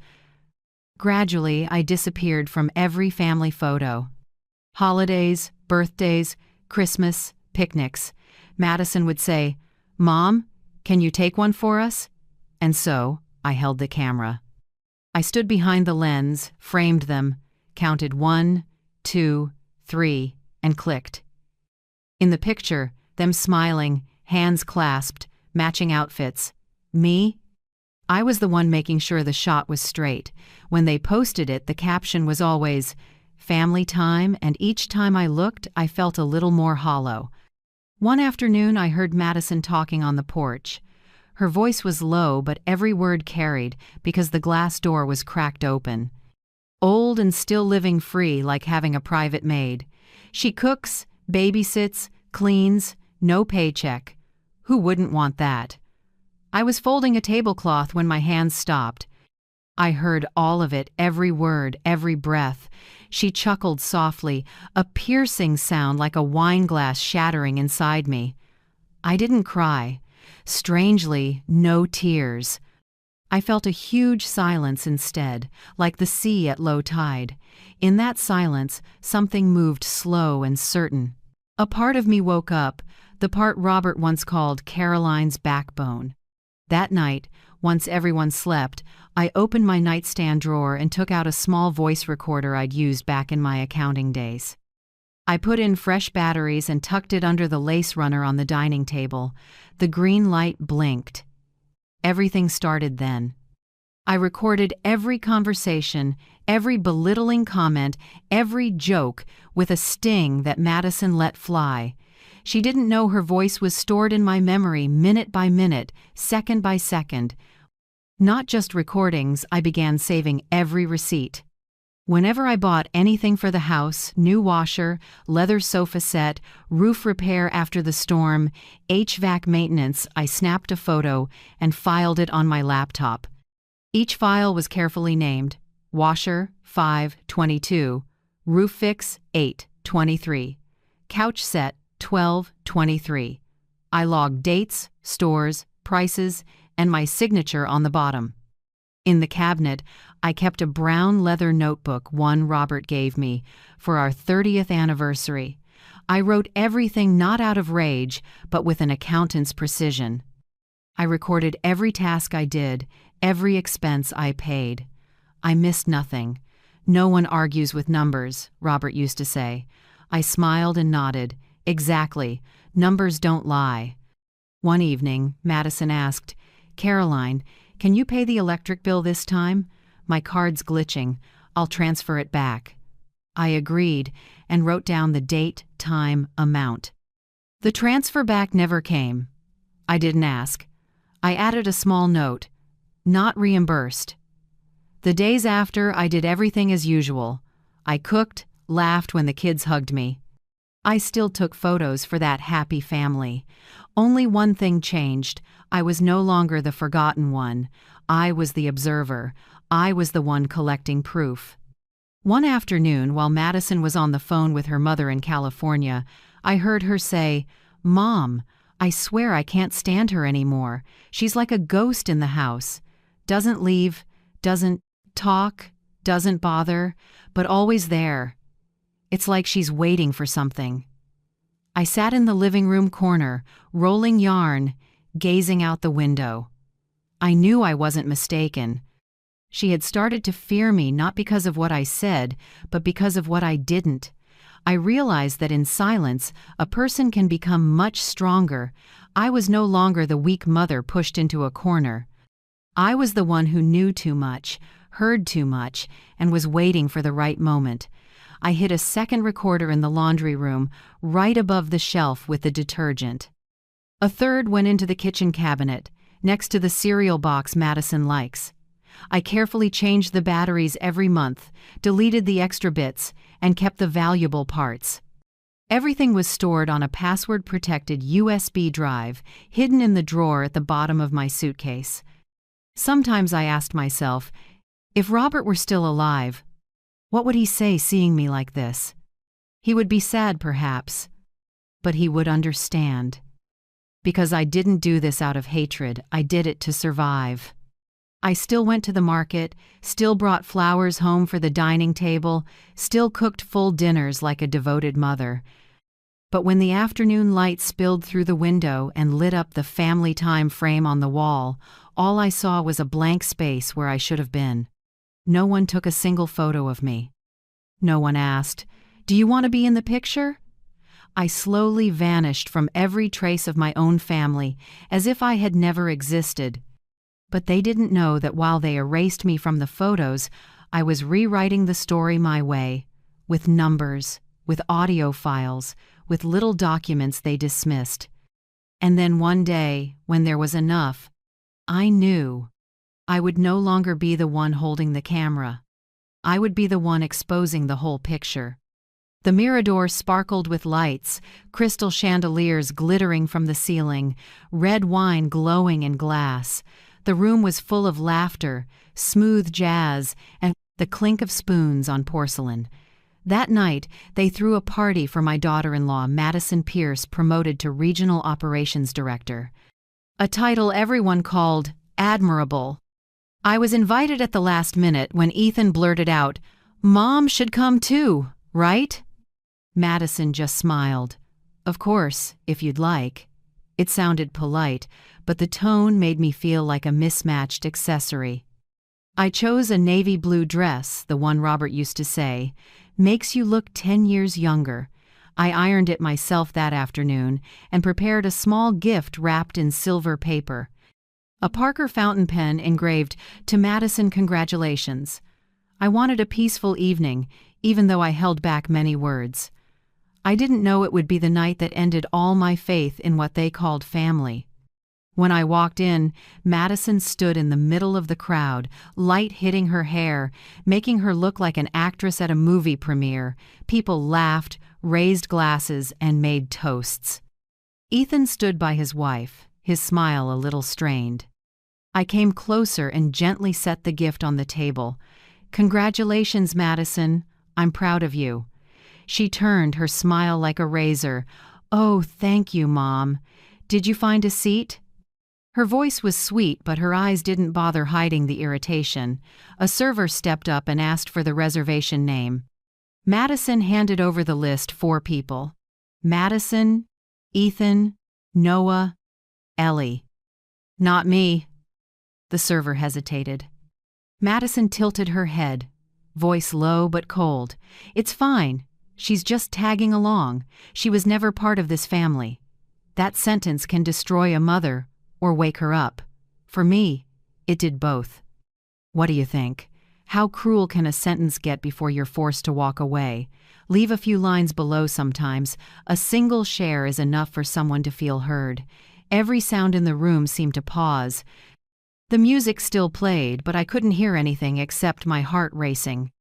Gradually, I disappeared from every family photo. Holidays, birthdays, Christmas, picnics. Madison would say, "Mom, can you take one for us?" And so, I held the camera. I stood behind the lens, framed them, counted 1, 2, 3, and clicked. In the picture, them smiling, hands clasped, matching outfits. Me? I was the one making sure the shot was straight. When they posted it, the caption was always, "Family time," and each time I looked, I felt a little more hollow. One afternoon, I heard Madison talking on the porch. Her voice was low, but every word carried, because the glass door was cracked open. Old and still living free, like having a private maid. She cooks, babysits, cleans, no paycheck. Who wouldn't want that? I was folding a tablecloth when my hands stopped. I heard all of it, every word, every breath. She chuckled softly, a piercing sound like a wine glass shattering inside me. I didn't cry. Strangely, no tears. I felt a huge silence instead, like the sea at low tide. In that silence, something moved slow and certain. A part of me woke up, the part Robert once called Caroline's backbone. That night, once everyone slept, I opened my nightstand drawer and took out a small voice recorder I'd used back in my accounting days. I put in fresh batteries and tucked it under the lace runner on the dining table. The green light blinked. Everything started then. I recorded every conversation, every belittling comment, every joke with a sting that Madison let fly. She didn't know her voice was stored in my memory minute by minute, second by second. Not just recordings, I began saving every receipt. Whenever I bought anything for the house, new washer, leather sofa set, roof repair after the storm, HVAC maintenance, I snapped a photo and filed it on my laptop. Each file was carefully named: washer 5/22, roof fix 8/23, couch set 12/23. I logged dates, stores, prices, and my signature on the bottom. In the cabinet, I kept a brown leather notebook one Robert gave me for our 30th anniversary. I wrote everything not out of rage, but with an accountant's precision. I recorded every task I did, every expense I paid. I missed nothing. No one argues with numbers, Robert used to say. I smiled and nodded. Exactly. Numbers don't lie. One evening, Madison asked, "Caroline, can you pay the electric bill this time? My card's glitching. I'll transfer it back." I agreed and wrote down the date, time, amount. The transfer back never came. I didn't ask. I added a small note: not reimbursed. The days after, I did everything as usual. I cooked, laughed when the kids hugged me. I still took photos for that happy family. Only one thing changed. I was no longer the forgotten one. I was the observer. I was the one collecting proof. One afternoon, while Madison was on the phone with her mother in California, I heard her say, "Mom, I swear I can't stand her anymore. She's like a ghost in the house. Doesn't leave, doesn't talk, doesn't bother, but always there. It's like she's waiting for something." I sat in the living room corner, rolling yarn, gazing out the window. I knew I wasn't mistaken. She had started to fear me not because of what I said, but because of what I didn't. I realized that in silence, a person can become much stronger. I was no longer the weak mother pushed into a corner. I was the one who knew too much, heard too much, and was waiting for the right moment. I hid a second recorder in the laundry room, right above the shelf with the detergent. A third went into the kitchen cabinet, next to the cereal box Madison likes. I carefully changed the batteries every month, deleted the extra bits, and kept the valuable parts. Everything was stored on a password-protected USB drive, hidden in the drawer at the bottom of my suitcase. Sometimes I asked myself, if Robert were still alive, what would he say seeing me like this? He would be sad, perhaps, but he would understand. Because I didn't do this out of hatred, I did it to survive. I still went to the market, still brought flowers home for the dining table, still cooked full dinners like a devoted mother. But when the afternoon light spilled through the window and lit up the family time frame on the wall, all I saw was a blank space where I should have been. No one took a single photo of me. No one asked, "Do you want to be in the picture?" I slowly vanished from every trace of my own family, as if I had never existed. But they didn't know that while they erased me from the photos, I was rewriting the story my way, with numbers, with audio files, with little documents they dismissed. And then one day, when there was enough, I knew I would no longer be the one holding the camera. I would be the one exposing the whole picture. The mirador sparkled with lights, crystal chandeliers glittering from the ceiling, red wine glowing in glass. The room was full of laughter, smooth jazz, and the clink of spoons on porcelain. That night, they threw a party for my daughter-in-law, Madison Pierce, promoted to Regional Operations Director. A title everyone called admirable. I was invited at the last minute when Ethan blurted out, "Mom should come too, right?" Madison just smiled. "Of course, if you'd like." It sounded polite, but the tone made me feel like a mismatched accessory. I chose a navy blue dress, the one Robert used to say, "Makes you look 10 years younger." I ironed it myself that afternoon and prepared a small gift wrapped in silver paper. A Parker fountain pen engraved, "To Madison, congratulations." I wanted a peaceful evening, even though I held back many words. I didn't know it would be the night that ended all my faith in what they called family. When I walked in, Madison stood in the middle of the crowd, light hitting her hair, making her look like an actress at a movie premiere. People laughed, raised glasses, and made toasts. Ethan stood by his wife, his smile a little strained. I came closer and gently set the gift on the table. "Congratulations, Madison. I'm proud of you." She turned, her smile like a razor. "Oh, thank you, Mom. Did you find a seat?" Her voice was sweet, but her eyes didn't bother hiding the irritation. A server stepped up and asked for the reservation name. Madison handed over the list. 4 people. Madison, Ethan, Noah, Ellie. "Not me." The server hesitated. Madison tilted her head, voice low but cold. "It's fine. She's just tagging along. She was never part of this family." That sentence can destroy a mother or wake her up. For me, it did both. What do you think? How cruel can a sentence get before you're forced to walk away? Leave a few lines below sometimes. A single share is enough for someone to feel heard. Every sound in the room seemed to pause. The music still played, but I couldn't hear anything except my heart racing.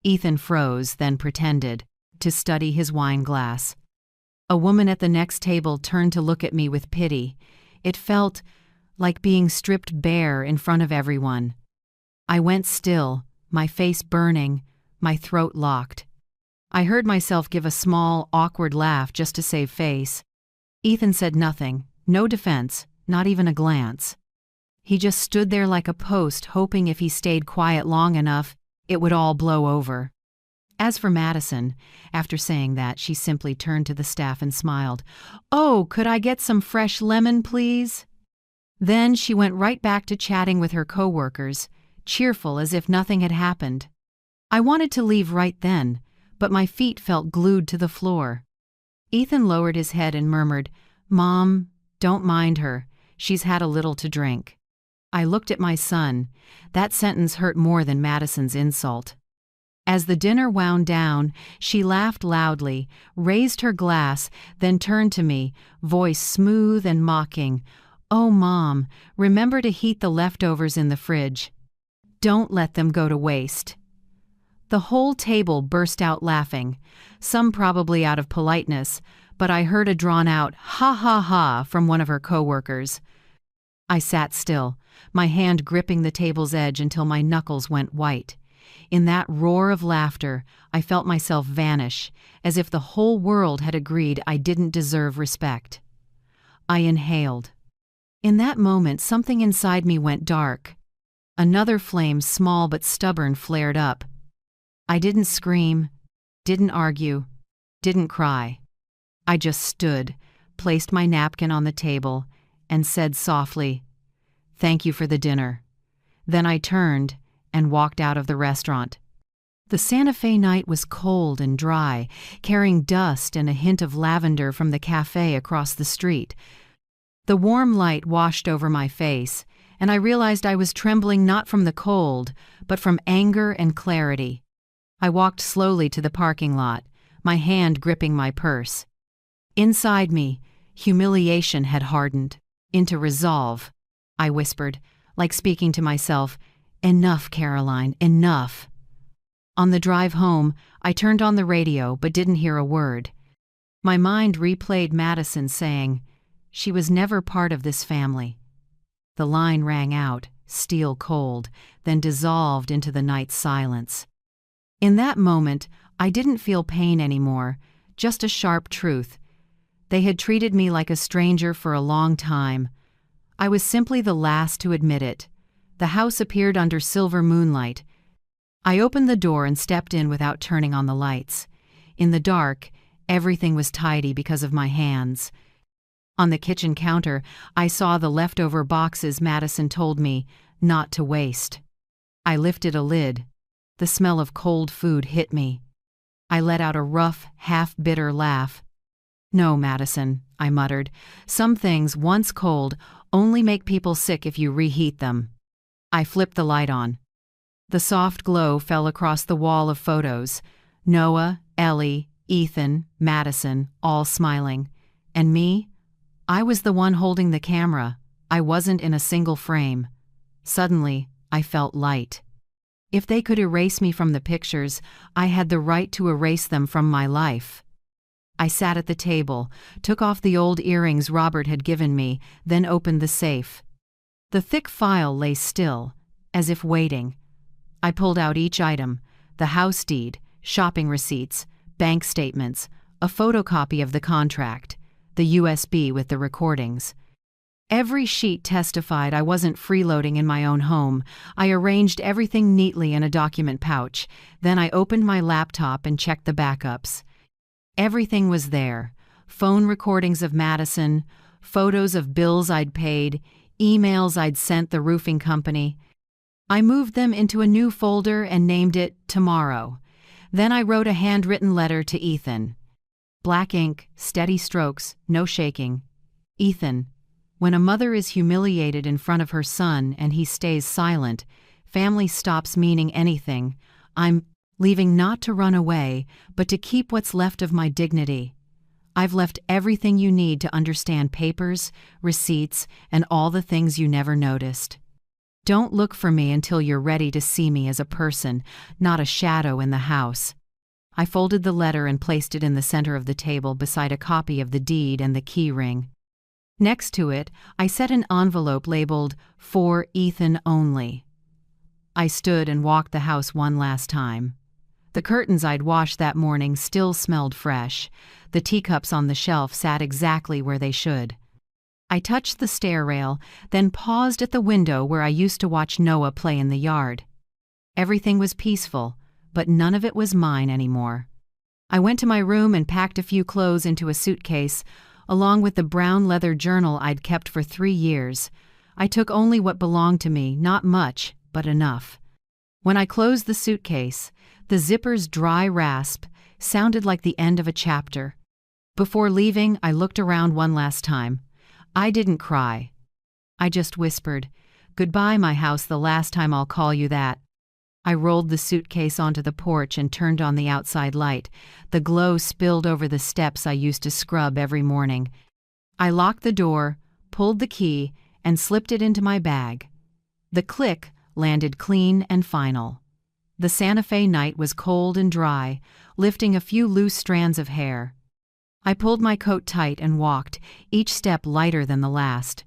Ethan froze, then pretended to study his wine glass. A woman at the next table turned to look at me with pity. It felt like being stripped bare in front of everyone. I went still, my face burning, my throat locked. I heard myself give a small, awkward laugh just to save face. Ethan said nothing, no defense, not even a glance. He just stood there like a post, hoping if he stayed quiet long enough, it would all blow over. As for Madison, after saying that, she simply turned to the staff and smiled. "Oh, could I get some fresh lemon, please?" Then she went right back to chatting with her coworkers, cheerful as if nothing had happened. I wanted to leave right then, but my feet felt glued to the floor. Ethan lowered his head and murmured, "Mom, don't mind her. She's had a little to drink." I looked at my son. That sentence hurt more than Madison's insult. As the dinner wound down, she laughed loudly, raised her glass, then turned to me, voice smooth and mocking. "Oh, Mom, remember to heat the leftovers in the fridge. Don't let them go to waste." The whole table burst out laughing, some probably out of politeness, but I heard a drawn-out "ha ha ha" from one of her coworkers. I sat still, my hand gripping the table's edge until my knuckles went white. In that roar of laughter, I felt myself vanish, as if the whole world had agreed I didn't deserve respect. I inhaled. In that moment, something inside me went dark. Another flame, small but stubborn, flared up. I didn't scream, didn't argue, didn't cry. I just stood, placed my napkin on the table, and said softly, "Thank you for the dinner." Then I turned and walked out of the restaurant. The Santa Fe night was cold and dry, carrying dust and a hint of lavender from the cafe across the street. The warm light washed over my face, and I realized I was trembling not from the cold, but from anger and clarity. I walked slowly to the parking lot, my hand gripping my purse. Inside me, humiliation had hardened into resolve. I whispered, like speaking to myself, "Enough, Caroline, enough." On the drive home, I turned on the radio but didn't hear a word. My mind replayed Madison saying, "She was never part of this family." The line rang out, steel cold, then dissolved into the night's silence. In that moment, I didn't feel pain anymore, just a sharp truth. They had treated me like a stranger for a long time. I was simply the last to admit it. The house appeared under silver moonlight. I opened the door and stepped in without turning on the lights. In the dark, everything was tidy because of my hands. On the kitchen counter, I saw the leftover boxes Madison told me not to waste. I lifted a lid. The smell of cold food hit me. I let out a rough, half-bitter laugh. "No, Madison," I muttered. "Some things, once cold, only make people sick if you reheat them." I flipped the light on. The soft glow fell across the wall of photos. Noah, Ellie, Ethan, Madison, all smiling. And me? I was the one holding the camera. I wasn't in a single frame. Suddenly, I felt light. If they could erase me from the pictures, I had the right to erase them from my life. I sat at the table, took off the old earrings Robert had given me, then opened the safe. The thick file lay still, as if waiting. I pulled out each item: the house deed, shopping receipts, bank statements, a photocopy of the contract, the USB with the recordings. Every sheet testified I wasn't freeloading in my own home. I arranged everything neatly in a document pouch. Then I opened my laptop and checked the backups. Everything was there: phone recordings of Madison, photos of bills I'd paid, emails I'd sent the roofing company. I moved them into a new folder and named it Tomorrow. Then I wrote a handwritten letter to Ethan. Black ink, steady strokes, no shaking. "Ethan, when a mother is humiliated in front of her son and he stays silent, family stops meaning anything. I'm leaving not to run away, but to keep what's left of my dignity. I've left everything you need to understand papers, receipts, and all the things you never noticed. Don't look for me until you're ready to see me as a person, not a shadow in the house." I folded the letter and placed it in the center of the table beside a copy of the deed and the key ring. Next to it, I set an envelope labeled "For Ethan Only." I stood and walked the house one last time. The curtains I'd washed that morning still smelled fresh. The teacups on the shelf sat exactly where they should. I touched the stair rail, then paused at the window where I used to watch Noah play in the yard. Everything was peaceful, but none of it was mine anymore. I went to my room and packed a few clothes into a suitcase, along with the brown leather journal I'd kept for 3 years. I took only what belonged to me, not much, but enough. When I closed the suitcase, the zipper's dry rasp sounded like the end of a chapter. Before leaving, I looked around one last time. I didn't cry. I just whispered, "Goodbye, my house, the last time I'll call you that." I rolled the suitcase onto the porch and turned on the outside light. The glow spilled over the steps I used to scrub every morning. I locked the door, pulled the key, and slipped it into my bag. The click landed clean and final. The Santa Fe night was cold and dry, lifting a few loose strands of hair. I pulled my coat tight and walked, each step lighter than the last.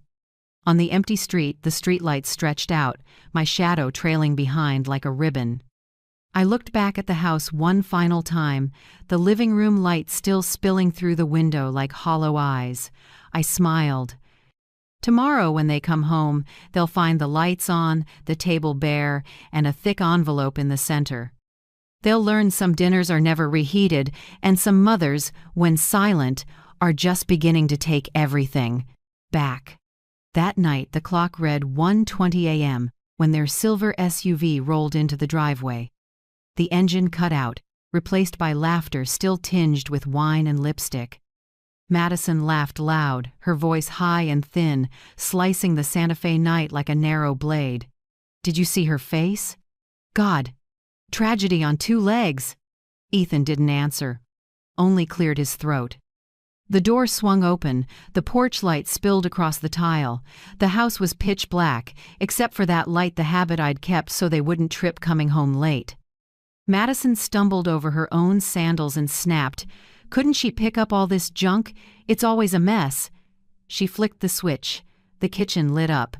On the empty street, the streetlights stretched out, my shadow trailing behind like a ribbon. I looked back at the house one final time, the living room light still spilling through the window like hollow eyes. I smiled. Tomorrow, when they come home, they'll find the lights on, the table bare, and a thick envelope in the center. They'll learn some dinners are never reheated, and some mothers, when silent, are just beginning to take everything back. That night, the clock read 1:20 a.m. when their silver SUV rolled into the driveway. The engine cut out, replaced by laughter still tinged with wine and lipstick. Madison laughed loud, her voice high and thin, slicing the Santa Fe night like a narrow blade. "Did you see her face? God! Tragedy on 2 legs!" Ethan didn't answer, only cleared his throat. The door swung open, the porch light spilled across the tile. The house was pitch black, except for that light the habit I'd kept so they wouldn't trip coming home late. Madison stumbled over her own sandals and snapped, "Couldn't she pick up all this junk? It's always a mess." She flicked the switch. The kitchen lit up.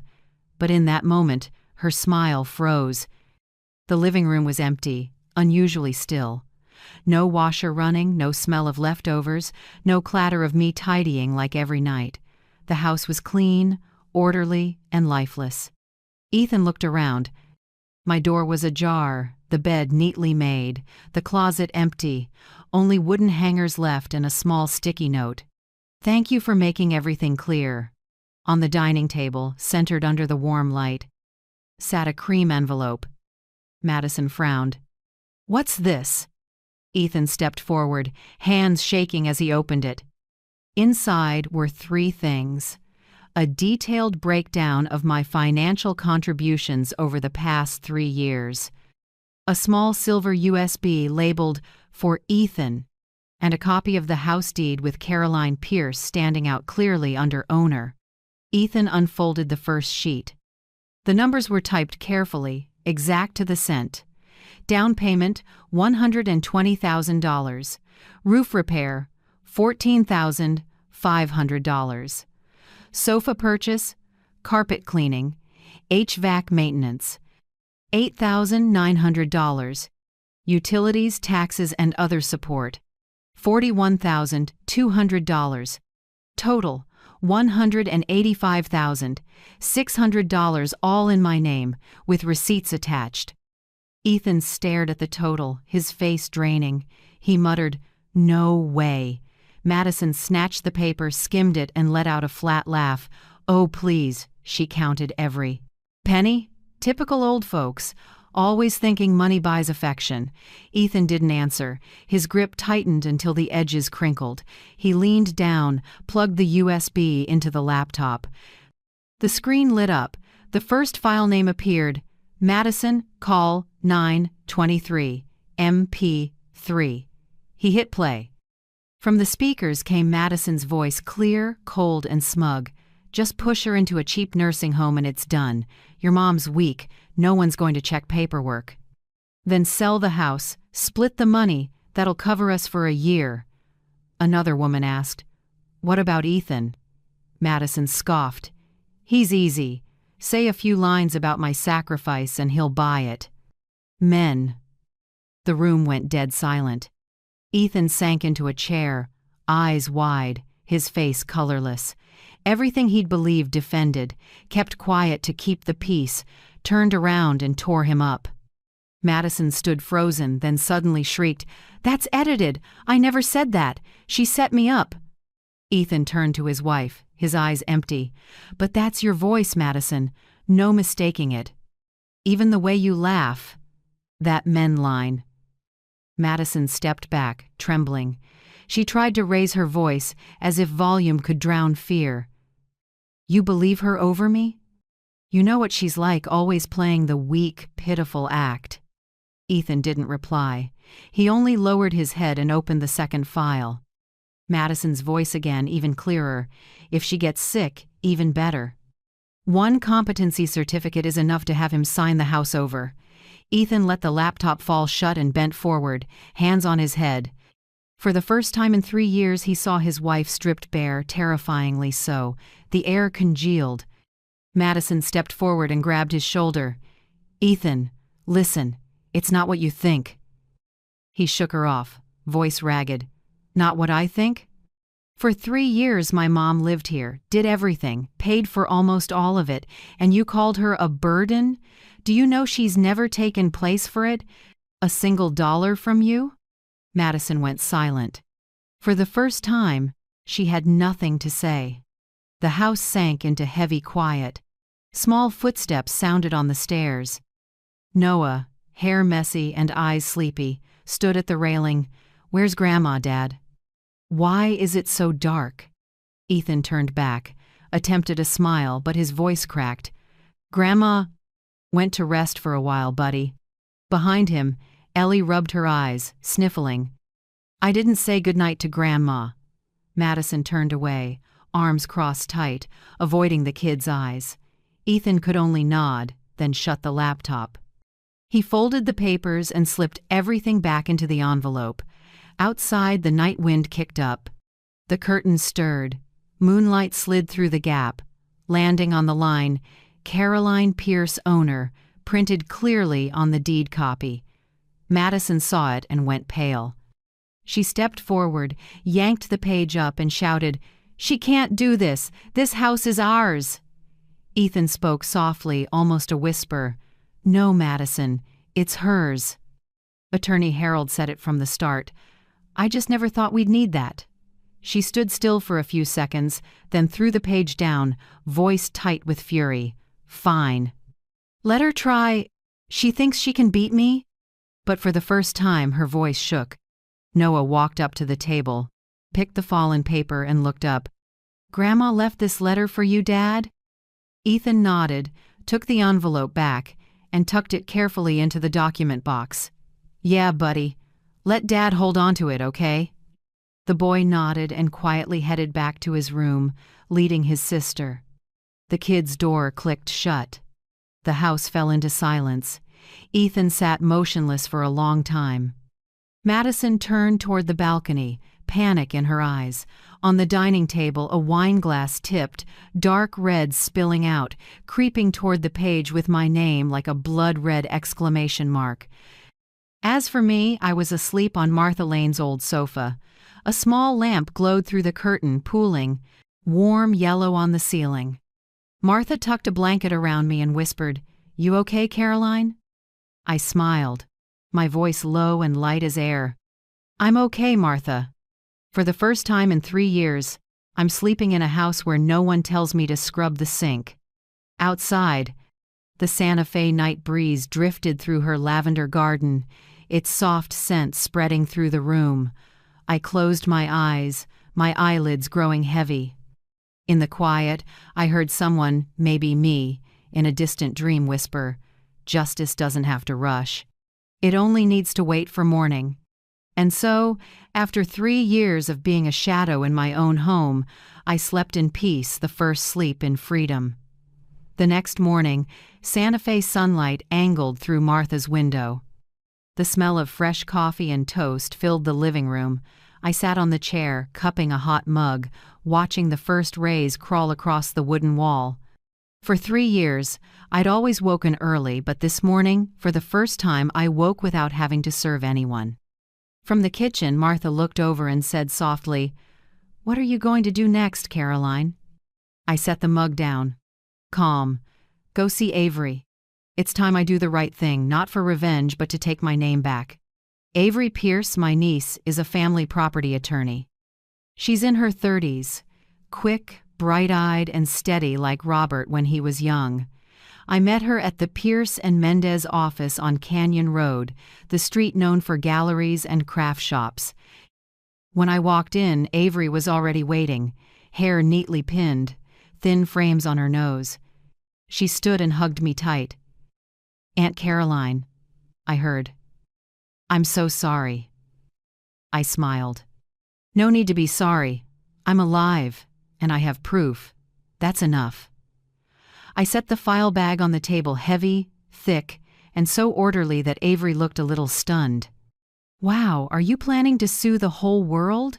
But in that moment, her smile froze. The living room was empty, unusually still. No washer running, no smell of leftovers, no clatter of me tidying like every night. The house was clean, orderly, and lifeless. Ethan looked around. My door was ajar, the bed neatly made, the closet empty, only wooden hangers left and a small sticky note. "Thank you for making everything clear." On the dining table, centered under the warm light, sat a cream envelope. Madison frowned. "What's this?" Ethan stepped forward, hands shaking as he opened it. Inside were three things: a detailed breakdown of my financial contributions over the past 3 years, a small silver USB labeled "For Ethan," and a copy of the house deed with Caroline Pierce standing out clearly under owner. Ethan unfolded the first sheet. The numbers were typed carefully, exact to the cent. Down payment, $120,000. Roof repair, $14,500. Sofa purchase, carpet cleaning, HVAC maintenance, $8,900. Utilities, taxes, and other support, $41,200. Total, $185,600, all in my name, with receipts attached. Ethan stared at the total, his face draining. He muttered, "No way." Madison snatched the paper, skimmed it, and let out a flat laugh. "Oh, please," she counted every penny. Typical old folks, always thinking money buys affection. Ethan didn't answer. His grip tightened until the edges crinkled. He leaned down, plugged the USB into the laptop. The screen lit up. The first file name appeared: Madison, call 923, MP3. He hit play. From the speakers came Madison's voice, clear, cold, and smug. "Just push her into a cheap nursing home and it's done. Your mom's weak. No one's going to check paperwork. Then sell the house, split the money. That'll cover us for a year." Another woman asked, "What about Ethan?" Madison scoffed. "He's easy. Say a few lines about my sacrifice and he'll buy it." Men. The room went dead silent. Ethan sank into a chair, eyes wide, his face colorless. Everything he'd believed defended, kept quiet to keep the peace, turned around and tore him up. Madison stood frozen, then suddenly shrieked, "That's edited! I never said that! She set me up!" Ethan turned to his wife, his eyes empty. "But that's your voice, Madison. No mistaking it. Even the way you laugh. That men line." Madison stepped back, trembling. She tried to raise her voice, as if volume could drown fear. "You believe her over me? You know what she's like, always playing the weak, pitiful act." Ethan didn't reply. He only lowered his head and opened the second file. Madison's voice again, even clearer. "If she gets sick, even better. One competency certificate is enough to have him sign the house over." Ethan let the laptop fall shut and bent forward, hands on his head. For the first time in 3 years, he saw his wife stripped bare, terrifyingly so. The air congealed. Madison stepped forward and grabbed his shoulder. "Ethan, listen. It's not what you think." He shook her off, voice ragged. "Not what I think? For 3 years my mom lived here, did everything, paid for almost all of it, and you called her a burden? Do you know she's never taken place for it? A single dollar from you?" Madison went silent. For the first time, she had nothing to say. The house sank into heavy quiet. Small footsteps sounded on the stairs. Noah, hair messy and eyes sleepy, stood at the railing. "Where's Grandma, Dad?" "Why is it so dark?" Ethan turned back, attempted a smile, but his voice cracked. "Grandma went to rest for a while, buddy." Behind him, Ellie rubbed her eyes, sniffling. "I didn't say goodnight to Grandma." Madison turned away, arms crossed tight, avoiding the kid's eyes. Ethan could only nod, then shut the laptop. He folded the papers and slipped everything back into the envelope. Outside, the night wind kicked up. The curtains stirred. Moonlight slid through the gap, landing on the line, "Caroline Pierce, owner," printed clearly on the deed copy. Madison saw it and went pale. She stepped forward, yanked the page up, and shouted, "She can't do this! This house is ours!" Ethan spoke softly, almost a whisper. "No, Madison, it's hers. Attorney Harold said it from the start. I just never thought we'd need that." She stood still for a few seconds, then threw the page down, voice tight with fury. "Fine. Let her try. She thinks she can beat me?" But for the first time, her voice shook. Noah walked up to the table, picked the fallen paper, and looked up. "Grandma left this letter for you, Dad?" Ethan nodded, took the envelope back, and tucked it carefully into the document box. "Yeah, buddy. Let Dad hold on to it, okay?" The boy nodded and quietly headed back to his room, leading his sister. The kid's door clicked shut. The house fell into silence. Ethan sat motionless for a long time. Madison turned toward the balcony, panic in her eyes. On the dining table, a wine glass tipped, dark red spilling out, creeping toward the page with my name like a blood-red exclamation mark. As for me, I was asleep on Martha Lane's old sofa. A small lamp glowed through the curtain, pooling, warm yellow on the ceiling. Martha tucked a blanket around me and whispered, "You okay, Caroline?" I smiled, my voice low and light as air. "I'm okay, Martha. For the first time in 3 years, I'm sleeping in a house where no one tells me to scrub the sink." Outside, the Santa Fe night breeze drifted through her lavender garden, its soft scent spreading through the room. I closed my eyes, my eyelids growing heavy. In the quiet, I heard someone, maybe me, in a distant dream whisper, "Justice doesn't have to rush. It only needs to wait for morning." And so, after 3 years of being a shadow in my own home, I slept in peace, the first sleep in freedom. The next morning, Santa Fe sunlight angled through Martha's window. The smell of fresh coffee and toast filled the living room. I sat on the chair, cupping a hot mug, watching the first rays crawl across the wooden wall. For 3 years, I'd always woken early, but this morning, for the first time, I woke without having to serve anyone. From the kitchen, Martha looked over and said softly, "What are you going to do next, Caroline?" I set the mug down. Calm. "Go see Avery. It's time I do the right thing, not for revenge, but to take my name back. Avery Pierce, my niece, is a family property attorney. She's in her 30s, quick, bright-eyed, and steady like Robert when he was young. I met her at the Pierce and Mendez office on Canyon Road, the street known for galleries and craft shops. When I walked in, Avery was already waiting, hair neatly pinned, thin frames on her nose. She stood and hugged me tight. "Aunt Caroline," I heard. "I'm so sorry." I smiled. "No need to be sorry. I'm alive, and I have proof. That's enough." I set the file bag on the table, heavy, thick, and so orderly that Avery looked a little stunned. "Wow, are you planning to sue the whole world?"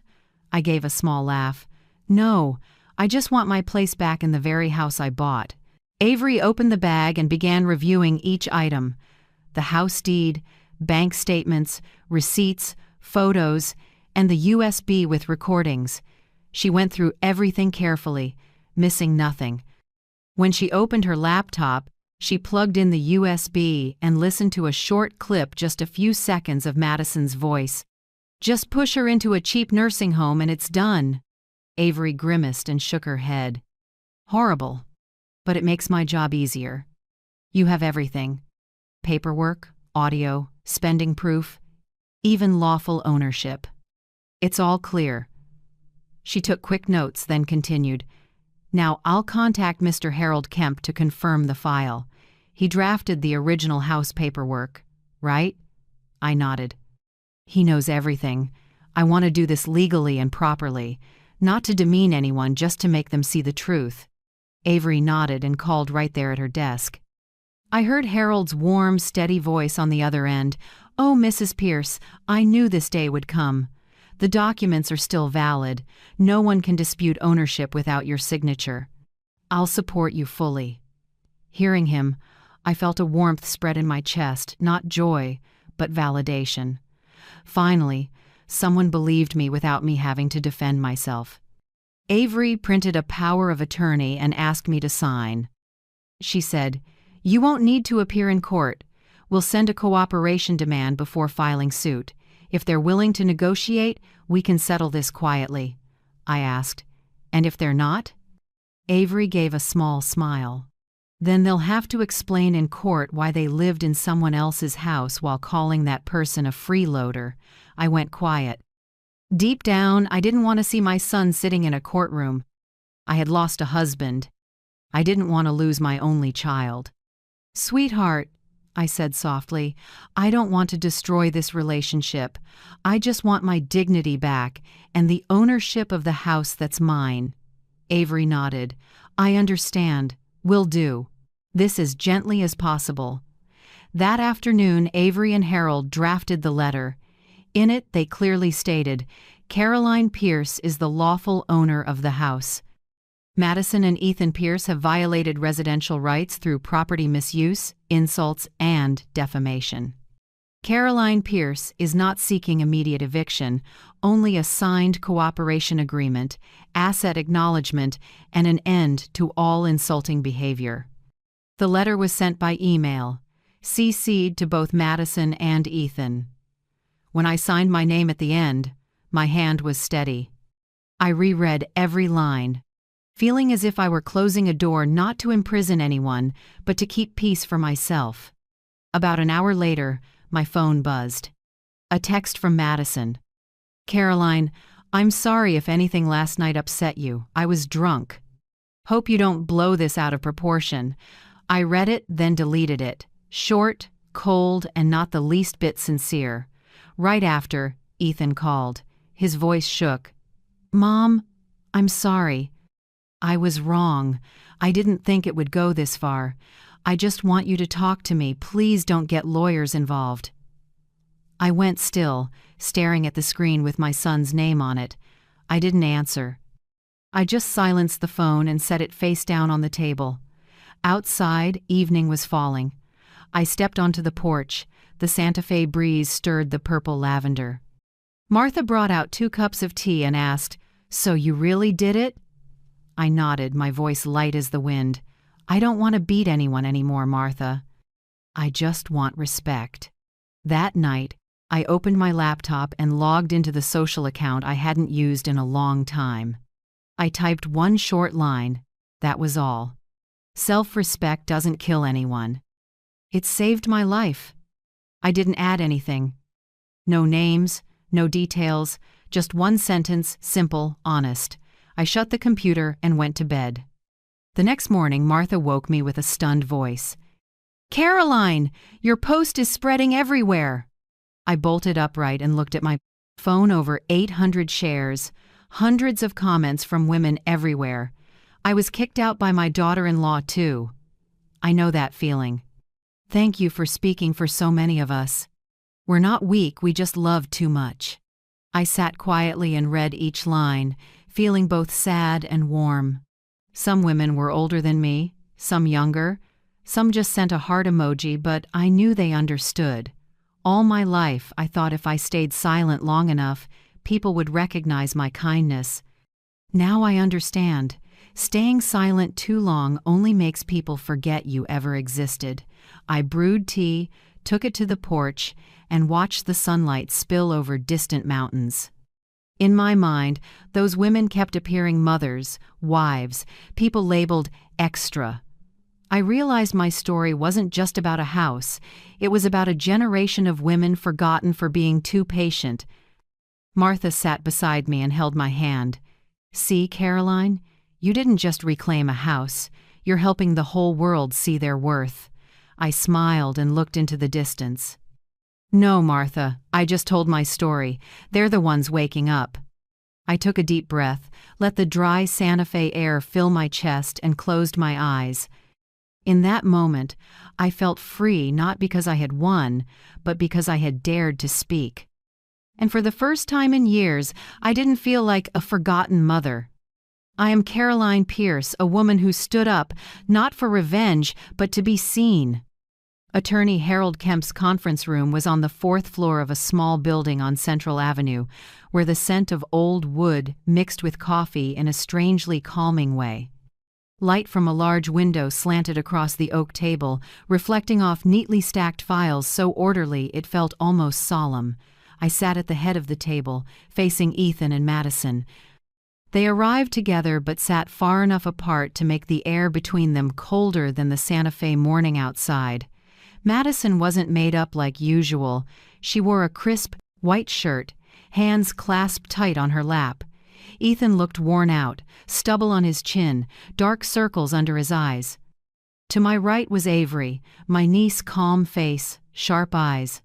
I gave a small laugh. "No, I just want my place back in the very house I bought." Avery opened the bag and began reviewing each item: the house deed, bank statements, receipts, photos, and the USB with recordings. She went through everything carefully, missing nothing. When she opened her laptop, she plugged in the USB and listened to a short clip, just a few seconds of Madison's voice. "Just push her into a cheap nursing home and it's done." Avery grimaced and shook her head. "Horrible. But it makes my job easier. You have everything. Paperwork, audio, spending proof, even lawful ownership. It's all clear." She took quick notes, then continued, "Now I'll contact Mr. Harold Kemp to confirm the file. He drafted the original house paperwork, right?" I nodded. "He knows everything. I want to do this legally and properly, not to demean anyone, just to make them see the truth." Avery nodded and called right there at her desk. I heard Harold's warm, steady voice on the other end. "Oh, Mrs. Pierce, I knew this day would come. The documents are still valid. No one can dispute ownership without your signature. I'll support you fully." Hearing him, I felt a warmth spread in my chest, not joy, but validation. Finally, someone believed me without me having to defend myself. Avery printed a power of attorney and asked me to sign. She said, "You won't need to appear in court. We'll send a cooperation demand before filing suit. If they're willing to negotiate, we can settle this quietly." I asked, "And if they're not?" Avery gave a small smile. Then they'll have to explain in court why they lived in someone else's house while calling that person a freeloader. I went quiet. Deep down, I didn't want to see my son sitting in a courtroom. I had lost a husband. I didn't want to lose my only child. "Sweetheart," I said softly, "I don't want to destroy this relationship. I just want my dignity back and the ownership of the house that's mine." Avery nodded. "I understand. Will do. This as gently as possible." That afternoon, Avery and Harold drafted the letter. In it, they clearly stated, Caroline Pierce is the lawful owner of the house. Madison and Ethan Pierce have violated residential rights through property misuse, insults, and defamation. Caroline Pierce is not seeking immediate eviction, only a signed cooperation agreement, asset acknowledgement, and an end to all insulting behavior. The letter was sent by email, CC'd to both Madison and Ethan. When I signed my name at the end, my hand was steady. I reread every line, feeling as if I were closing a door not to imprison anyone, but to keep peace for myself. About an hour later, my phone buzzed. A text from Madison. "Caroline, I'm sorry if anything last night upset you. I was drunk. Hope you don't blow this out of proportion." I read it, then deleted it. Short, cold, and not the least bit sincere. Right after, Ethan called. His voice shook. "Mom, I'm sorry. I was wrong. I didn't think it would go this far. I just want you to talk to me. Please don't get lawyers involved." I went still, staring at the screen with my son's name on it. I didn't answer. I just silenced the phone and set it face down on the table. Outside, evening was falling. I stepped onto the porch. The Santa Fe breeze stirred the purple lavender. Martha brought out 2 cups of tea and asked, "So you really did it?" I nodded, my voice light as the wind. "I don't want to beat anyone anymore, Martha. I just want respect." That night, I opened my laptop and logged into the social account I hadn't used in a long time. I typed one short line. That was all. Self-respect doesn't kill anyone. It saved my life. I didn't add anything. No names, no details, just one sentence, simple, honest. I shut the computer and went to bed. The next morning, Martha woke me with a stunned voice. "Caroline, your post is spreading everywhere." I bolted upright and looked at my phone. Over 800 shares, hundreds of comments from women everywhere. I was kicked out by my daughter-in-law, too. I know that feeling. Thank you for speaking for so many of us. We're not weak, we just love too much. I sat quietly and read each line, feeling both sad and warm. Some women were older than me, some younger, some just sent a heart emoji, but I knew they understood. All my life, I thought if I stayed silent long enough, people would recognize my kindness. Now I understand. Staying silent too long only makes people forget you ever existed. I brewed tea, took it to the porch, and watched the sunlight spill over distant mountains. In my mind, those women kept appearing: mothers, wives, people labeled extra. I realized my story wasn't just about a house. It was about a generation of women forgotten for being too patient. Martha sat beside me and held my hand. "See, Caroline, you didn't just reclaim a house. You're helping the whole world see their worth." I smiled and looked into the distance. "No, Martha, I just told my story. They're the ones waking up." I took a deep breath, let the dry Santa Fe air fill my chest, and closed my eyes. In that moment, I felt free, not because I had won, but because I had dared to speak. And for the first time in years, I didn't feel like a forgotten mother. I am Caroline Pierce, a woman who stood up, not for revenge, but to be seen. Attorney Harold Kemp's conference room was on the 4th floor of a small building on Central Avenue, where the scent of old wood mixed with coffee in a strangely calming way. Light from a large window slanted across the oak table, reflecting off neatly stacked files so orderly it felt almost solemn. I sat at the head of the table, facing Ethan and Madison. They arrived together but sat far enough apart to make the air between them colder than the Santa Fe morning outside. Madison wasn't made up like usual. She wore a crisp, white shirt, hands clasped tight on her lap. Ethan looked worn out, stubble on his chin, dark circles under his eyes. To my right was Avery, my niece, calm face, sharp eyes.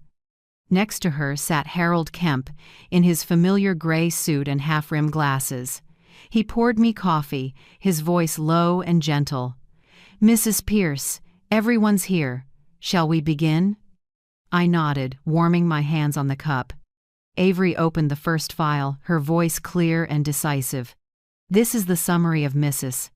Next to her sat Harold Kemp, in his familiar gray suit and half-rimmed glasses. He poured me coffee, his voice low and gentle. "Mrs. Pierce, everyone's here. Shall we begin?" I nodded, warming my hands on the cup. Avery opened the first file, her voice clear and decisive. "This is the summary of Mrs.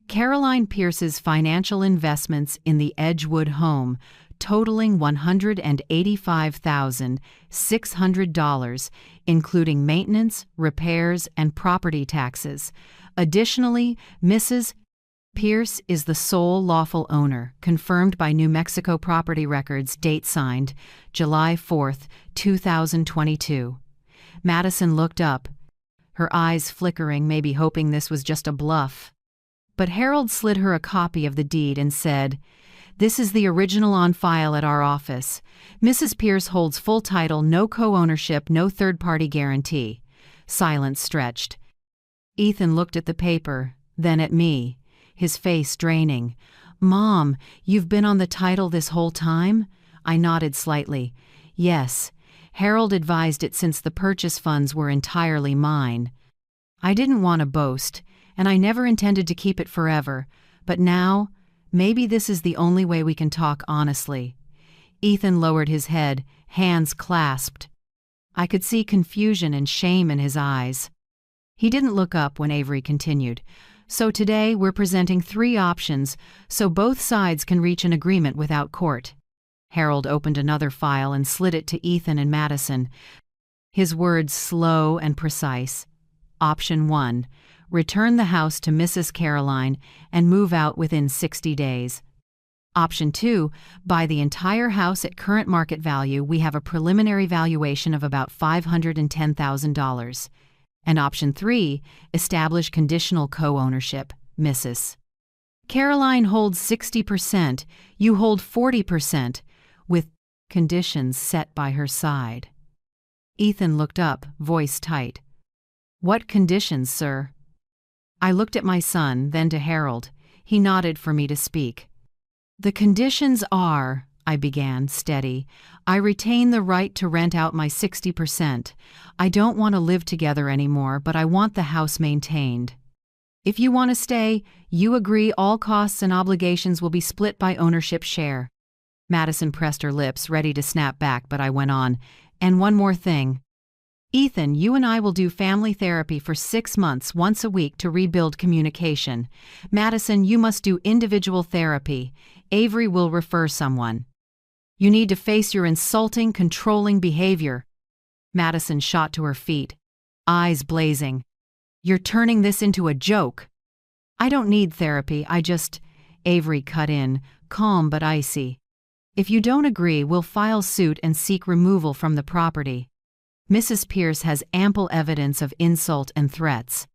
Caroline Pierce's financial investments in the Edgewood home, totaling $185,600, including maintenance, repairs, and property taxes. Additionally, Mrs. Pierce is the sole lawful owner, confirmed by New Mexico property records, date signed, July 4, 2022. Madison looked up, her eyes flickering, maybe hoping this was just a bluff. But Harold slid her a copy of the deed and said, "This is the original on file at our office. Mrs. Pierce holds full title, no co-ownership, no third-party guarantee." Silence stretched. Ethan looked at the paper, then at me, his face draining. "Mom, you've been on the title this whole time?" I nodded slightly. "Yes. Harold advised it since the purchase funds were entirely mine. I didn't want to boast, and I never intended to keep it forever, but now, maybe this is the only way we can talk honestly." Ethan lowered his head, hands clasped. I could see confusion and shame in his eyes. He didn't look up when Avery continued. "So today we're presenting 3 options so both sides can reach an agreement without court." Harold opened another file and slid it to Ethan and Madison. His words slow and precise. Option 1. Return the house to Mrs. Caroline and move out within 60 days. Option 2. Buy the entire house at current market value. We have a preliminary valuation of about $510,000. And Option 3. Establish conditional co-ownership. Mrs. Caroline holds 60%, you hold 40%, with conditions set by her side. Ethan looked up, voice tight. "What conditions, sir?" I looked at my son, then to Harold. He nodded for me to speak. "The conditions are," I began, steady, "I retain the right to rent out my 60%. I don't want to live together anymore, but I want the house maintained. If you want to stay, you agree all costs and obligations will be split by ownership share." Madison pressed her lips, ready to snap back, but I went on. "And one more thing. Ethan, you and I will do family therapy for 6 months once a week to rebuild communication. Madison, you must do individual therapy. Avery will refer someone. You need to face your insulting, controlling behavior." Madison shot to her feet, eyes blazing. "You're turning this into a joke." "I don't need therapy, I just—" Avery cut in, calm but icy. "If you don't agree, we'll file suit and seek removal from the property. Mrs. Pierce has ample evidence of insult and threats."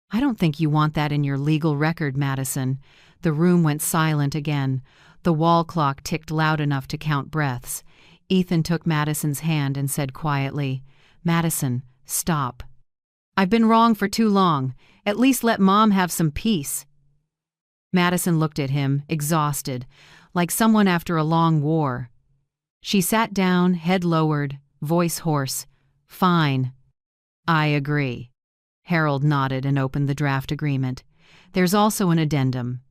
"I don't think you want that in your legal record, Madison." The room went silent again. The wall clock ticked loud enough to count breaths. Ethan took Madison's hand and said quietly, "Madison, stop. I've been wrong for too long. At least let Mom have some peace." Madison looked at him, exhausted, like someone after a long war. She sat down, head lowered, voice hoarse. "Fine. I agree." Harold nodded and opened the draft agreement. "There's also an addendum.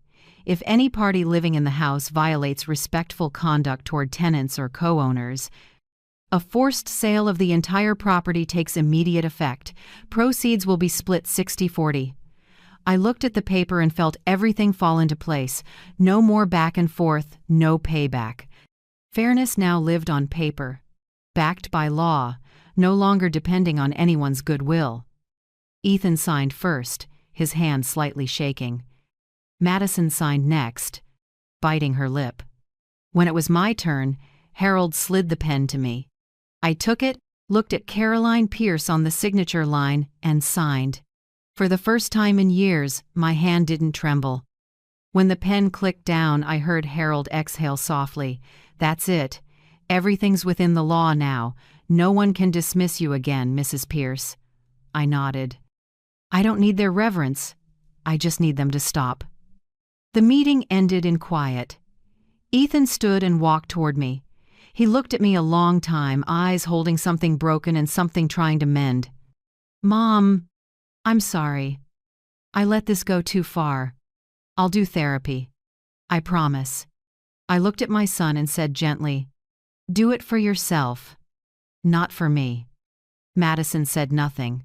If any party living in the house violates respectful conduct toward tenants or co-owners, a forced sale of the entire property takes immediate effect. Proceeds will be split 60-40. I looked at the paper and felt everything fall into place. No more back and forth, no payback. Fairness now lived on paper, backed by law, no longer depending on anyone's goodwill. Ethan signed first, his hand slightly shaking. Madison signed next, biting her lip. When it was my turn, Harold slid the pen to me. I took it, looked at Caroline Pierce on the signature line, and signed. For the first time in years, my hand didn't tremble. When the pen clicked down, I heard Harold exhale softly. "That's it. Everything's within the law now. No one can dismiss you again, Mrs. Pierce." I nodded. "I don't need their reverence. I just need them to stop." The meeting ended in quiet. Ethan stood and walked toward me. He looked at me a long time, eyes holding something broken and something trying to mend. "Mom, I'm sorry. I let this go too far. I'll do therapy. I promise." I looked at my son and said gently, "Do it for yourself, not for me." Madison said nothing.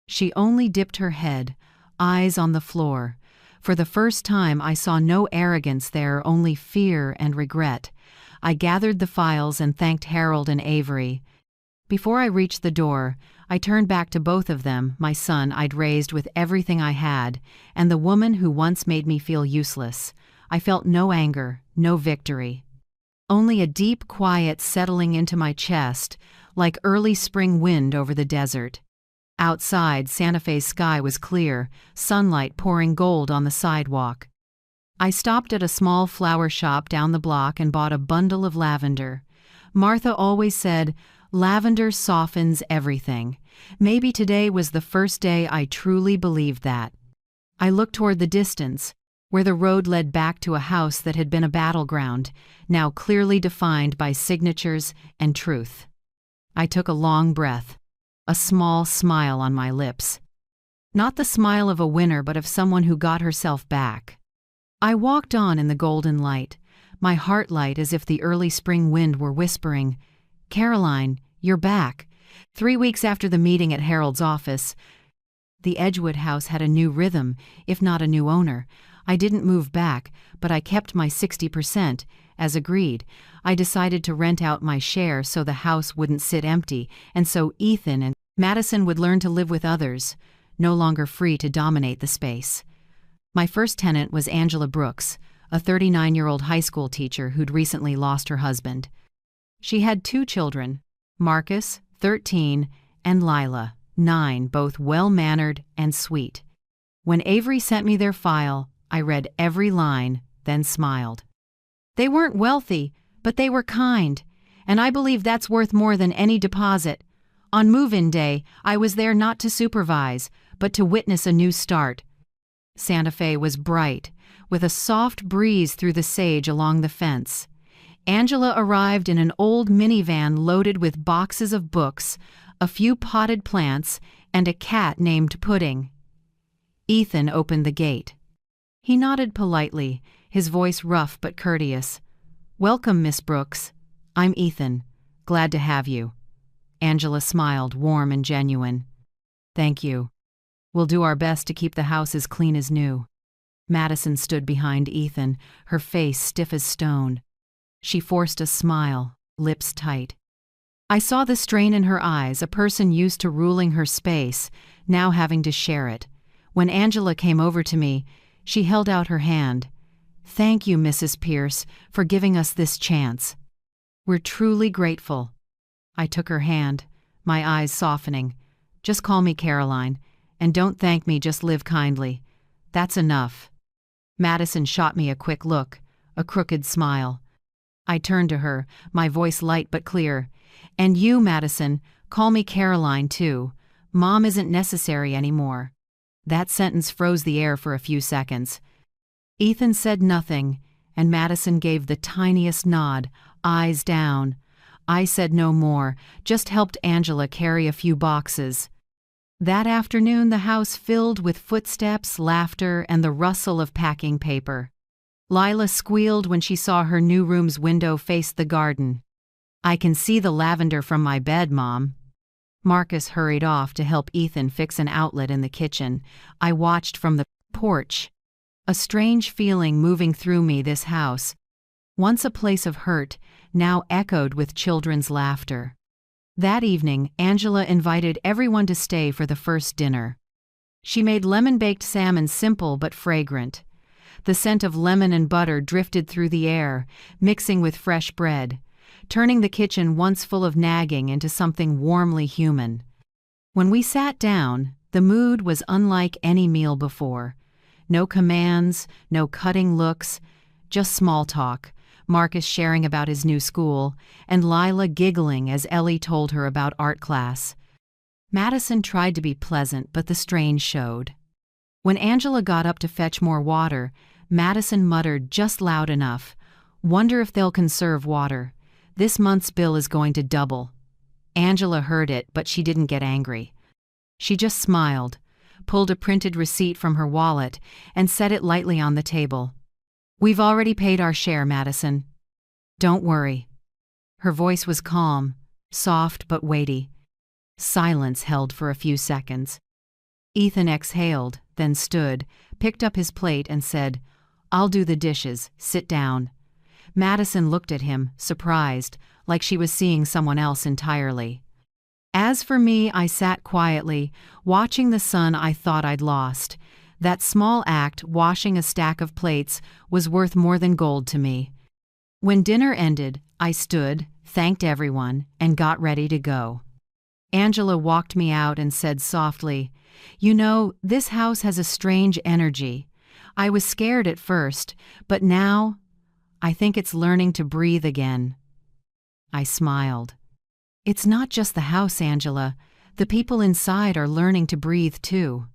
She only dipped her head, eyes on the floor. For the first time, I saw no arrogance there, only fear and regret. I gathered the files and thanked Harold and Avery. Before I reached the door, I turned back to both of them, my son I'd raised with everything I had, and the woman who once made me feel useless. I felt no anger, no victory. Only a deep quiet settling into my chest, like early spring wind over the desert. Outside, Santa Fe's sky was clear, sunlight pouring gold on the sidewalk. I stopped at a small flower shop down the block and bought a bundle of lavender. Martha always said, "Lavender softens everything." Maybe today was the first day I truly believed that. I looked toward the distance, where the road led back to a house that had been a battleground, now clearly defined by signatures and truth. I took a long breath, a small smile on my lips. Not the smile of a winner, but of someone who got herself back. I walked on in the golden light, my heart light as if the early spring wind were whispering, "Caroline, you're back." 3 weeks after the meeting at Harold's office, the Edgewood house had a new rhythm, if not a new owner. I didn't move back, but I kept my 60%, as agreed. I decided to rent out my share so the house wouldn't sit empty, and so Ethan and Madison would learn to live with others, no longer free to dominate the space. My first tenant was Angela Brooks, a 39-year-old high school teacher who'd recently lost her husband. She had 2 children, Marcus, 13, and Lila, 9, both well-mannered and sweet. When Avery sent me their file, I read every line, then smiled. They weren't wealthy, but they were kind, and I believe that's worth more than any deposit. On move-in day, I was there not to supervise, but to witness a new start. Santa Fe was bright, with a soft breeze through the sage along the fence. Angela arrived in an old minivan loaded with boxes of books, a few potted plants, and a cat named Pudding. Ethan opened the gate. He nodded politely, his voice rough but courteous. "Welcome, Miss Brooks. I'm Ethan. Glad to have you." Angela smiled, warm and genuine. "Thank you. We'll do our best to keep the house as clean as new." Madison stood behind Ethan, her face stiff as stone. She forced a smile, lips tight. I saw the strain in her eyes, a person used to ruling her space, now having to share it. When Angela came over to me, she held out her hand. "Thank you, Mrs. Pierce, for giving us this chance. We're truly grateful." I took her hand, my eyes softening. "Just call me Caroline, and don't thank me, just live kindly. That's enough." Madison shot me a quick look, a crooked smile. I turned to her, my voice light but clear. "And you, Madison, call me Caroline, too. Mom isn't necessary anymore." That sentence froze the air for a few seconds. Ethan said nothing, and Madison gave the tiniest nod, eyes down. I said no more, just helped Angela carry a few boxes. That afternoon, the house filled with footsteps, laughter, and the rustle of packing paper. Lila squealed when she saw her new room's window face the garden. "I can see the lavender from my bed, Mom." Marcus hurried off to help Ethan fix an outlet in the kitchen. I watched from the porch. A strange feeling moving through me, this house, once a place of hurt, now echoed with children's laughter. That evening, Angela invited everyone to stay for the first dinner. She made lemon-baked salmon, simple but fragrant. The scent of lemon and butter drifted through the air, mixing with fresh bread, turning the kitchen once full of nagging into something warmly human. When we sat down, The mood was unlike any meal before. No commands, no cutting looks, just small talk, Marcus sharing about his new school, and Lila giggling as Ellie told her about art class. Madison tried to be pleasant, but the strain showed. When Angela got up to fetch more water, Madison muttered just loud enough, "Wonder if they'll conserve water. This month's bill is going to double." Angela heard it, but she didn't get angry. She just smiled, pulled a printed receipt from her wallet, and set it lightly on the table. "We've already paid our share, Madison. Don't worry." Her voice was calm, soft but weighty. Silence held for a few seconds. Ethan exhaled, then stood, picked up his plate and said, "I'll do the dishes. Sit down." Madison looked at him, surprised, like she was seeing someone else entirely. As for me, I sat quietly, watching the son I thought I'd lost. That small act, washing a stack of plates, was worth more than gold to me. When dinner ended, I stood, thanked everyone, and got ready to go. Angela walked me out and said softly, "You know, this house has a strange energy. I was scared at first, but now I think it's learning to breathe again." I smiled. "It's not just the house, Angela. The people inside are learning to breathe too."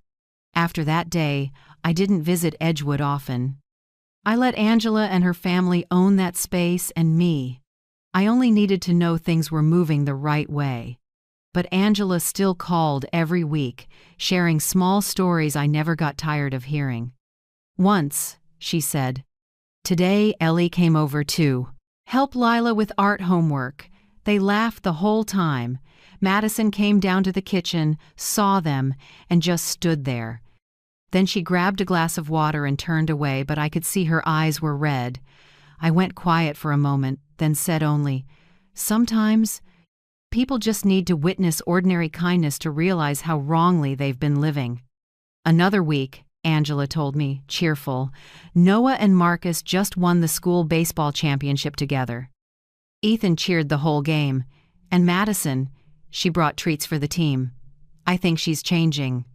After that day, I didn't visit Edgewood often. I let Angela and her family own that space and me. I only needed to know things were moving the right way. But Angela still called every week, sharing small stories I never got tired of hearing. Once, she said, "Today Ellie came over too. Help Lila with art homework." They laughed the whole time. Madison came down to the kitchen, saw them, and just stood there. Then she grabbed a glass of water and turned away, but I could see her eyes were red. I went quiet for a moment, then said only, "Sometimes people just need to witness ordinary kindness to realize how wrongly they've been living." Another week, Angela told me, cheerful, "Noah and Marcus just won the school baseball championship together." Ethan cheered the whole game, and Madison, she brought treats for the team. "I think she's changing."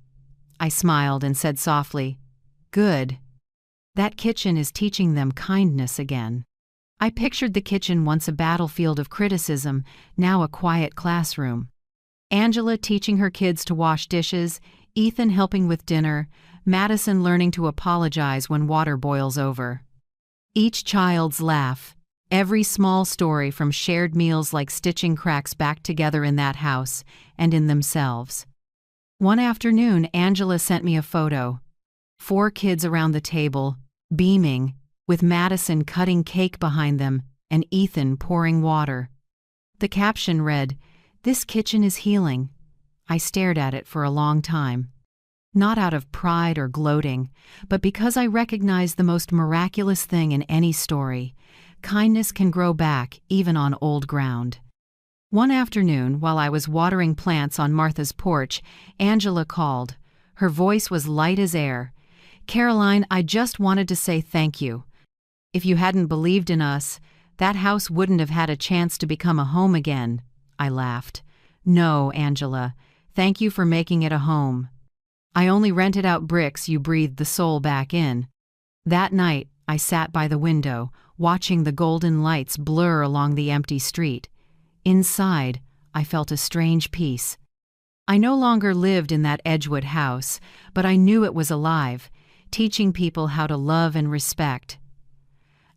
I smiled and said softly, "Good. That kitchen is teaching them kindness again." I pictured the kitchen once a battlefield of criticism, now a quiet classroom. Angela teaching her kids to wash dishes, Ethan helping with dinner, Madison learning to apologize when water boils over. Each child's laugh, every small story from shared meals like stitching cracks back together in that house and in themselves. One afternoon, Angela sent me a photo. 4 kids around the table, beaming, with Madison cutting cake behind them and Ethan pouring water. The caption read, "This kitchen is healing." I stared at it for a long time. Not out of pride or gloating, but because I recognized the most miraculous thing in any story. Kindness can grow back, even on old ground. One afternoon, while I was watering plants on Martha's porch, Angela called. Her voice was light as air. "Caroline, I just wanted to say thank you. If you hadn't believed in us, that house wouldn't have had a chance to become a home again." I laughed. "No, Angela. Thank you for making it a home. I only rented out bricks you breathed the soul back in." That night, I sat by the window, watching the golden lights blur along the empty street. Inside, I felt a strange peace. I no longer lived in that Edgewood house, but I knew it was alive, teaching people how to love and respect.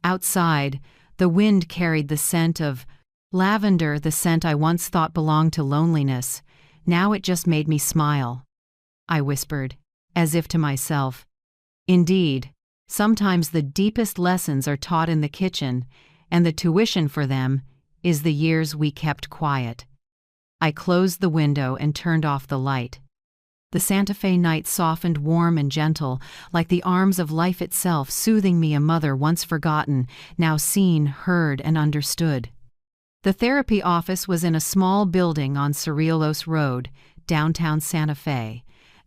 Outside, the wind carried the scent of lavender, the scent I once thought belonged to loneliness. Now it just made me smile. I whispered, as if to myself. Indeed, sometimes the deepest lessons are taught in the kitchen, and the tuition for them is the years we kept quiet. I closed the window and turned off the light. The Santa Fe night softened warm and gentle, like the arms of life itself, soothing me, a mother once forgotten, now seen, heard, and understood. The therapy office was in a small building on Cerrillos Road, downtown Santa Fe.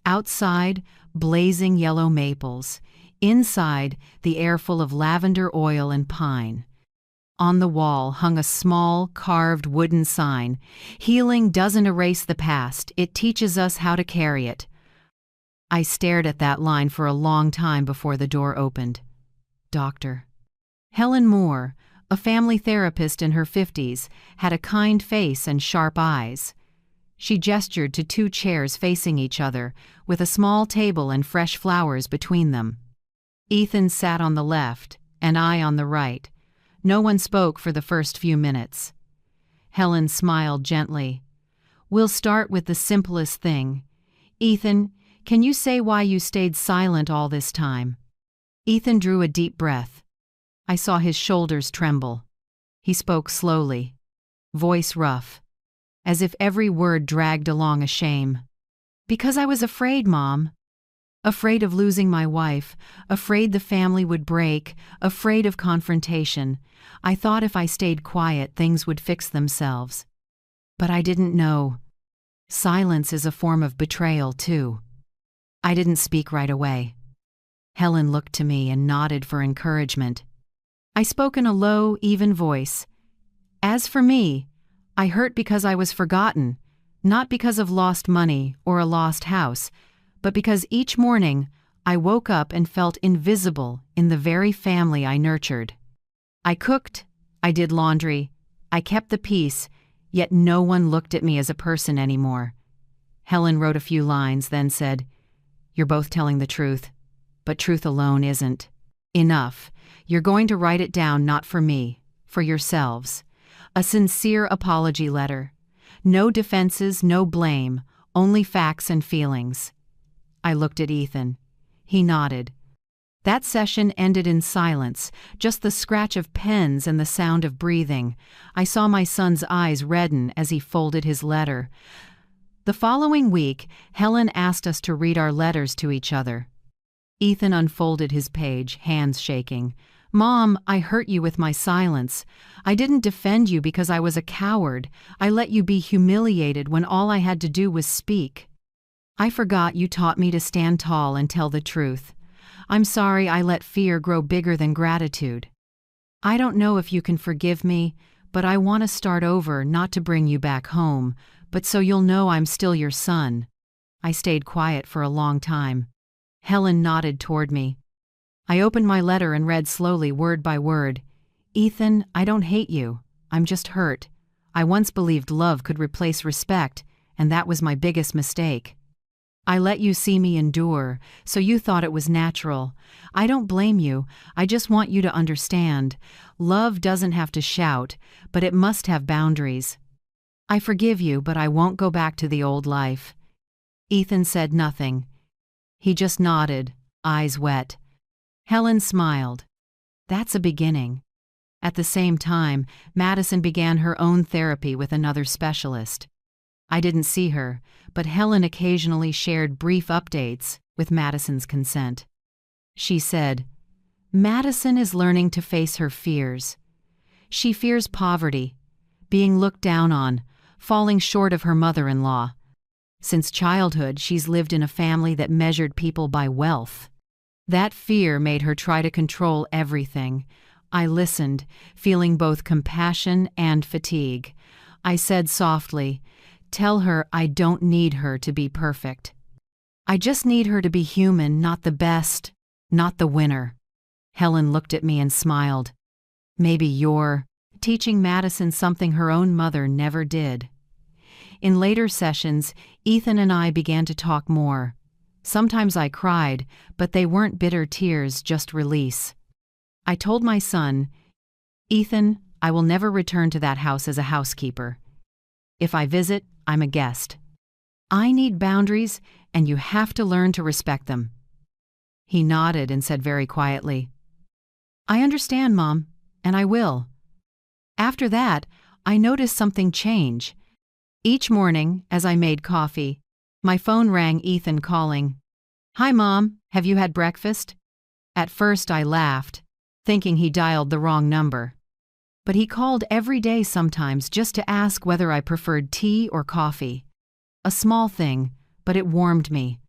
Outside, blazing yellow maples. Inside, the air full of lavender oil and pine. On the wall hung a small, carved wooden sign. "Healing doesn't erase the past, it teaches us how to carry it." I stared at that line for a long time before the door opened. Doctor. Helen Moore, a family therapist in her 50s, had a kind face and sharp eyes. She gestured to 2 chairs facing each other, with a small table and fresh flowers between them. Ethan sat on the left, and I on the right. No one spoke for the first few minutes. Helen smiled gently. We'll start with the simplest thing. Ethan, can you say why you stayed silent all this time? Ethan drew a deep breath. I saw his shoulders tremble. He spoke slowly, voice rough, as if every word dragged along a shame. Because I was afraid, Mom. Afraid of losing my wife, afraid the family would break, afraid of confrontation. I thought if I stayed quiet, things would fix themselves. But I didn't know. Silence is a form of betrayal, too. I didn't speak right away. Helen looked to me and nodded for encouragement. I spoke in a low, even voice. As for me, I hurt because I was forgotten, not because of lost money or a lost house, but because each morning I woke up and felt invisible in the very family I nurtured. I cooked, I did laundry, I kept the peace, yet no one looked at me as a person anymore. Helen wrote a few lines, then said, "You're both telling the truth, but truth alone isn't enough. You're going to write it down not for me, for yourselves. A sincere apology letter. No defenses, no blame, only facts and feelings." I looked at Ethan. He nodded. That session ended in silence, just the scratch of pens and the sound of breathing. I saw my son's eyes redden as he folded his letter. The following week, Helen asked us to read our letters to each other. Ethan unfolded his page, hands shaking. "Mom, I hurt you with my silence. I didn't defend you because I was a coward. I let you be humiliated when all I had to do was speak. I forgot you taught me to stand tall and tell the truth. I'm sorry I let fear grow bigger than gratitude. I don't know if you can forgive me, but I want to start over, not to bring you back home, but so you'll know I'm still your son." I stayed quiet for a long time. Helen nodded toward me. I opened my letter and read slowly, word by word. "Ethan, I don't hate you. I'm just hurt. I once believed love could replace respect, and that was my biggest mistake. I let you see me endure, so you thought it was natural. I don't blame you. I just want you to understand. Love doesn't have to shout, but it must have boundaries. I forgive you, but I won't go back to the old life." Ethan said nothing. He just nodded, eyes wet. Helen smiled. That's a beginning. At the same time, Madison began her own therapy with another specialist. I didn't see her, but Helen occasionally shared brief updates with Madison's consent. She said, "Madison is learning to face her fears. She fears poverty, being looked down on, falling short of her mother-in-law. Since childhood, she's lived in a family that measured people by wealth. That fear made her try to control everything. I listened, feeling both compassion and fatigue. I said softly, 'Tell her I don't need her to be perfect. I just need her to be human, not the best, not the winner.'" Helen looked at me and smiled. "Maybe you're teaching Madison something her own mother never did." In later sessions, Ethan and I began to talk more. Sometimes I cried, but they weren't bitter tears, just release. I told my son, "Ethan, I will never return to that house as a housekeeper. If I visit, I'm a guest. I need boundaries, and you have to learn to respect them." He nodded and said very quietly, "I understand, Mom, and I will." After that, I noticed something change. Each morning, as I made coffee, my phone rang, Ethan calling, "Hi, Mom, have you had breakfast?" At first I laughed, thinking he dialed the wrong number. But he called every day sometimes just to ask whether I preferred tea or coffee. A small thing, but it warmed me.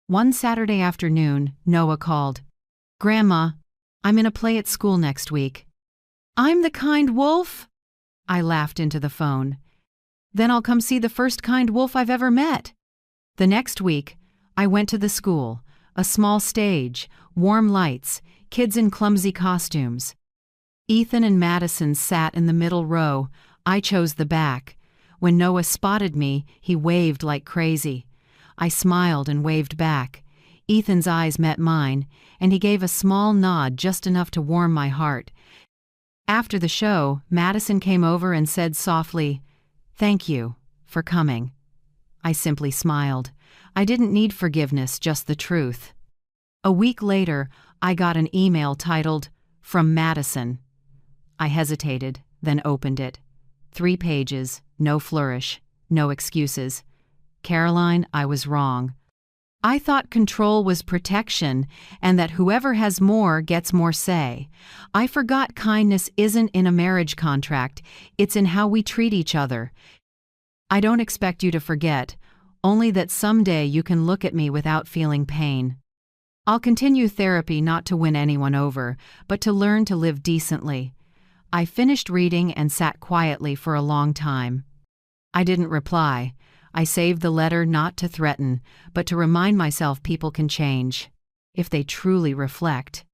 One Saturday afternoon, Noah called, "Grandma, I'm in a play at school next week." "I'm the kind wolf?" I laughed into the phone. "Then I'll come see the first kind wolf I've ever met." The next week, I went to the school, a small stage, warm lights, kids in clumsy costumes. Ethan and Madison sat in the middle row. I chose the back. When Noah spotted me, he waved like crazy. I smiled and waved back. Ethan's eyes met mine, and he gave a small nod, just enough to warm my heart. After the show, Madison came over and said softly, "Thank you for coming." I simply smiled. I didn't need forgiveness, just the truth. A week later, I got an email titled, "From Madison." I hesitated, then opened it. 3 pages, no flourish, no excuses. "Caroline, I was wrong. I thought control was protection and that whoever has more gets more say. I forgot kindness isn't in a marriage contract, it's in how we treat each other. I don't expect you to forget, only that someday you can look at me without feeling pain. I'll continue therapy not to win anyone over, but to learn to live decently." I finished reading and sat quietly for a long time. I didn't reply. I saved the letter not to threaten, but to remind myself people can change, if they truly reflect.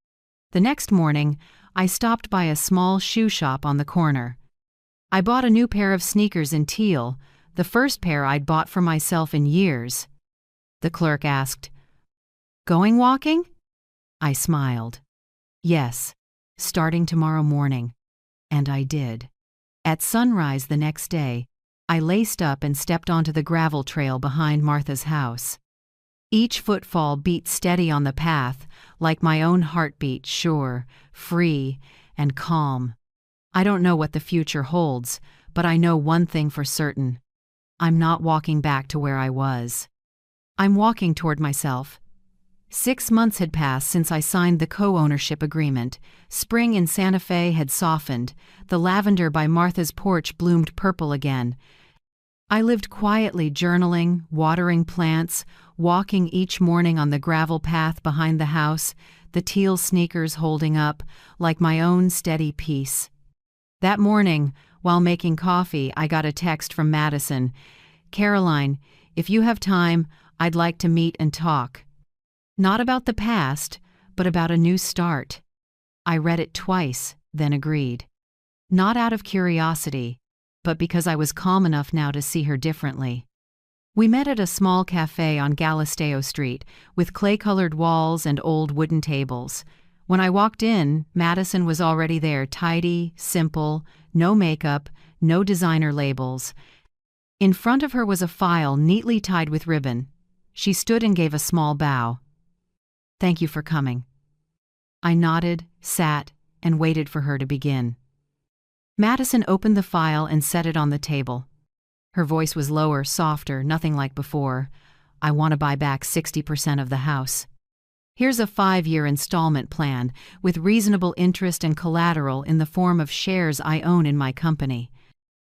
The next morning, I stopped by a small shoe shop on the corner. I bought a new pair of sneakers in teal, the first pair I'd bought for myself in years. The clerk asked, "Going walking?" I smiled. "Yes, starting tomorrow morning." And I did. At sunrise the next day, I laced up and stepped onto the gravel trail behind Martha's house. Each footfall beat steady on the path, like my own heartbeat, sure, free, and calm. I don't know what the future holds, but I know one thing for certain. I'm not walking back to where I was. I'm walking toward myself. 6 months had passed since I signed the co-ownership agreement. Spring in Santa Fe had softened. The lavender by Martha's porch bloomed purple again. I lived quietly, journaling, watering plants, walking each morning on the gravel path behind the house, the teal sneakers holding up, like my own steady peace. That morning, while making coffee, I got a text from Madison. "Caroline, if you have time, I'd like to meet and talk. Not about the past, but about a new start." I read it twice, then agreed. Not out of curiosity, but because I was calm enough now to see her differently. We met at a small cafe on Galisteo Street, with clay-colored walls and old wooden tables. When I walked in, Madison was already there, tidy, simple, no makeup, no designer labels. In front of her was a file neatly tied with ribbon. She stood and gave a small bow. "Thank you for coming." I nodded, sat, and waited for her to begin. Madison opened the file and set it on the table. Her voice was lower, softer, nothing like before. "I want to buy back 60% of the house. Here's a 5-year installment plan with reasonable interest and collateral in the form of shares I own in my company.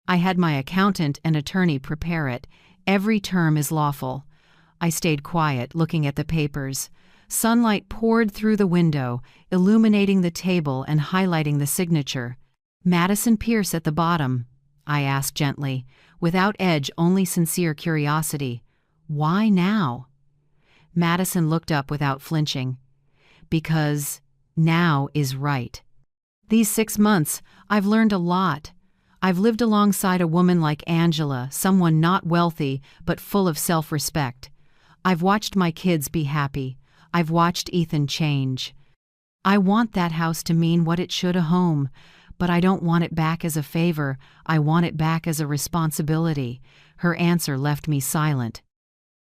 I had my accountant and attorney prepare it. Every term is lawful." I stayed quiet, looking at the papers. Sunlight poured through the window, illuminating the table and highlighting the signature. "Madison Pierce at the bottom," I asked gently, without edge, only sincere curiosity. "Why now?" Madison looked up without flinching. "Because now is right. These 6 months, I've learned a lot. I've lived alongside a woman like Angela, someone not wealthy but full of self-respect. I've watched my kids be happy. I've watched Ethan change. I want that house to mean what it should, a home, but I don't want it back as a favor. I want it back as a responsibility." Her answer left me silent.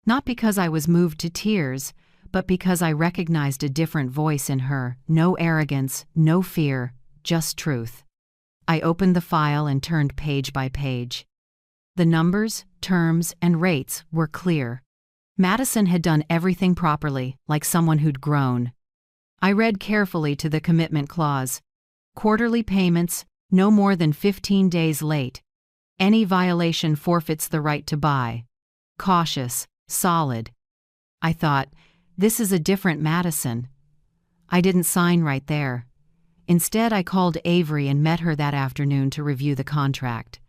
Not because I was moved to tears, but because I recognized a different voice in her. No arrogance, no fear, just truth. I opened the file and turned page by page. The numbers, terms, and rates were clear. Madison had done everything properly, like someone who'd grown. I read carefully to the commitment clause. Quarterly payments, no more than 15 days late. Any violation forfeits the right to buy. Cautious, solid. I thought, this is a different Madison. I didn't sign right there. Instead, I called Avery and met her that afternoon to review the contract.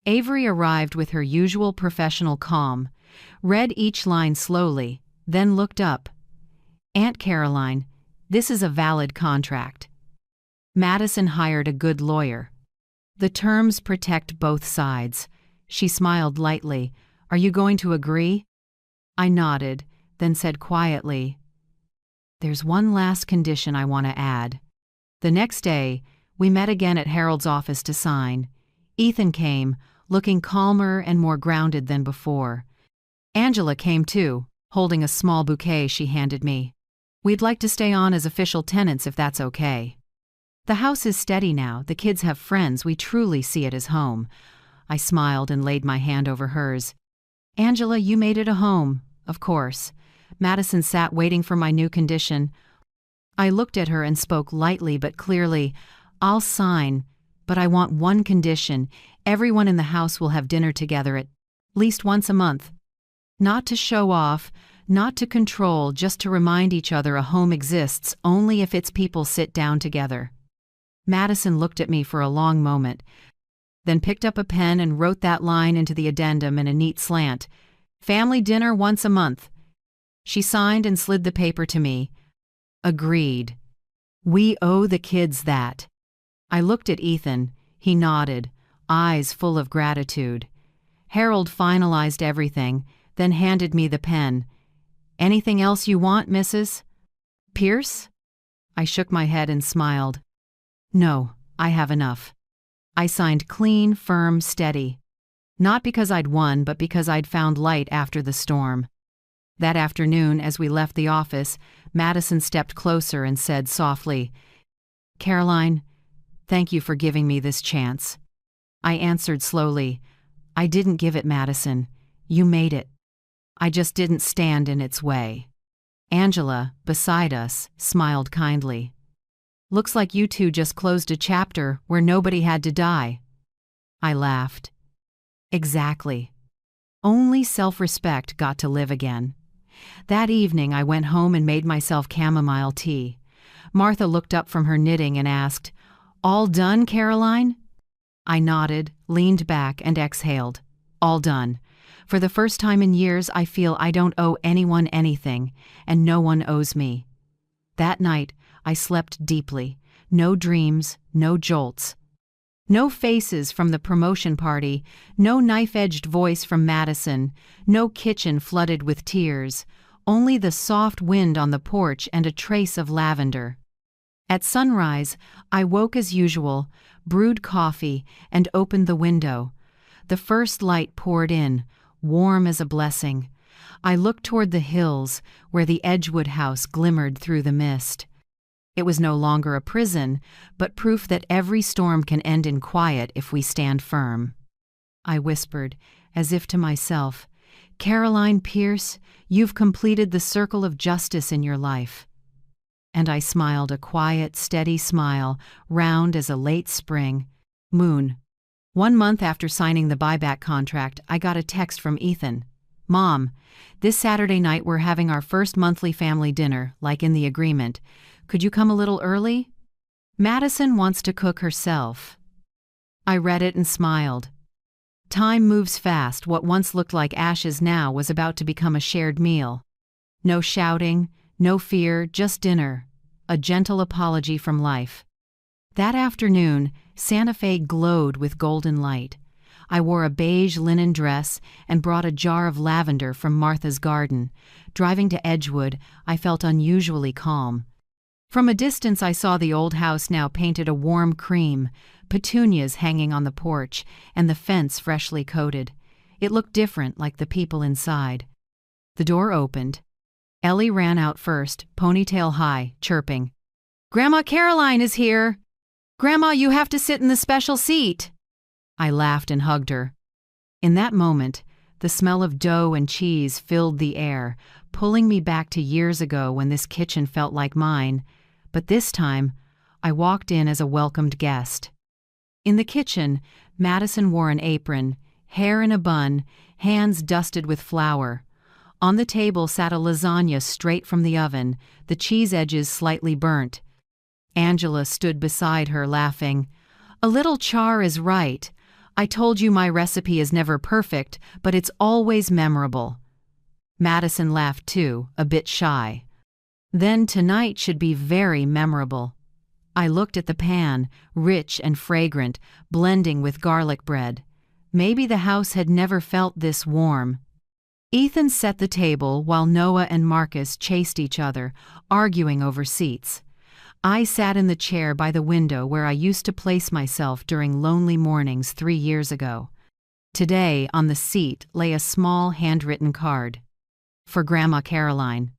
Avery arrived with her usual professional calm, read each line slowly, then looked up. "Aunt Caroline, this is a valid contract. Madison hired a good lawyer. The terms protect both sides." She smiled lightly. "Are you going to agree?" I nodded, then said quietly, "There's one last condition I want to add." The next day, we met again at Harold's office to sign. Ethan came, looking calmer and more grounded than before. Angela came too, holding a small bouquet she handed me. "We'd like to stay on as official tenants if that's okay. The house is steady now, the kids have friends, we truly see it as home." I smiled and laid my hand over hers. "Angela, you made it a home, of course." Madison sat waiting for my new condition. I looked at her and spoke lightly but clearly. "I'll sign, but I want one condition. Everyone in the house will have dinner together at least once a month. Not to show off, not to control, just to remind each other a home exists only if its people sit down together." Madison looked at me for a long moment, then picked up a pen and wrote that line into the addendum in a neat slant. "Family dinner once a month." She signed and slid the paper to me. "Agreed. We owe the kids that." I looked at Ethan. He nodded, eyes full of gratitude. Harold finalized everything, then handed me the pen. "Anything else you want, Mrs. Pierce?" I shook my head and smiled. "No, I have enough." I signed clean, firm, steady. Not because I'd won, but because I'd found light after the storm. That afternoon, as we left the office, Madison stepped closer and said softly, "Caroline, thank you for giving me this chance." I answered slowly, "I didn't give it, Madison. You made it. I just didn't stand in its way." Angela, beside us, smiled kindly. "Looks like you two just closed a chapter where nobody had to die." I laughed. Exactly. Only self-respect got to live again. That evening I went home and made myself chamomile tea. Martha looked up from her knitting and asked, "All done, Caroline?" I nodded, leaned back, and exhaled. All done. For the first time in years, I feel I don't owe anyone anything, and no one owes me. That night, I slept deeply. No dreams, no jolts. No faces from the promotion party, no knife-edged voice from Madison, no kitchen flooded with tears, only the soft wind on the porch and a trace of lavender. At sunrise, I woke as usual, brewed coffee, and opened the window. The first light poured in, warm as a blessing. I looked toward the hills, where the Edgewood house glimmered through the mist. It was no longer a prison, but proof that every storm can end in quiet if we stand firm. I whispered, as if to myself, "Caroline Pierce, you've completed the circle of justice in your life." And I smiled a quiet, steady smile, round as a late spring moon. 1 month after signing the buyback contract, I got a text from Ethan. "Mom, this Saturday night we're having our first monthly family dinner, like in the agreement. Could you come a little early? Madison wants to cook herself." I read it and smiled. Time moves fast. What once looked like ashes now was about to become a shared meal. No shouting, no fear, just dinner. A gentle apology from life. That afternoon, Santa Fe glowed with golden light. I wore a beige linen dress and brought a jar of lavender from Martha's garden. Driving to Edgewood, I felt unusually calm. From a distance I saw the old house now painted a warm cream, petunias hanging on the porch, and the fence freshly coated. It looked different, like the people inside. The door opened. Ellie ran out first, ponytail high, chirping. "Grandma Caroline is here! Grandma, you have to sit in the special seat!" I laughed and hugged her. In that moment, the smell of dough and cheese filled the air, pulling me back to years ago when this kitchen felt like mine. But this time, I walked in as a welcomed guest. In the kitchen, Madison wore an apron, hair in a bun, hands dusted with flour. On the table sat a lasagna straight from the oven, the cheese edges slightly burnt. Angela stood beside her, laughing. "A little char is right. I told you my recipe is never perfect, but it's always memorable." Madison laughed too, a bit shy. Then tonight should be very memorable. I looked at the pan, rich and fragrant, blending with garlic bread. Maybe the house had never felt this warm. Ethan set the table while Noah and Marcus chased each other, arguing over seats. I sat in the chair by the window where I used to place myself during lonely mornings 3 years ago. Today, on the seat, lay a small handwritten card. For Grandma Caroline.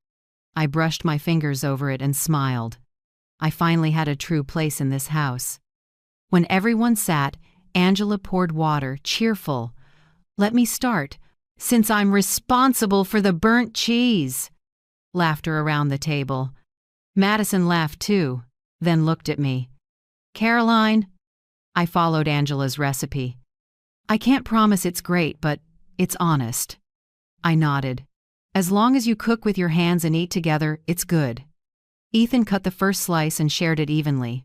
I brushed my fingers over it and smiled. I finally had a true place in this house. When everyone sat, Angela poured water, cheerful. "Let me start, since I'm responsible for the burnt cheese." Laughter around the table. Madison laughed too, then looked at me. "Caroline." I followed Angela's recipe. "I can't promise it's great, but it's honest." I nodded. "As long as you cook with your hands and eat together, it's good." Ethan cut the first slice and shared it evenly.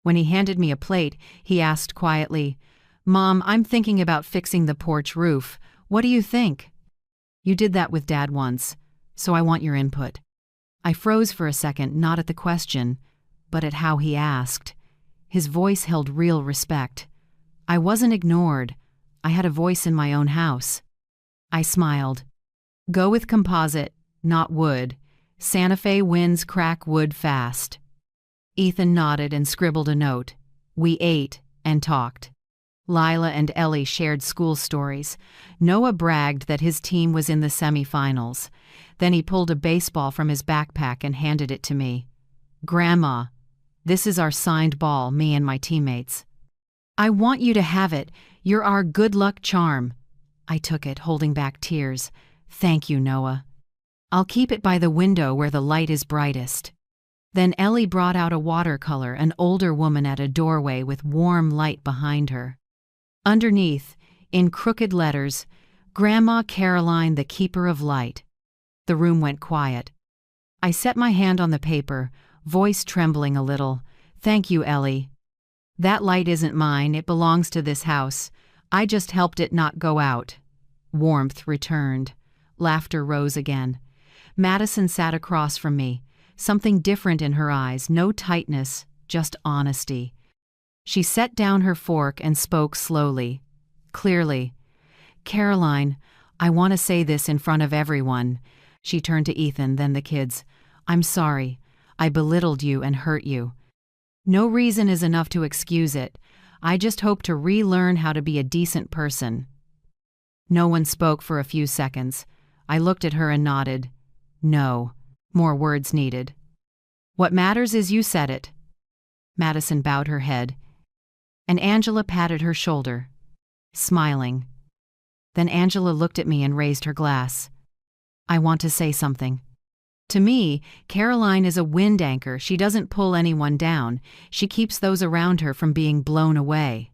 When he handed me a plate, he asked quietly, "Mom, I'm thinking about fixing the porch roof. What do you think?" "You did that with Dad once, so I want your input." I froze for a second, not at the question, but at how he asked. His voice held real respect. I wasn't ignored. I had a voice in my own house. I smiled. "Go with composite, not wood. Santa Fe winds crack wood fast." Ethan nodded and scribbled a note. We ate and talked. Lila and Ellie shared school stories. Noah bragged that his team was in the semifinals. Then he pulled a baseball from his backpack and handed it to me. "Grandma, this is our signed ball, me and my teammates. I want you to have it. You're our good luck charm." I took it, holding back tears. "Thank you, Noah. I'll keep it by the window where the light is brightest." Then Ellie brought out a watercolor, an older woman at a doorway with warm light behind her. Underneath, in crooked letters, "Grandma Caroline, the Keeper of Light." The room went quiet. I set my hand on the paper, voice trembling a little. "Thank you, Ellie. That light isn't mine, it belongs to this house. I just helped it not go out." Warmth returned. Laughter rose again. Madison sat across from me, something different in her eyes, no tightness, just honesty. She set down her fork and spoke slowly, clearly. "Caroline, I want to say this in front of everyone." She turned to Ethan, then the kids. "I'm sorry. I belittled you and hurt you. No reason is enough to excuse it. I just hope to relearn how to be a decent person." No one spoke for a few seconds. I looked at her and nodded. "No. More words needed." "What matters is you said it." Madison bowed her head, and Angela patted her shoulder, smiling. Then Angela looked at me and raised her glass. "I want to say something. To me, Caroline is a wind anchor. She doesn't pull anyone down. She keeps those around her from being blown away."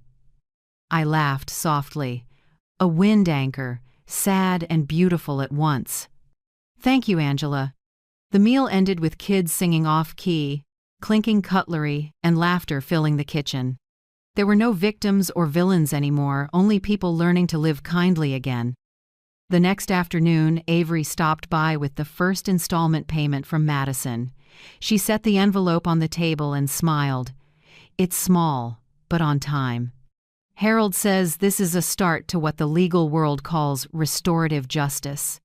I laughed softly. A wind anchor, sad and beautiful at once. "Thank you, Angela." The meal ended with kids singing off-key, clinking cutlery, and laughter filling the kitchen. There were no victims or villains anymore, only people learning to live kindly again. The next afternoon, Avery stopped by with the first installment payment from Madison. She set the envelope on the table and smiled. "It's small, but on time. Harold says this is a start to what the legal world calls restorative justice.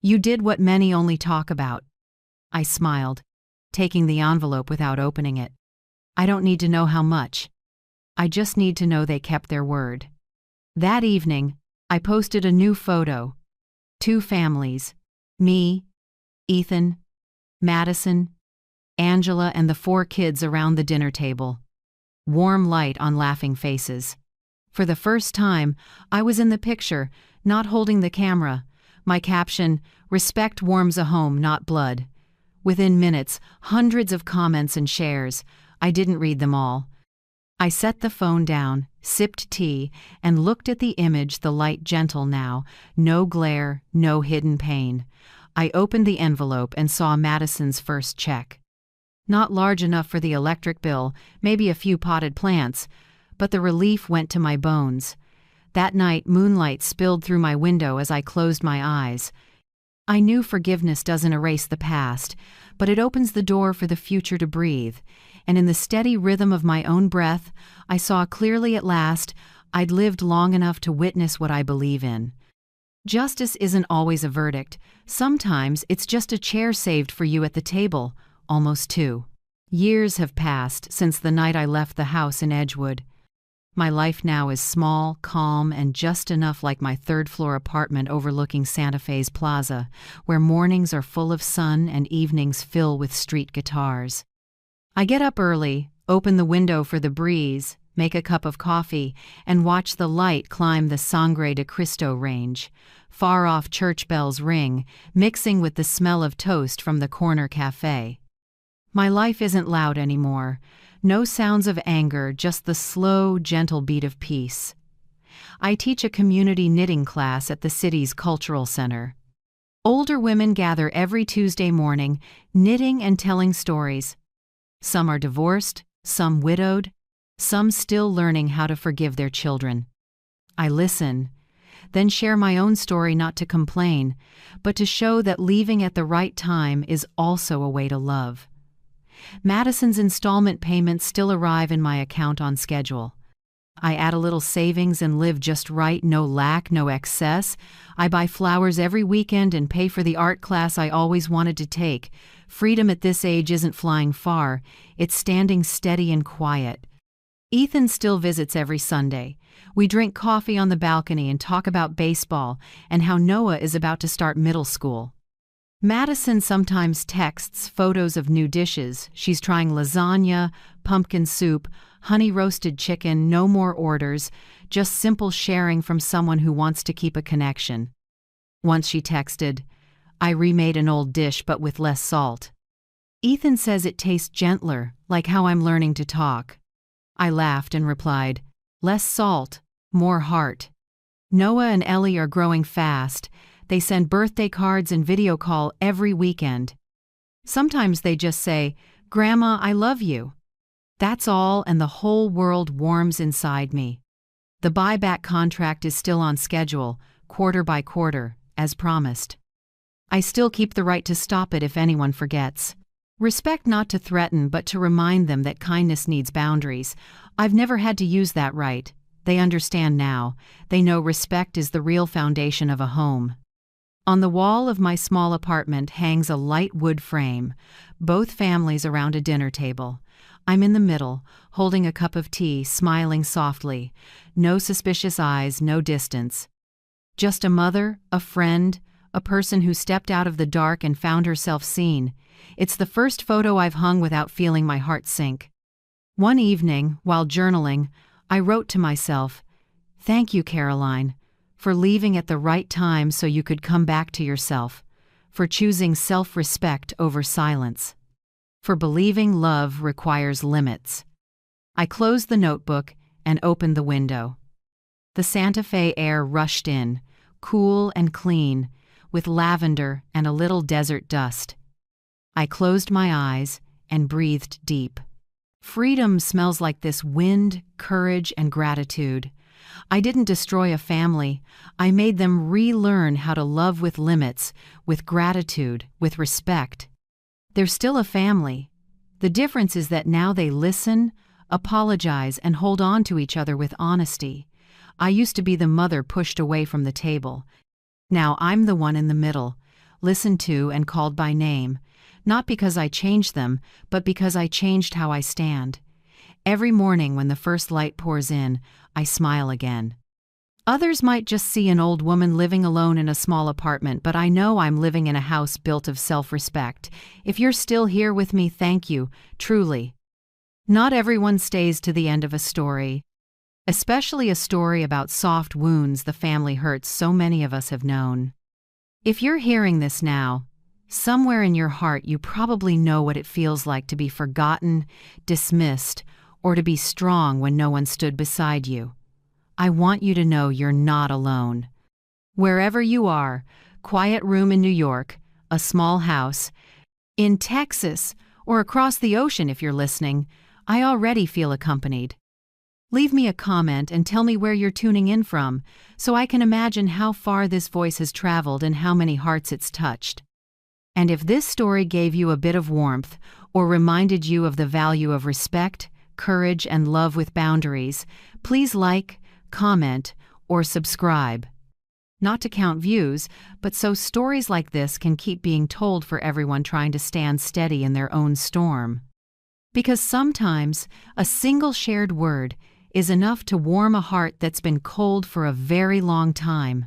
You did what many only talk about." I smiled, taking the envelope without opening it. "I don't need to know how much. I just need to know they kept their word." That evening, I posted a new photo. 2 families, me, Ethan, Madison, Angela, and the 4 kids around the dinner table. Warm light on laughing faces. For the first time, I was in the picture, not holding the camera. My caption, "Respect warms a home, not blood." Within minutes, hundreds of comments and shares. I didn't read them all. I set the phone down, sipped tea, and looked at the image, the light gentle now, no glare, no hidden pain. I opened the envelope and saw Madison's first check. Not large enough for the electric bill, maybe a few potted plants, but the relief went to my bones. That night, moonlight spilled through my window as I closed my eyes. I knew forgiveness doesn't erase the past, but it opens the door for the future to breathe, and in the steady rhythm of my own breath, I saw clearly at last I'd lived long enough to witness what I believe in. Justice isn't always a verdict. Sometimes it's just a chair saved for you at the table, almost two. Years have passed since the night I left the house in Edgewood. My life now is small, calm, and just enough like my third-floor apartment overlooking Santa Fe's Plaza, where mornings are full of sun and evenings fill with street guitars. I get up early, open the window for the breeze, make a cup of coffee, and watch the light climb the Sangre de Cristo range. Far-off church bells ring, mixing with the smell of toast from the corner cafe. My life isn't loud anymore. No sounds of anger, just the slow, gentle beat of peace. I teach a community knitting class at the city's cultural center. Older women gather every Tuesday morning, knitting and telling stories. Some are divorced, some widowed, some still learning how to forgive their children. I listen, then share my own story not to complain, but to show that leaving at the right time is also a way to love. Madison's installment payments still arrive in my account on schedule. I add a little savings and live just right, no lack, no excess. I buy flowers every weekend and pay for the art class I always wanted to take. Freedom at this age isn't flying far, it's standing steady and quiet. Ethan still visits every Sunday. We drink coffee on the balcony and talk about baseball and how Noah is about to start middle school. Madison sometimes texts photos of new dishes. She's trying lasagna, pumpkin soup, honey-roasted chicken, no more orders, just simple sharing from someone who wants to keep a connection. Once she texted, "I remade an old dish but with less salt." Ethan says it tastes gentler, like how I'm learning to talk. I laughed and replied, "Less salt, more heart." Noah and Ellie are growing fast. They send birthday cards and video call every weekend. Sometimes they just say, "Grandma, I love you." That's all, and the whole world warms inside me. The buyback contract is still on schedule, quarter by quarter, as promised. I still keep the right to stop it if anyone forgets. Respect not to threaten, but to remind them that kindness needs boundaries. I've never had to use that right. They understand now. They know respect is the real foundation of a home. On the wall of my small apartment hangs a light wood frame, both families around a dinner table. I'm in the middle, holding a cup of tea, smiling softly. No suspicious eyes, no distance. Just a mother, a friend, a person who stepped out of the dark and found herself seen. It's the first photo I've hung without feeling my heart sink. One evening, while journaling, I wrote to myself, "Thank you, Caroline, for leaving at the right time so you could come back to yourself, for choosing self-respect over silence, for believing love requires limits." I closed the notebook and opened the window. The Santa Fe air rushed in, cool and clean, with lavender and a little desert dust. I closed my eyes and breathed deep. Freedom smells like this: wind, courage, and gratitude. I didn't destroy a family. I made them relearn how to love with limits, with gratitude, with respect. They're still a family. The difference is that now they listen, apologize, and hold on to each other with honesty. I used to be the mother pushed away from the table. Now I'm the one in the middle, listened to and called by name, not because I changed them, but because I changed how I stand. Every morning when the first light pours in, I smile again. Others might just see an old woman living alone in a small apartment, but I know I'm living in a house built of self-respect. If you're still here with me, thank you, truly. Not everyone stays to the end of a story, especially a story about soft wounds the family hurts so many of us have known. If you're hearing this now, somewhere in your heart you probably know what it feels like to be forgotten, dismissed, or to be strong when no one stood beside you. I want you to know you're not alone. Wherever you are, quiet room in New York, a small house, in Texas, or across the ocean if you're listening, I already feel accompanied. Leave me a comment and tell me where you're tuning in from, so I can imagine how far this voice has traveled and how many hearts it's touched. And if this story gave you a bit of warmth or reminded you of the value of respect, courage, and love with boundaries, please like, comment, or subscribe. Not to count views, but so stories like this can keep being told for everyone trying to stand steady in their own storm. Because sometimes a single shared word is enough to warm a heart that's been cold for a very long time,